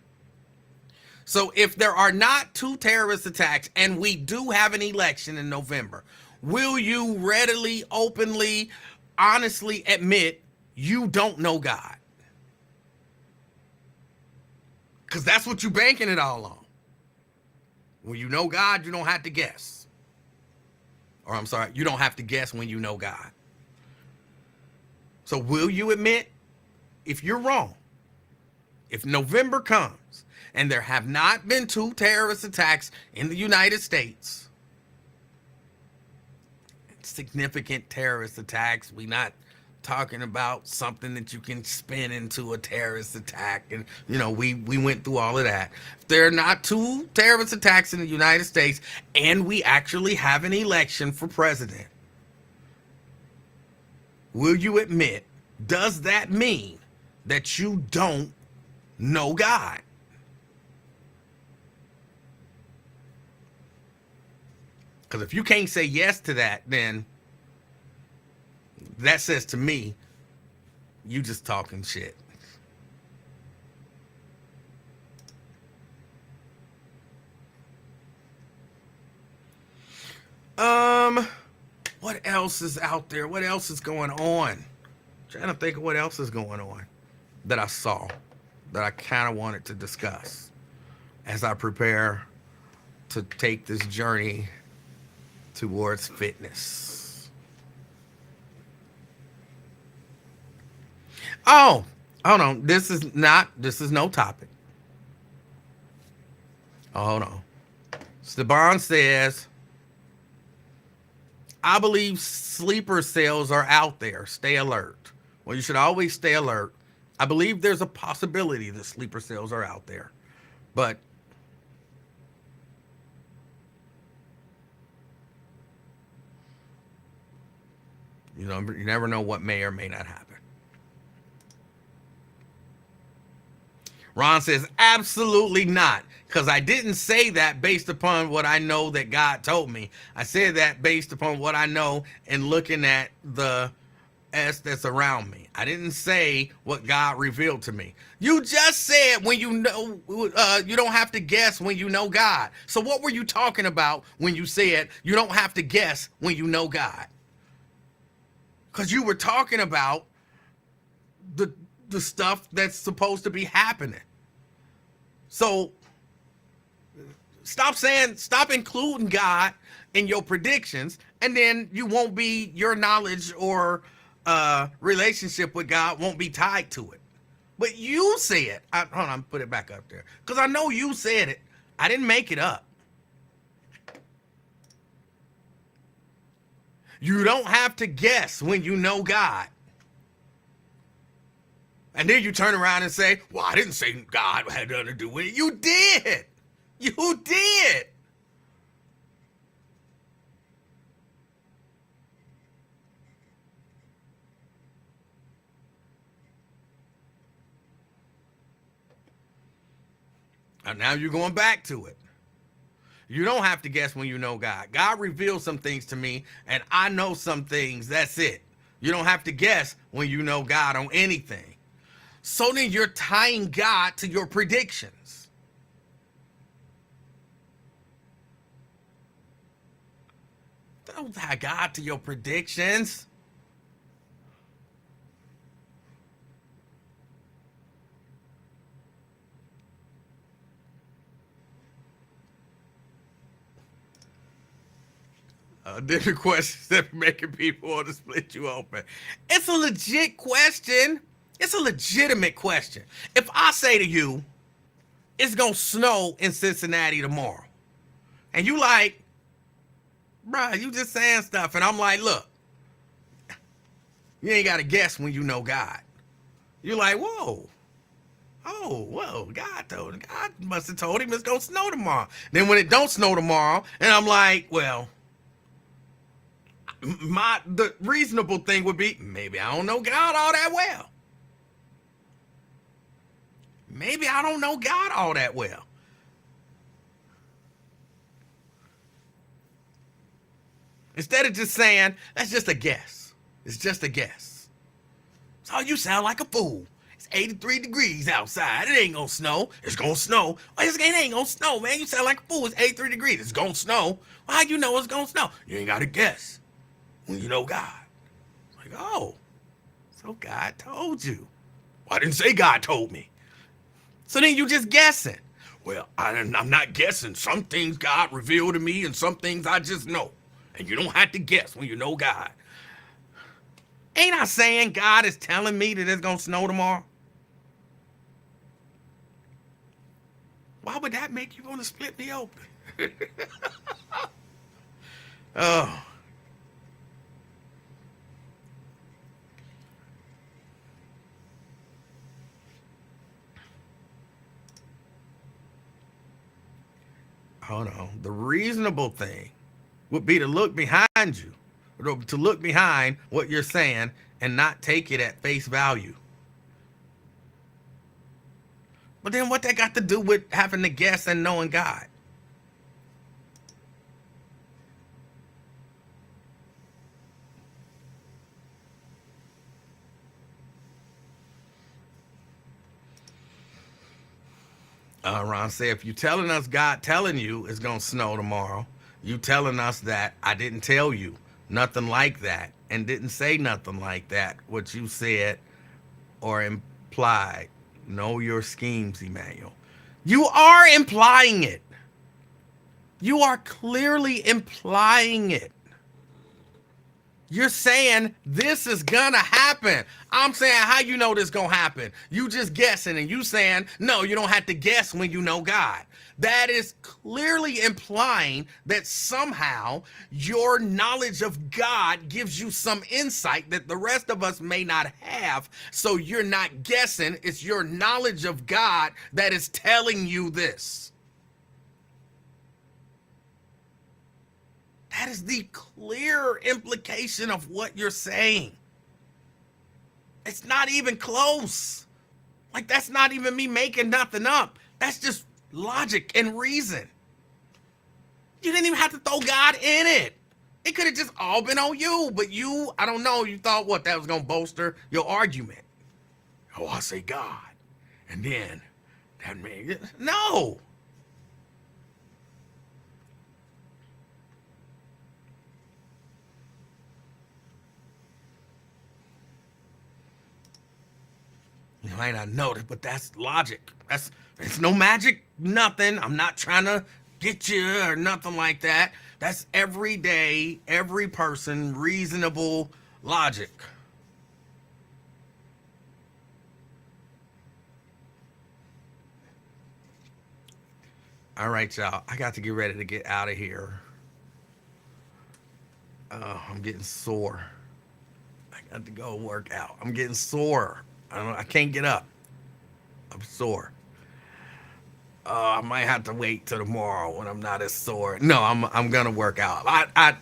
So if there are not 2 terrorist attacks and we do have an election in November, will you readily, openly, honestly admit you don't know God? Because that's what you're banking it all on. When you know God, you don't have to guess. Or I'm sorry, you don't have to guess when you know God. So will you admit if you're wrong? If November comes and there have not been 2 terrorist attacks in the United States, significant terrorist attacks, we're not talking about something that you can spin into a terrorist attack. And, we went through all of that. If there are not 2 terrorist attacks in the United States and we actually have an election for president, will you admit, does that mean that you don't know God? Because if you can't say yes to that, then That says to me, you just talking shit. Um, what else is out there? What else is going on? Trying to think of what else is going on that I saw that I kind of wanted to discuss as I prepare to take this journey towards fitness. Oh, hold on. This is no topic. Oh, hold on. Steban says, I believe sleeper cells are out there. Stay alert. Well, you should always stay alert. I believe there's a possibility that sleeper cells are out there. But you never know what may or may not happen. Ron says, absolutely not. Because I didn't say that based upon what I know that God told me. I said that based upon what I know and looking at the S that's around me. I didn't say what God revealed to me. You just said when you know, you don't have to guess when you know God. So what were you talking about when you said you don't have to guess when you know God? Because you were talking about the stuff that's supposed to be happening. So stop including God in your predictions, and then you won't be, your knowledge or relationship with God won't be tied to it. But you said, hold on, put it back up there, because I know you said it. I didn't make it up. You don't have to guess when you know God. And then you turn around and say, well, I didn't say God had nothing to do with it. You did. You did. And now you're going back to it. You don't have to guess when you know God. God reveals some things to me, and I know some things. That's it. You don't have to guess when you know God on anything. So then you're tying God to your predictions. Don't tie God to your predictions. Different questions that are making people want to split you open. It's a legit question. It's a legitimate question. If I say to you, it's going to snow in Cincinnati tomorrow, and you like, bruh, you just saying stuff, and I'm like, look, you ain't got to guess when you know God. You're like, whoa. Oh, whoa, God must have told him it's going to snow tomorrow. Then when it don't snow tomorrow, and I'm like, well, the reasonable thing would be, maybe I don't know God all that well. Maybe I don't know God all that well. Instead of just saying, that's just a guess. It's just a guess. So you sound like a fool. It's 83 degrees outside. It ain't gonna snow. It's gonna snow. It ain't gonna snow, man. You sound like a fool. It's 83 degrees. It's gonna snow. Well, how you know it's gonna snow? You ain't gotta guess when you know God. Like, oh, so God told you. Well, I didn't say God told me. So then you just guessing. Well, I'm not guessing. Some things God revealed to me and some things I just know. And you don't have to guess when you know God. Ain't I saying God is telling me that it's going to snow tomorrow? Why would that make you want to split me open? Oh. Hold on. The reasonable thing would be to look behind you, to look behind what you're saying and not take it at face value. But then what that got to do with having to guess and knowing God? Ron said, if you telling us God telling you it's gonna snow tomorrow, you telling us that I didn't tell you nothing like that and didn't say nothing like that. What you said or implied. Know your schemes, Emmanuel. You are implying it. You are clearly implying it. You're saying this is gonna happen. I'm saying, how you know this gonna happen? You just guessing, and you saying, no, you don't have to guess when you know God. That is clearly implying that somehow your knowledge of God gives you some insight that the rest of us may not have. So you're not guessing. It's your knowledge of God that is telling you this. That is the clear implication of what you're saying. It's not even close. Like, that's not even me making nothing up. That's just logic and reason. You didn't even have to throw God in it. It could have just all been on you. But you, I don't know, you thought what, that was going to bolster your argument. Oh, I say God. And then that made it. No. You might not know it, but that's logic. It's no magic, nothing. I'm not trying to get you or nothing like that. That's everyday, every person, reasonable logic. All right, y'all. I got to get ready to get out of here. I'm getting sore. I got to go work out. I'm getting sore. I can't get up. I'm sore. I might have to wait till tomorrow when I'm not as sore. No, I'm gonna work out. I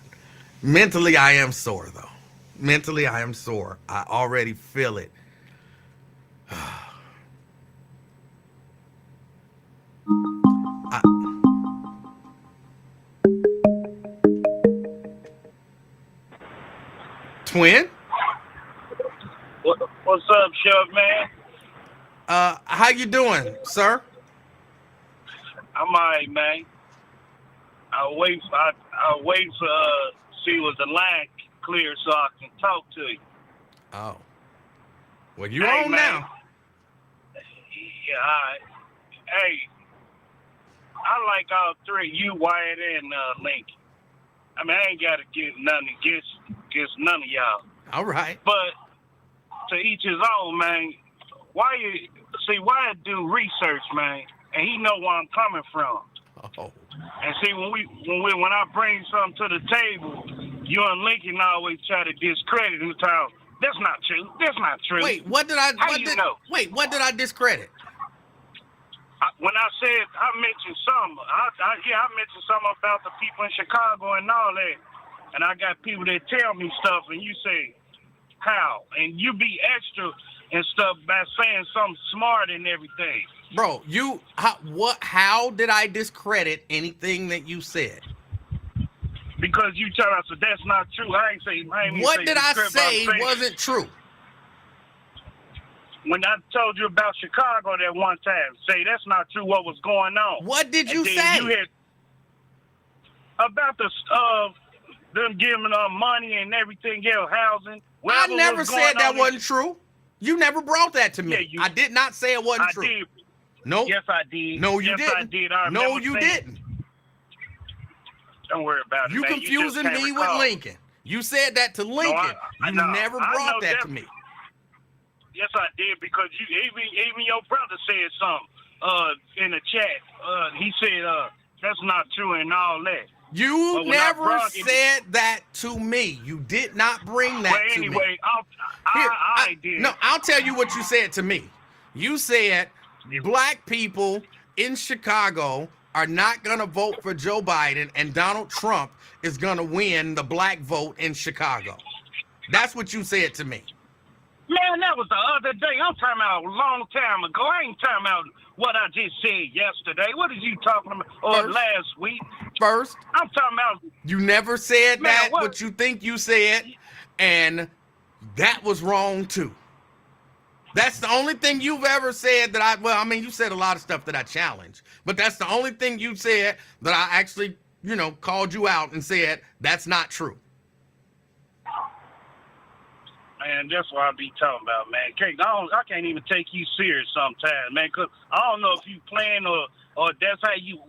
mentally I am sore though. Mentally I am sore. I already feel it. I, Twin? What's up, Chef Man? How you doing, sir? I'm alright, man. I'll wait for see what the line clear so I can talk to you. Oh. Well, you Hey, on man. now. Yeah, all right. Hey, I like all three, you, Wyatt, and Lincoln. I mean, I ain't got to give nothing against none of y'all. All right. But to each his own, man. Wyatt do research, man, and he know where I'm coming from. Oh. And see, when I bring something to the table, you and Lincoln always try to discredit and tell, that's not true. That's not true. Wait, what did I? How you know? Wait, what did I discredit? When I said I mentioned something, I mentioned something about the people in Chicago and all that, and I got people that tell me stuff, and you say how, and you be extra and stuff by saying something smart and everything. Bro, how did I discredit anything that you said? Because you tell us that that's not true. What did I say wasn't true? When I told you about Chicago that one time, say that's not true what was going on. What did you say? You had about them giving money and everything else, housing. I never said that wasn't true. You never brought that to me. Yeah, I did not say it wasn't true. Did. Nope. Yes, I did. No, you yes, didn't. I did. No, you didn't. Don't worry about it. You man. confusing you me with Lincoln. You said that to Lincoln. You never brought that to me. Yes, I did, because even your brother said something in the chat. He said that's not true and all that. You never said that to me. You did not bring that to me. Anyway, I did. No, I'll tell you what you said to me. You said black people in Chicago are not going to vote for Joe Biden and Donald Trump is going to win the black vote in Chicago. That's what you said to me. Man, that was the other day. I'm talking about a long time ago. I ain't talking about what I just said yesterday. What are you talking about? Or last week? First, I'm talking about. You never said man, that, what you think you said, and that was wrong too. That's the only thing you've ever said that I. Well, I mean, you said a lot of stuff that I challenge, but that's the only thing you said that I actually, called you out and said that's not true. Man, that's what I be talking about, man. I can't even take you serious sometimes, man, because I don't know if you playing or that's how you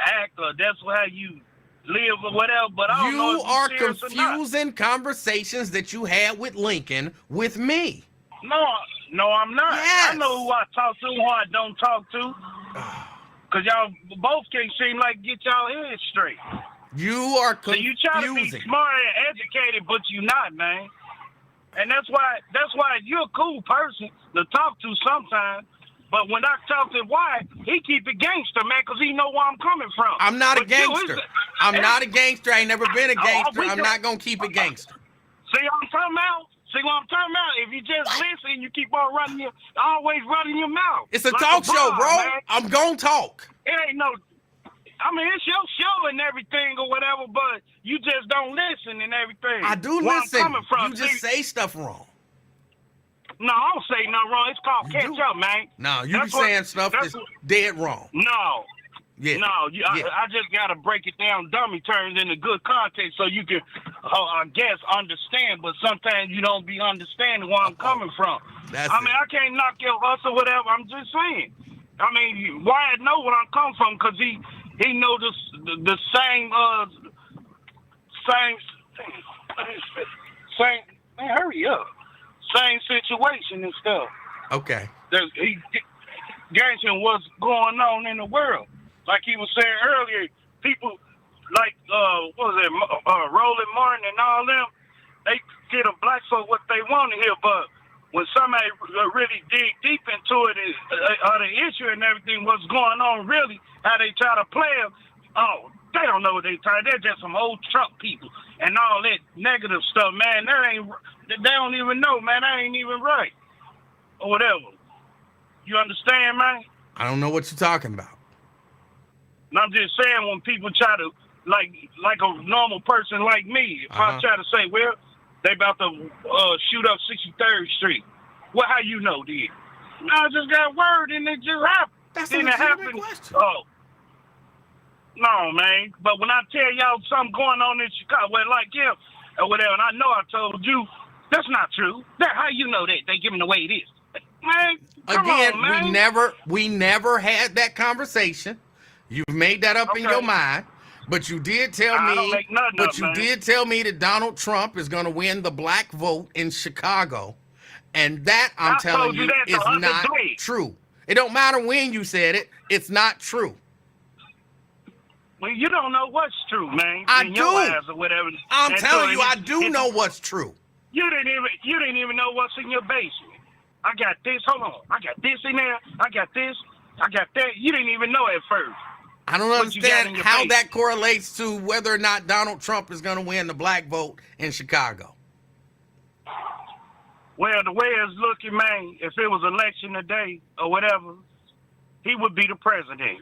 act or that's how you live or whatever, but I don't know if You are serious or not. confusing conversations that you had with Lincoln with me. No, I'm not. Yes. I know who I talk to, who I don't talk to. Because y'all both can't seem like get y'all heads straight. You are So confusing. you try to be smart and educated, but you not, man. And that's why you're a cool person to talk to sometimes. But when I talk to Wyatt, he keep it gangster, man, because he know where I'm coming from. I'm not a But gangster. I'm not a gangster. I ain't never been a gangster. I'm not going to keep it gangster. See what I'm talking about? If you just listen, you keep on always running your mouth. It's a like talk show, bro. Man. I'm going to talk. It ain't no... I mean, it's your show and everything or whatever, but you just don't listen and everything. I do where listen. I'm coming from. You just say stuff wrong. No, I don't say nothing wrong. It's called catch up, man. No, you be saying stuff that's dead wrong. No. Yeah. No, I just got to break it down dummy terms in a good context so you can, I guess, understand. But sometimes you don't be understanding where I'm coming from. I mean, I can't knock your hustle or whatever. I'm just saying. I mean, Wyatt know where I'm coming from because he know the same, man, hurry up. Same situation and stuff. Okay. He gauging what's going on in the world. Like he was saying earlier, people like Roland Martin and all them, they get a black folk what they want to hear, but when somebody really dig deep into it, the issue and everything, what's going on really, how they try to play them, they don't know what they try. They're just some old Trump people and all that negative stuff, man. They don't even know, man. That ain't even right or whatever. You understand, man? I don't know what you're talking about. And I'm just saying when people try to, like a normal person like me, if I try to say, well, they about to shoot up 63rd Street. Well, how you know, dude? I just got word and it just happened. That's a legitimate question. Oh. No, man. But when I tell y'all something going on in Chicago, well, like him or whatever, and I know I told you, that's not true. How you know that? They giving the way it is. Man, come on, man. We never had that conversation. You've made that up in your mind. But you did tell me. Did tell me that Donald Trump is going to win the black vote in Chicago, and that I'm telling you is not true. It don't matter when you said it; it's not true. Well, you don't know what's true, man. I do. Your eyes or whatever. I'm telling you, I do know what's true. You didn't even know what's in your basement. I got this. Hold on. I got this in there. I got this. I got that. You didn't even know at first. I don't understand how that correlates to whether or not Donald Trump is going to win the black vote in Chicago. Well, the way it's looking, man, if it was election today or whatever, he would be the president.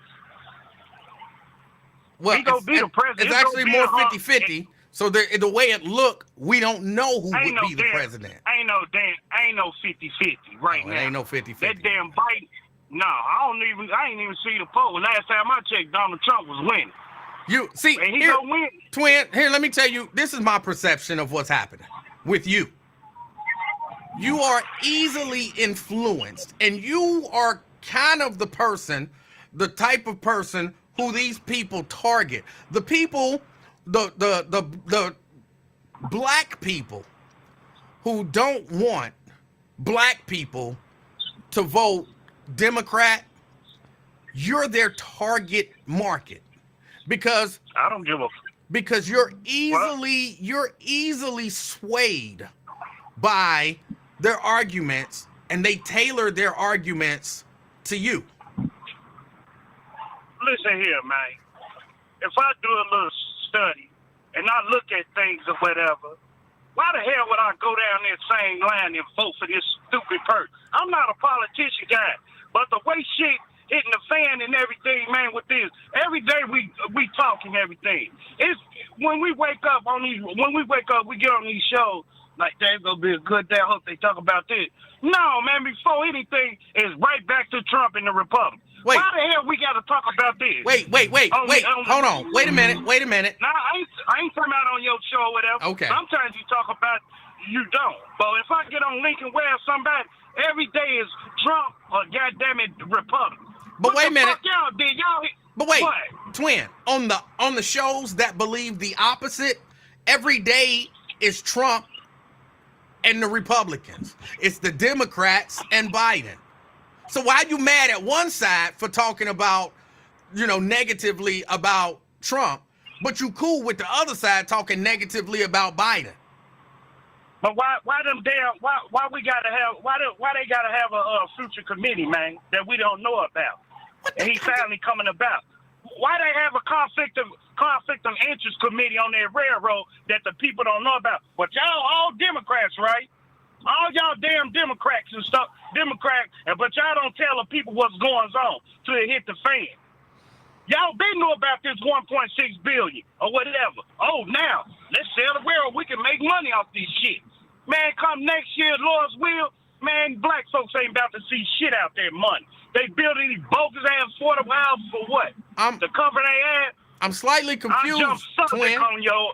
Well, he gonna be the president. It's actually more 50-50. So the way it look, we don't know who would be the president. Ain't no 50-50 right now. Ain't no 50-50. That damn Biden. No, I ain't even see the poll. Last time I checked, Donald Trump was winning. You see, and he gonna win. Twin, here, let me tell you, this is my perception of what's happening with you. You are easily influenced, and you are kind of the type of person who these people target. The people, the black people who don't want black people to vote Democrat, you're their target market because I don't give a because you're easily swayed by their arguments, and they tailor their arguments to you. Listen here, man. If I do a little study and I look at things or whatever, why the hell would I go down that same line and vote for this stupid person? I'm not a politician guy, but the way shit hitting the fan and everything, man, with this, every day we talking everything. It's when we wake up, we get on these shows Like, there's going to be a good day. I hope they talk about this. No, man, before anything, it's right back to Trump and the Republic. Wait. Why the hell we got to talk about this? Wait. Hold on. Wait a minute. Nah, I ain't talking about on your show or whatever. Okay. Sometimes you talk about you don't. But if I get on Lincoln Ware, somebody, every day is Trump or goddamn it, Republic. But wait a minute. Fuck y'all did? But wait, what? Twin, on the shows that believe the opposite, every day is Trump and the Republicans. It's the Democrats and Biden. So why are you mad at one side for talking about, negatively about Trump, but you cool with the other side talking negatively about Biden? But why they gotta have a future committee, man, that we don't know about, and he's finally coming about? Why they have a conflict of interest committee on their railroad that the people don't know about? But y'all all Democrats, right? All y'all damn Democrats and stuff, but y'all don't tell the people what's going on till it hit the fan. Y'all been know about this 1.6 billion or whatever. Oh, now let's sell the railroad. We can make money off this shit. Man, come next year, Lord's will, man, black folks ain't about to see shit out there money. They building these bogus ass affordable houses for what? To cover their ass? I'm slightly confused, I jump subject on your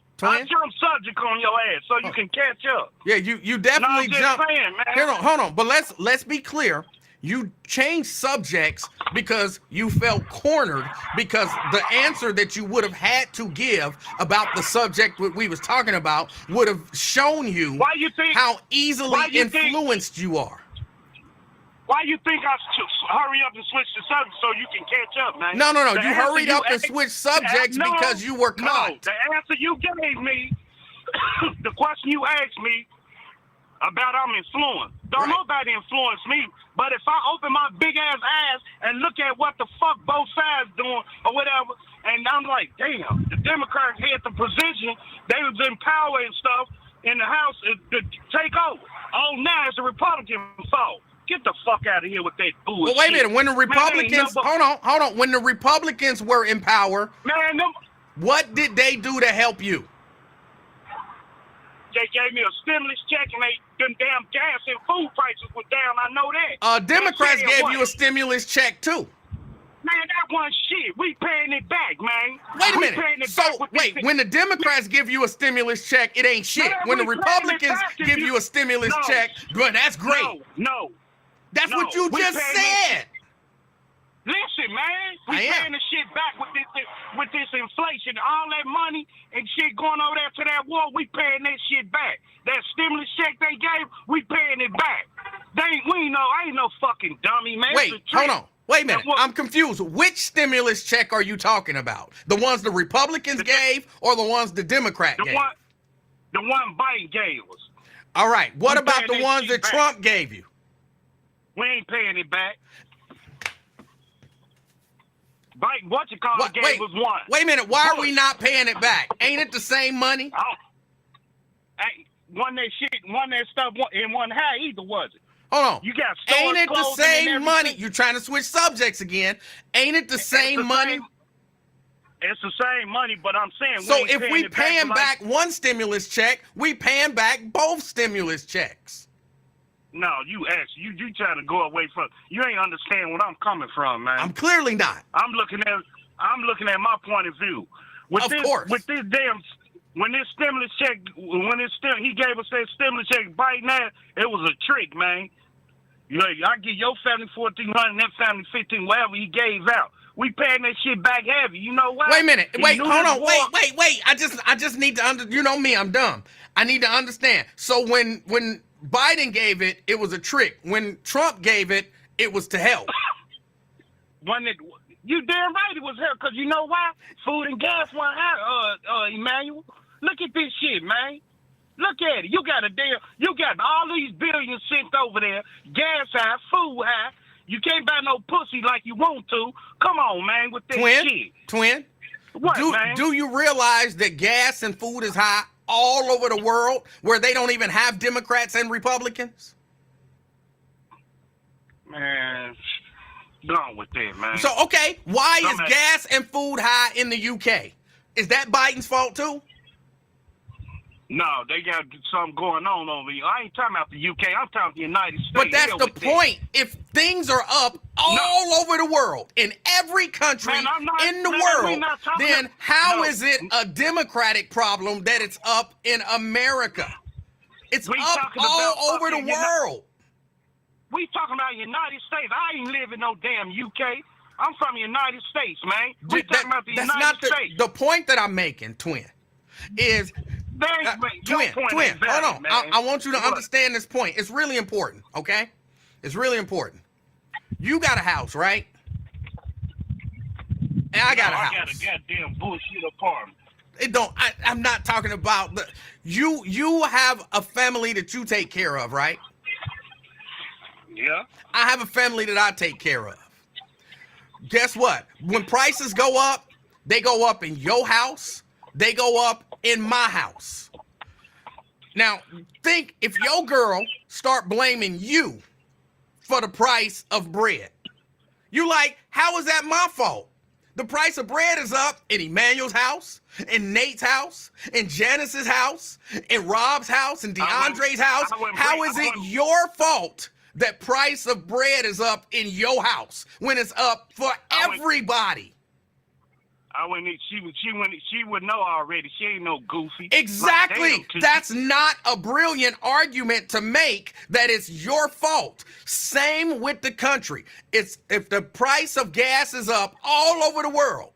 ass so you can catch up. Yeah, you definitely jump. Saying, man. Hold on. But let's be clear. You changed subjects because you felt cornered because the answer that you would have had to give about the subject we was talking about would have shown you how easily influenced you are. Why you think I should hurry up and switch the subject so you can catch up, man? No. You hurried up and switched subjects because you were caught. No, the answer you gave me, the question you asked me about I'm influenced. Don't nobody influence me. But if I open my big ass eyes and look at what the fuck both sides doing or whatever, and I'm like, damn, the Democrats had the position, they was in power and stuff in the House to take over. Oh, now it's the Republican fault. Get the fuck out of here with that bullshit. Well, wait a minute. When the Republicans, hold on. When the Republicans were in power, what did they do to help you? They gave me a stimulus check and them damn gas and food prices were down. I know that. Democrats gave you a stimulus check too. Man, that one shit. We paying it back, man. Wait a minute. So, when the Democrats give you a stimulus check, it ain't shit. When the Republicans give you a stimulus check, but that's great. No. That's what you just said. Listen, man, we paying the shit back with this inflation, all that money and shit going over there to that war. We paying that shit back. That stimulus check they gave, we paying it back. I ain't no fucking dummy, man. Wait, hold on. Wait a minute. I'm confused. Which stimulus check are you talking about? The ones the Republicans gave or the ones the Democrat gave? The one Biden gave us. All right. What about the ones that Trump gave you? We ain't paying it back. Biden, gave us one. Wait a minute. Why are we not paying it back? Ain't it the same money? One that stuff in one high either, was it? Hold on. You got ain't it the same money? You're trying to switch subjects again. Ain't it the same money? It's the same money, but I'm saying so if we paying back one stimulus check, we paying back both stimulus checks. No, you trying to go away from. You ain't understand where I'm coming from, man. I'm clearly not. I'm looking at my point of view. Of course. With this damn, when this stimulus check, he gave us that stimulus check. Right now, it was a trick, man. I give your family $1,400, and that family $1,500, whatever he gave out. We paying that shit back heavy. You know what? Wait a minute. Hold on. Wait. I just need to you know me, I'm dumb. I need to understand. So when Biden gave it, it was a trick. When Trump gave it, it was to help. You damn right it was help, because you know why? Food and gas went high, Emanuel. Look at this shit, man. Look at it. You got all these billions sent over there, gas high, food high. You can't buy no pussy like you want to. Come on, man, with this shit. Twin, what, man? Do you realize that gas and food is high all over the world where they don't even have Democrats and Republicans? Man, done with that, man. So, okay, why is gas and food high in the UK? Is that Biden's fault too? No, they got something going on over here. I ain't talking about the UK. I'm talking about the United States. But that's Hell the with that. point. If things are up all over the world, in every country Man, I'm not- in the man, we world, not talking then about- how No. is it a democratic problem that it's up in America? It's We up talking all about over the fucking world. We talking about United States. I ain't live in no damn UK. I'm from the United States, man. We talking about the That's United not States. the point that I'm making, twin. Is Your point twin, ain't valid, hold on. man. I want you to What? understand this point. It's really important, okay? It's really important. You got a house, right? And I got a house. I got a goddamn bullshit apartment. It don't. I'm not talking about the. You have a family that you take care of, right? Yeah. I have a family that I take care of. Guess what? When prices go up, they go up in your house. They go up in my house. Now, think if your girl start blaming you for the price of bread. You like, how is that my fault? The price of bread is up in Emanuel's house, in Nate's house, in Janice's house, in Rob's house, in DeAndre's house. How is it your fault that price of bread is up in your house when it's up for everybody? She would know already. She ain't no goofy. Exactly. Like, damn, That's not a brilliant argument to make that it's your fault. Same with the country. It's if the price of gas is up all over the world,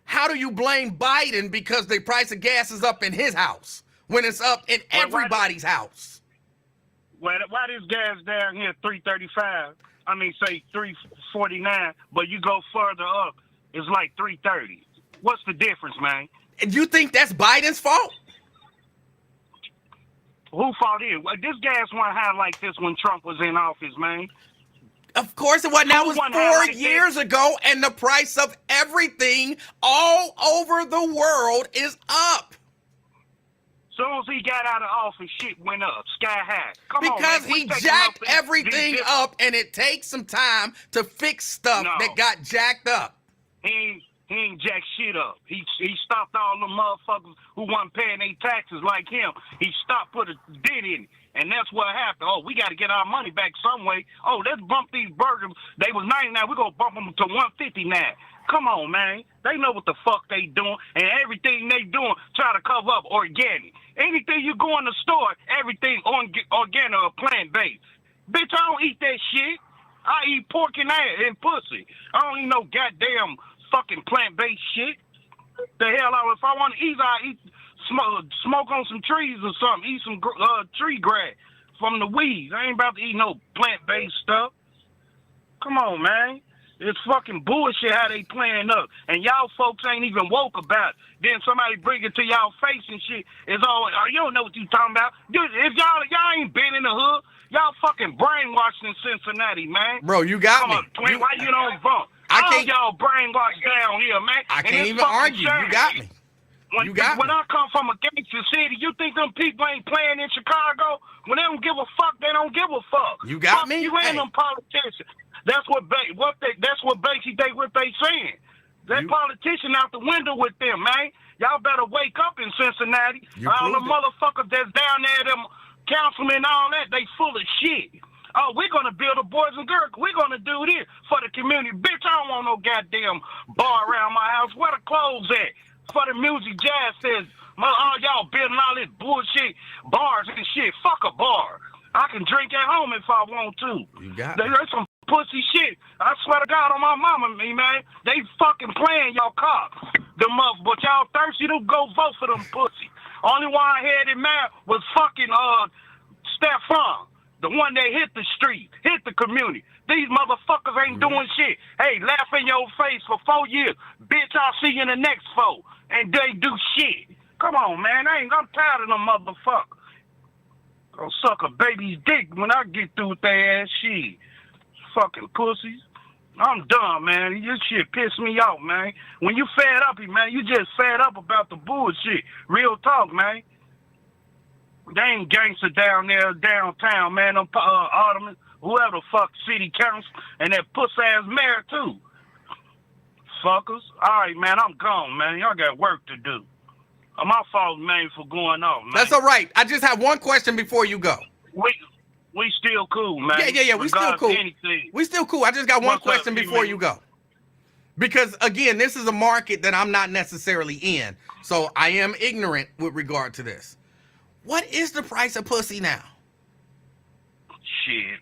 how do you blame Biden because the price of gas is up in his house when it's up in everybody's house? Why this gas down here $3.35? I mean, say $3.49, but you go further up, it's like $3.30. What's the difference, man? And you think that's Biden's fault? Who fault is? Well, this gas wasn't high like this when Trump was in office, man. Of course it wasn't. That was 4 years ago, and the price of everything all over the world is up. Soon as he got out of office, shit went up, sky high. Because he jacked everything up, and it takes some time to fix stuff that got jacked up. He ain't jack shit up. He stopped all the motherfuckers who wasn't paying their taxes like him. He stopped, put a dent in it. And that's what happened. Oh, we got to get our money back some way. Oh, let's bump these burgers. They was 99. We're going to bump them to 159. Come on, man. They know what the fuck they doing. And everything they doing, try to cover up organic. Anything you go in the store, everything organic or plant-based. Bitch, I don't eat that shit. I eat pork and ass and pussy. I don't eat no goddamn fucking plant-based shit. The hell, if I want to eat, I eat smoke on some trees or something. Eat some tree grass from the weeds. I ain't about to eat no plant-based stuff. Come on, man. It's fucking bullshit how they playing up. And y'all folks ain't even woke about it. Then somebody bring it to y'all face and shit. It's all, you don't know what you talking about. Dude, if y'all ain't been in the hood, y'all fucking brainwashed in Cincinnati, man. Bro, you got Come me. on, twin, why you don't vote? All y'all brainwashed down here, man. I can't even argue. You got me. When I come from a gangster city, you think them people ain't playing in Chicago? When they don't give a fuck, they don't give a fuck. You got fuck me? You and them politicians. That's what basically what they saying. That politician out the window with them, man. Y'all better wake up in Cincinnati. All the motherfuckers that's down there, them councilmen and all that, they full of shit. Oh, we're going to build a Boys and Girls. We're going to do this for the community. Bitch, I don't want no goddamn bar around my house. Where the clothes at? For the music, jazz says, all y'all building all this bullshit bars and shit. Fuck a bar. I can drink at home if I want to. You got There's some pussy shit. I swear to God on my mama, man. They fucking playing y'all cops. But y'all thirsty to go vote for them pussy. Only one I had in mind was fucking Stefan. The one that hit the street, hit the community. These motherfuckers ain't doing shit. Hey, laugh in your face for 4 years. Bitch, I'll see you in the next 4. And they do shit. Come on, man. I'm tired of them motherfuckers. Go suck a baby's dick when I get through with their ass shit. Fucking pussies. I'm done, man. This shit pissed me off, man. When you fed up, man, you just fed up about the bullshit. Real talk, man. They ain't gangster down there, downtown, man. Them aldermen, whoever the fuck, city council, and that puss-ass mayor, too. Fuckers. All right, man, I'm gone, man. Y'all got work to do. My fault, man, for going off, man. That's all right. I just have one question before you go. We still cool, man. Yeah. We still Regardless cool. of anything. We still cool. I just got one What's up, question before man? you go. Because again, this is a market that I'm not necessarily in, so I am ignorant with regard to this. What is the price of pussy now? Shit.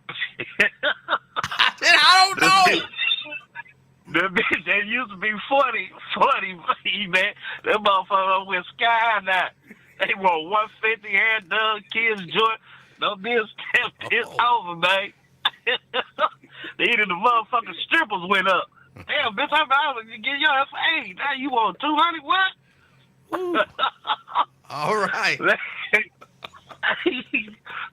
I don't know. The bitch that used to be 40, man. That motherfucker went sky now. They want 150 hair done, kids joint. No this it's over, man. Even the motherfucking strippers went up. Damn, bitch, I'm out to get your ass. Hey, now you want 200? What? All right.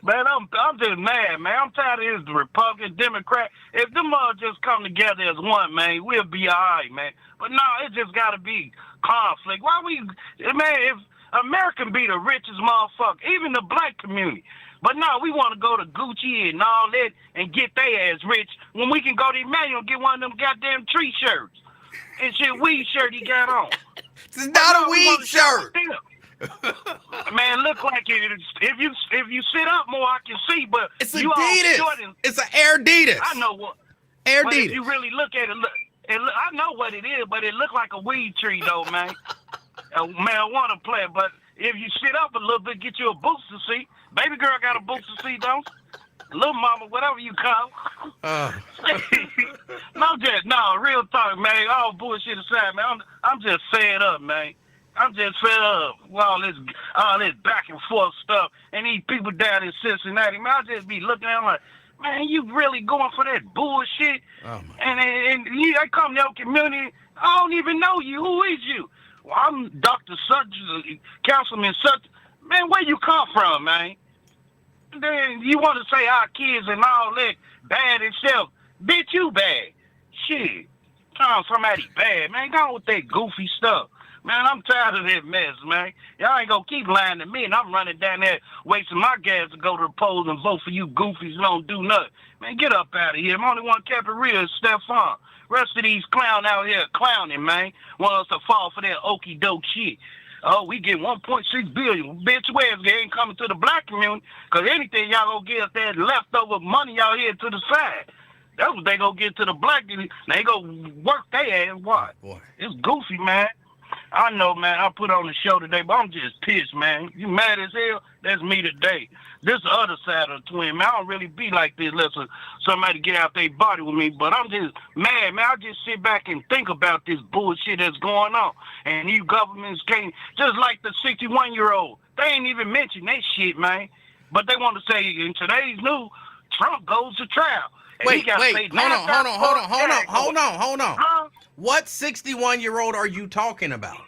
Man, I'm just mad, man. I'm tired of this Republican, Democrat. If them all just come together as one, man, we'll be all right, man. But no, it just got to be conflict. Why we, man, if America be the richest motherfucker, even the black community. But no, we want to go to Gucci and all that and get their ass rich when we can go to Emanuel and get one of them goddamn tree shirts. And shit, weed shirt he got on. It's not a weed shirt. Man, look like it. If you sit up more, I can see. But It's you Adidas. all short. It's an Air Adidas. I know what. Air But if Adidas. you really look at it, I know what it is. But it look like a weed tree, though, man. A marijuana plant. But if you sit up a little bit, get you a booster seat. Baby girl got a booster seat, don't? Little mama, whatever you call. No, real talk, man. All bullshit aside, man. I'm just fed up, man. I'm just fed up with all this back and forth stuff. And these people down in Cincinnati, man, I just be looking at them like, man, you really going for that bullshit? Oh, and you come to your community, I don't even know you. Who is you? Well, I'm Dr. Such, Councilman Such. Man, where you come from, man? Then you want to say our kids and all that bad itself. Bitch, you bad. Shit. Somebody bad, man. Go on with that goofy stuff. Man, I'm tired of that mess, man. Y'all ain't gonna keep lying to me, and I'm running down there wasting my gas to go to the polls and vote for you goofies who don't do nothing. Man, get up out of here. I'm only one kept it real is Stephon. Rest of these clown out here clowning, man. Want us to fall for that okie doke shit. Oh, we get 1.6 billion. Bitch, where they ain't coming to the black community? Because anything y'all gonna get that leftover money out here to the side. That's what they gonna get to the black community. They gonna work their ass. What? boy. It's goofy, man. I know, man. I put on the show today, but I'm just pissed, man. You mad as hell? That's me today. This the other side of the twin, man. I don't really be like this unless somebody get out their body with me, but I'm just mad, man. I just sit back and think about this bullshit that's going on. And these governments can't, just like the 61-year-old, they ain't even mention that shit, man. But they want to say, in today's news, Trump goes to trial. And Wait, hold on. Huh? What 61-year-old are you talking about?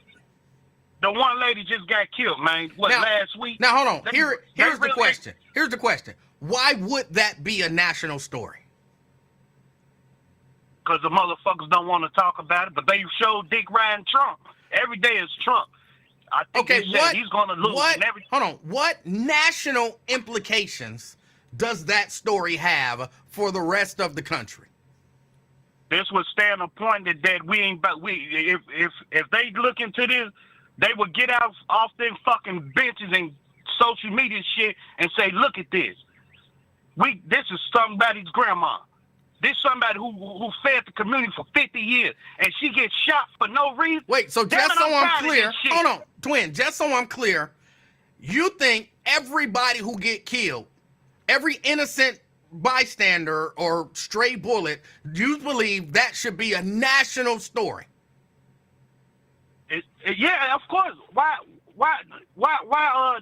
The one lady just got killed, man. Last week? Now, hold on. Here's the really- question. Here's the question. Why would that be a national story? Because the motherfuckers don't want to talk about it, but they showed Dick Ryan Trump. Every day is Trump. I think Okay, he said he's going to lose. Hold on. What national implications does that story have for the rest of the country? This would stand appointed that we ain't. But if they look into this, they would get out off them fucking benches and social media shit and say, "Look at this. This is somebody's grandma. This somebody who fed the community for 50 years, and she gets shot for no reason." Wait, so Damn just it, so I'm I'm tired of clear, this shit. hold on, twin. Just so I'm clear, you think everybody who get killed, every innocent bystander or stray bullet, you believe that should be a national story? Yeah, of course. Why?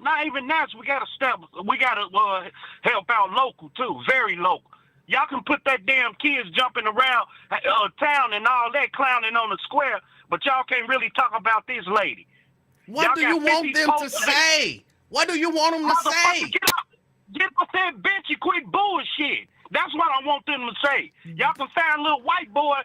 Not even national. We gotta help out local too, very local. Y'all can put that damn kids jumping around town and all that clowning on the square, but y'all can't really talk about this lady. What Y'all do you got want 50 them to folks say? What do you want them to say? Get off that bench and quit bullshit. That's what I want them to say. Y'all can find a little white boy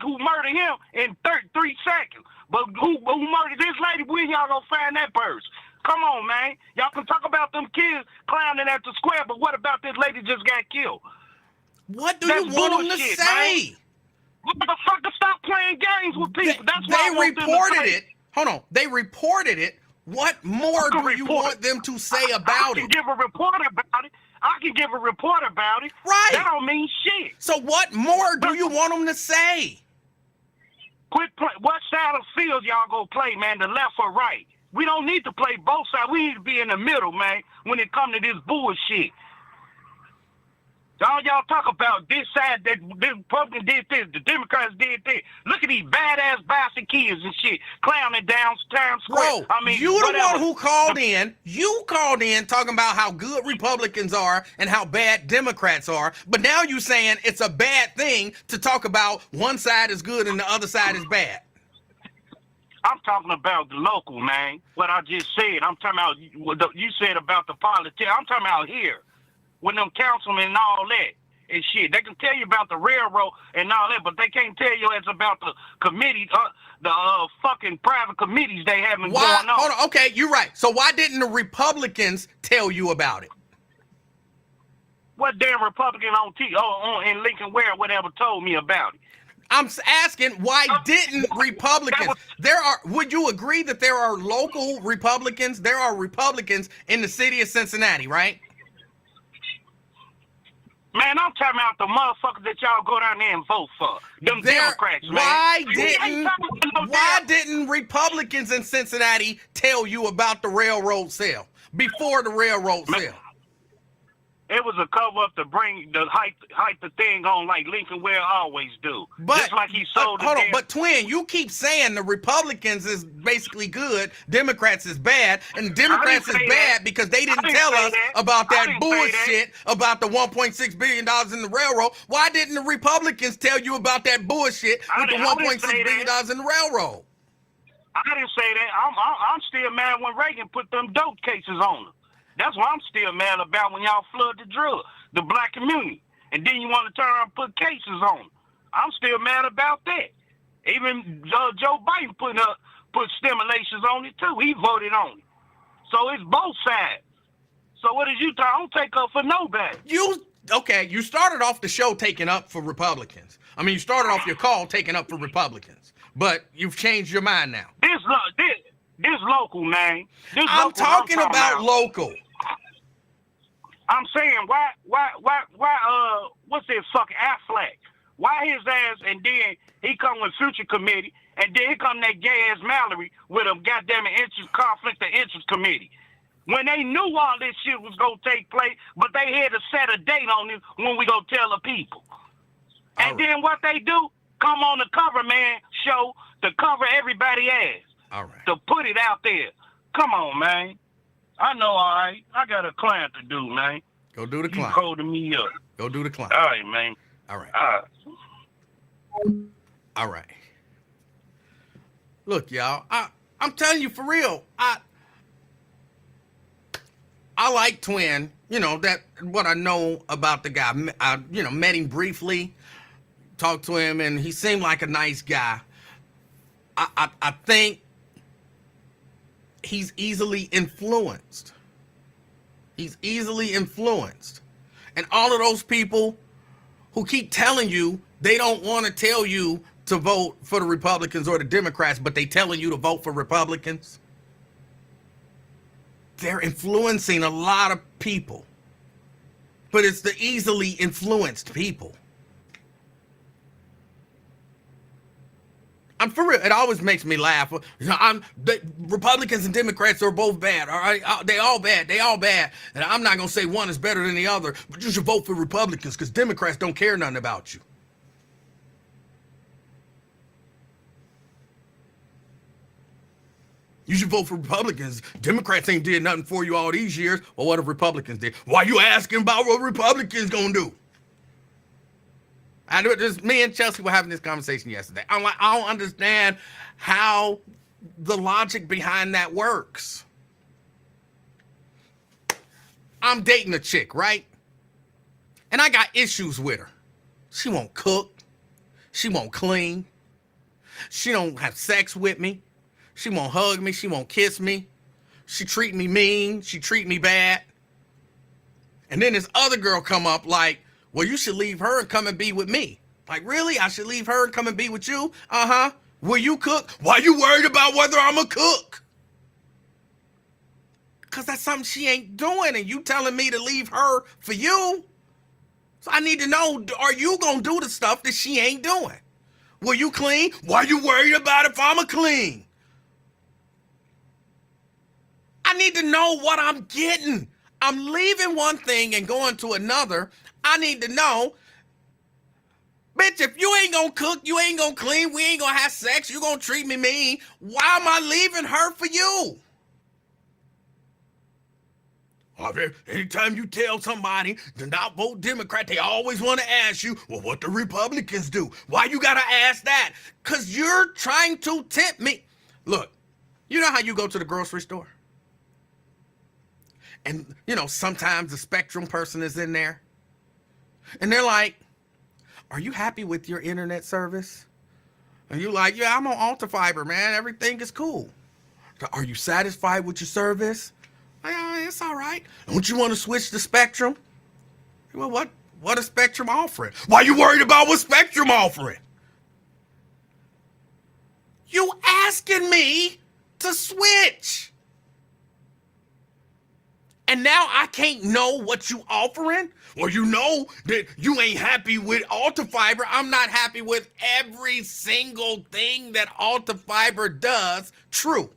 who murdered him in 3 seconds. But who murdered this lady? When y'all gonna find that person? Come on, man. Y'all can talk about them kids clowning at the square, but what about this lady just got killed? What do That's you want them to bullshit, say? Motherfucker, stop playing games with people. That's what I They want them to reported say. it. Hold on. They reported it What more do you want them to say about I it? can give a report about it. Right. That don't mean shit. So what more do you want them to say? Quit play. What side of the field y'all gonna play, man? The left or right? We don't need to play both sides. We need to be in the middle, man, when it comes to this bullshit. All y'all talk about this side, that this Republican did this, the Democrats did this. Look at these badass bastard kids and shit clowning down Times Square. Bro, you the one who called in. You called in talking about how good Republicans are and how bad Democrats are. But now you saying it's a bad thing to talk about one side is good and the other side is bad. I'm talking about the local, man. What I just said. I'm talking about what you said about the politics. I'm talking about here. With them councilmen and all that and shit. They can tell you about the railroad and all that, but they can't tell you it's about the committee, the fucking private committees they having going on. Hold on, okay, you're right. So why didn't the Republicans tell you about it? What damn Republican on in Lincoln Ware whatever told me about it? I'm asking, why didn't Republicans? Would you agree that there are local Republicans? There are Republicans in the city of Cincinnati, right? Man, I'm talking about the motherfuckers that y'all go down there and vote for. Them Democrats, man. Why didn't Republicans in Cincinnati tell you about the railroad sale before the railroad sale? It was a cover up to bring the hype the thing on like Lincoln Ware always do. But just like he sold hold on, but Twin, you keep saying the Republicans is basically good, Democrats is bad, and Democrats is bad because they didn't tell us about that bullshit about the $1.6 billion in the railroad. Why didn't the Republicans tell you about that bullshit with the $1.6 billion in the railroad? I didn't say that. I'm still mad when Reagan put them dope cases on them. That's what I'm still mad about when y'all flood the black community. And then you want to turn around and put cases on them. I'm still mad about that. Even Joe Biden put stimulations on it too. He voted on it. So it's both sides. So what did you talk? I don't take up for nobody. You started off the show taking up for Republicans. I mean, you started off your call taking up for Republicans. But you've changed your mind now. This local, man. I'm talking about local. I'm saying why what's this fucking Affleck? Why his ass and then he come with Future Committee and then here come that gay ass Mallory with a goddamn conflict of interest committee. When they knew all this shit was gonna take place, but they had to set a date on it when we gonna tell the people. And then what they do? Come on the cover man show to cover everybody ass. All right. To put it out there. Come on, man. I know, all right. I got a client to do, man. Go do the client. You holding me up. Go do the client. All right, man. All right. All right. Look, y'all. I'm telling you for real. I like Twin. You know that what I know about the guy. I met him briefly, talked to him, and he seemed like a nice guy. I think he's easily influenced. He's easily influenced. And all of those people who keep telling you they don't want to tell you to vote for the Republicans or the Democrats, but they telling you to vote for Republicans, they're influencing a lot of people. But it's the easily influenced people. I'm for real. It always makes me laugh. The Republicans and Democrats are both bad. All right, they all bad. They all bad. And I'm not gonna say one is better than the other, but you should vote for Republicans because Democrats don't care nothing about you. You should vote for Republicans. Democrats ain't did nothing for you all these years. Well, what have Republicans did? Why you asking about what Republicans gonna do? Me and Chelsea were having this conversation yesterday. I'm like, I don't understand how the logic behind that works. I'm dating a chick, right? And I got issues with her. She won't cook. She won't clean. She don't have sex with me. She won't hug me. She won't kiss me. She treat me mean. She treat me bad. And then this other girl come up like, well, you should leave her and come and be with me. Like, really? I should leave her and come and be with you? Uh-huh. Will you cook? Why you worried about whether I'm a cook? Because that's something she ain't doing, and you telling me to leave her for you. So I need to know, are you going to do the stuff that she ain't doing? Will you clean? Why you worried about if I'm a clean? I need to know what I'm getting. I'm leaving one thing and going to another. I need to know, bitch, if you ain't gonna cook, you ain't gonna clean, we ain't gonna have sex, you gonna treat me mean, why am I leaving her for you? Anytime you tell somebody to not vote Democrat, they always want to ask you, well, what the Republicans do? Why you gotta ask that? Because you're trying to tempt me. Look, you know how you go to the grocery store? And, sometimes the Spectrum person is in there. And they're like, are you happy with your internet service? And you're like, yeah, I'm on Alta Fiber, man. Everything is cool. Are you satisfied with your service? It's all right. Don't you want to switch to Spectrum? Well, what is Spectrum offering? Why are you worried about what Spectrum offering? You asking me to switch. And now I can't know what you offering? Or you know that you ain't happy with Alta Fiber. I'm not happy with every single thing that Alta Fiber does. True.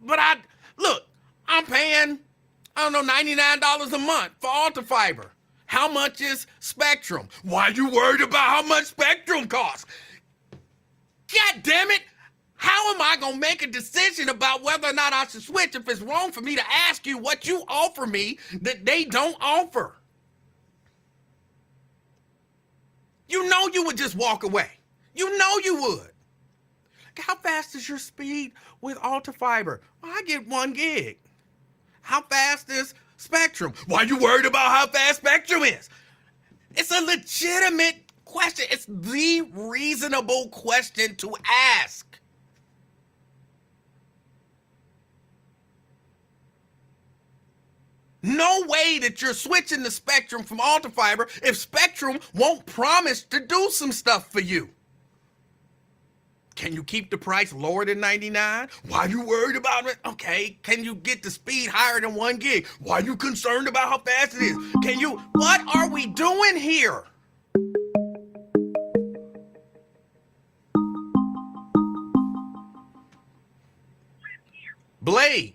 But I'm paying, $99 a month for Alta Fiber. How much is Spectrum? Why are you worried about how much Spectrum costs? God damn it. How am I going to make a decision about whether or not I should switch if it's wrong for me to ask you what you offer me that they don't offer? You know you would just walk away. You know you would. How fast is your speed with Alta Fiber? Well, I get 1 gig. How fast is Spectrum? Why are you worried about how fast Spectrum is? It's a legitimate question. It's the reasonable question to ask. No way that you're switching the Spectrum from Alta Fiber if Spectrum won't promise to do some stuff for you. Can you keep the price lower than 99? Why are you worried about it? Okay, can you get the speed higher than 1 gig? Why are you concerned about how fast it is? What are we doing here? Blade.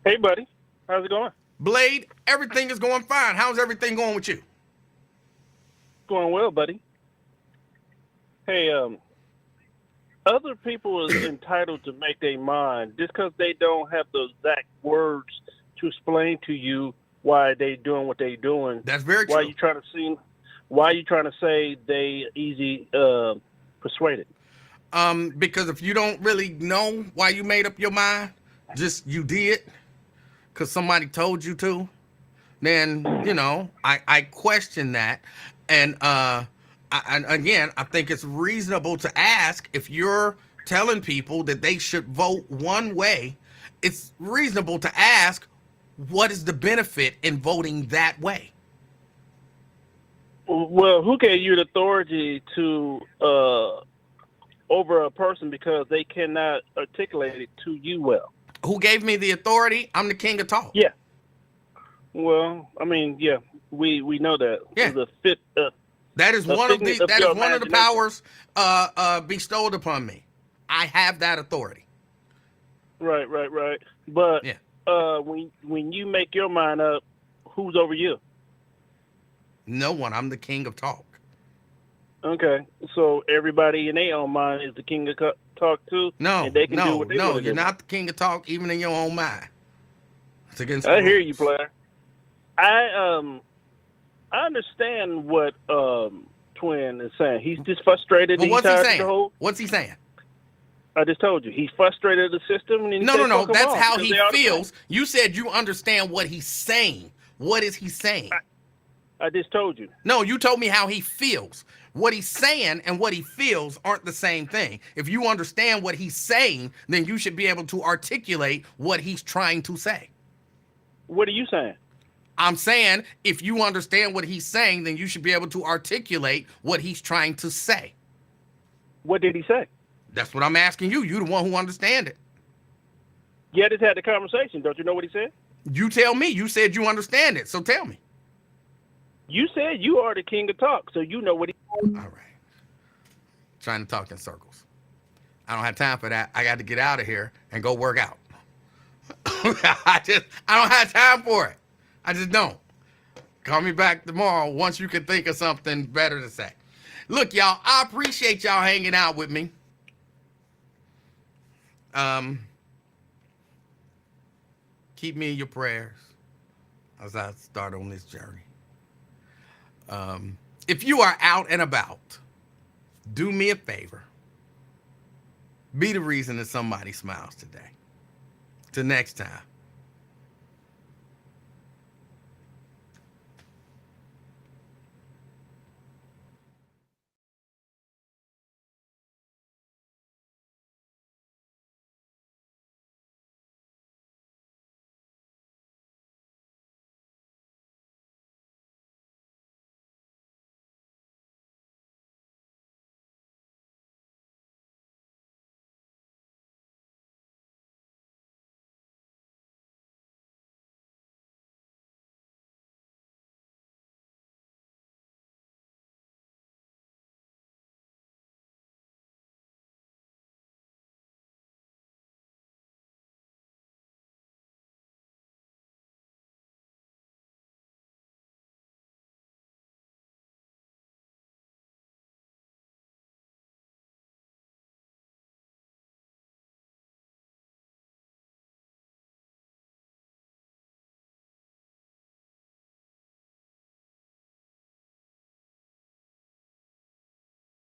Hey, buddy. How's it going? Blade, everything is going fine. How's everything going with you? Going well, buddy. Hey, other people is entitled to make their mind just because they don't have the exact words to explain to you why they doing what they doing. That's very true. Why you trying to say they easy persuaded? Because if you don't really know why you made up your mind, just you did because somebody told you to, then I question that. And I think it's reasonable to ask if you're telling people that they should vote one way. It's reasonable to ask, what is the benefit in voting that way? Well, who gave you the authority to over a person because they cannot articulate it to you well? Who gave me the authority? I'm the king of talk. Yeah. Well, I mean, yeah, we know that. Yeah. That is one of the powers bestowed upon me. I have that authority. Right. But yeah. When you make your mind up, who's over you? No one. I'm the king of talk. Okay, so everybody in their own mind is the king of talk too. No, and they can do what they want to do. You're not the king of talk, even in your own mind. It's against. I hear you, player. I understand what Twin is saying. He's just frustrated. Well, what's he saying? What's he saying? I just told you he's frustrated at the system. And No. That's how he feels. You said you understand what he's saying. What is he saying? I just told you. No, you told me how he feels. What he's saying and what he feels aren't the same thing. If you understand what he's saying, then you should be able to articulate what he's trying to say. What are you saying? I'm saying if you understand what he's saying, then you should be able to articulate what he's trying to say. What did he say? That's what I'm asking you. You're the one who understands it. Geddes had the conversation. Don't you know what he said? You tell me. You said you understand it, so tell me. You said you are the king of talk, so you know what he. All right. Trying to talk in circles. I don't have time for that. I got to get out of here and go work out. I don't have time for it. I just don't. Call me back tomorrow once you can think of something better to say. Look, y'all, I appreciate y'all hanging out with me. Keep me in your prayers as I start on this journey. If you are out and about, do me a favor. Be the reason that somebody smiles today. Till next time.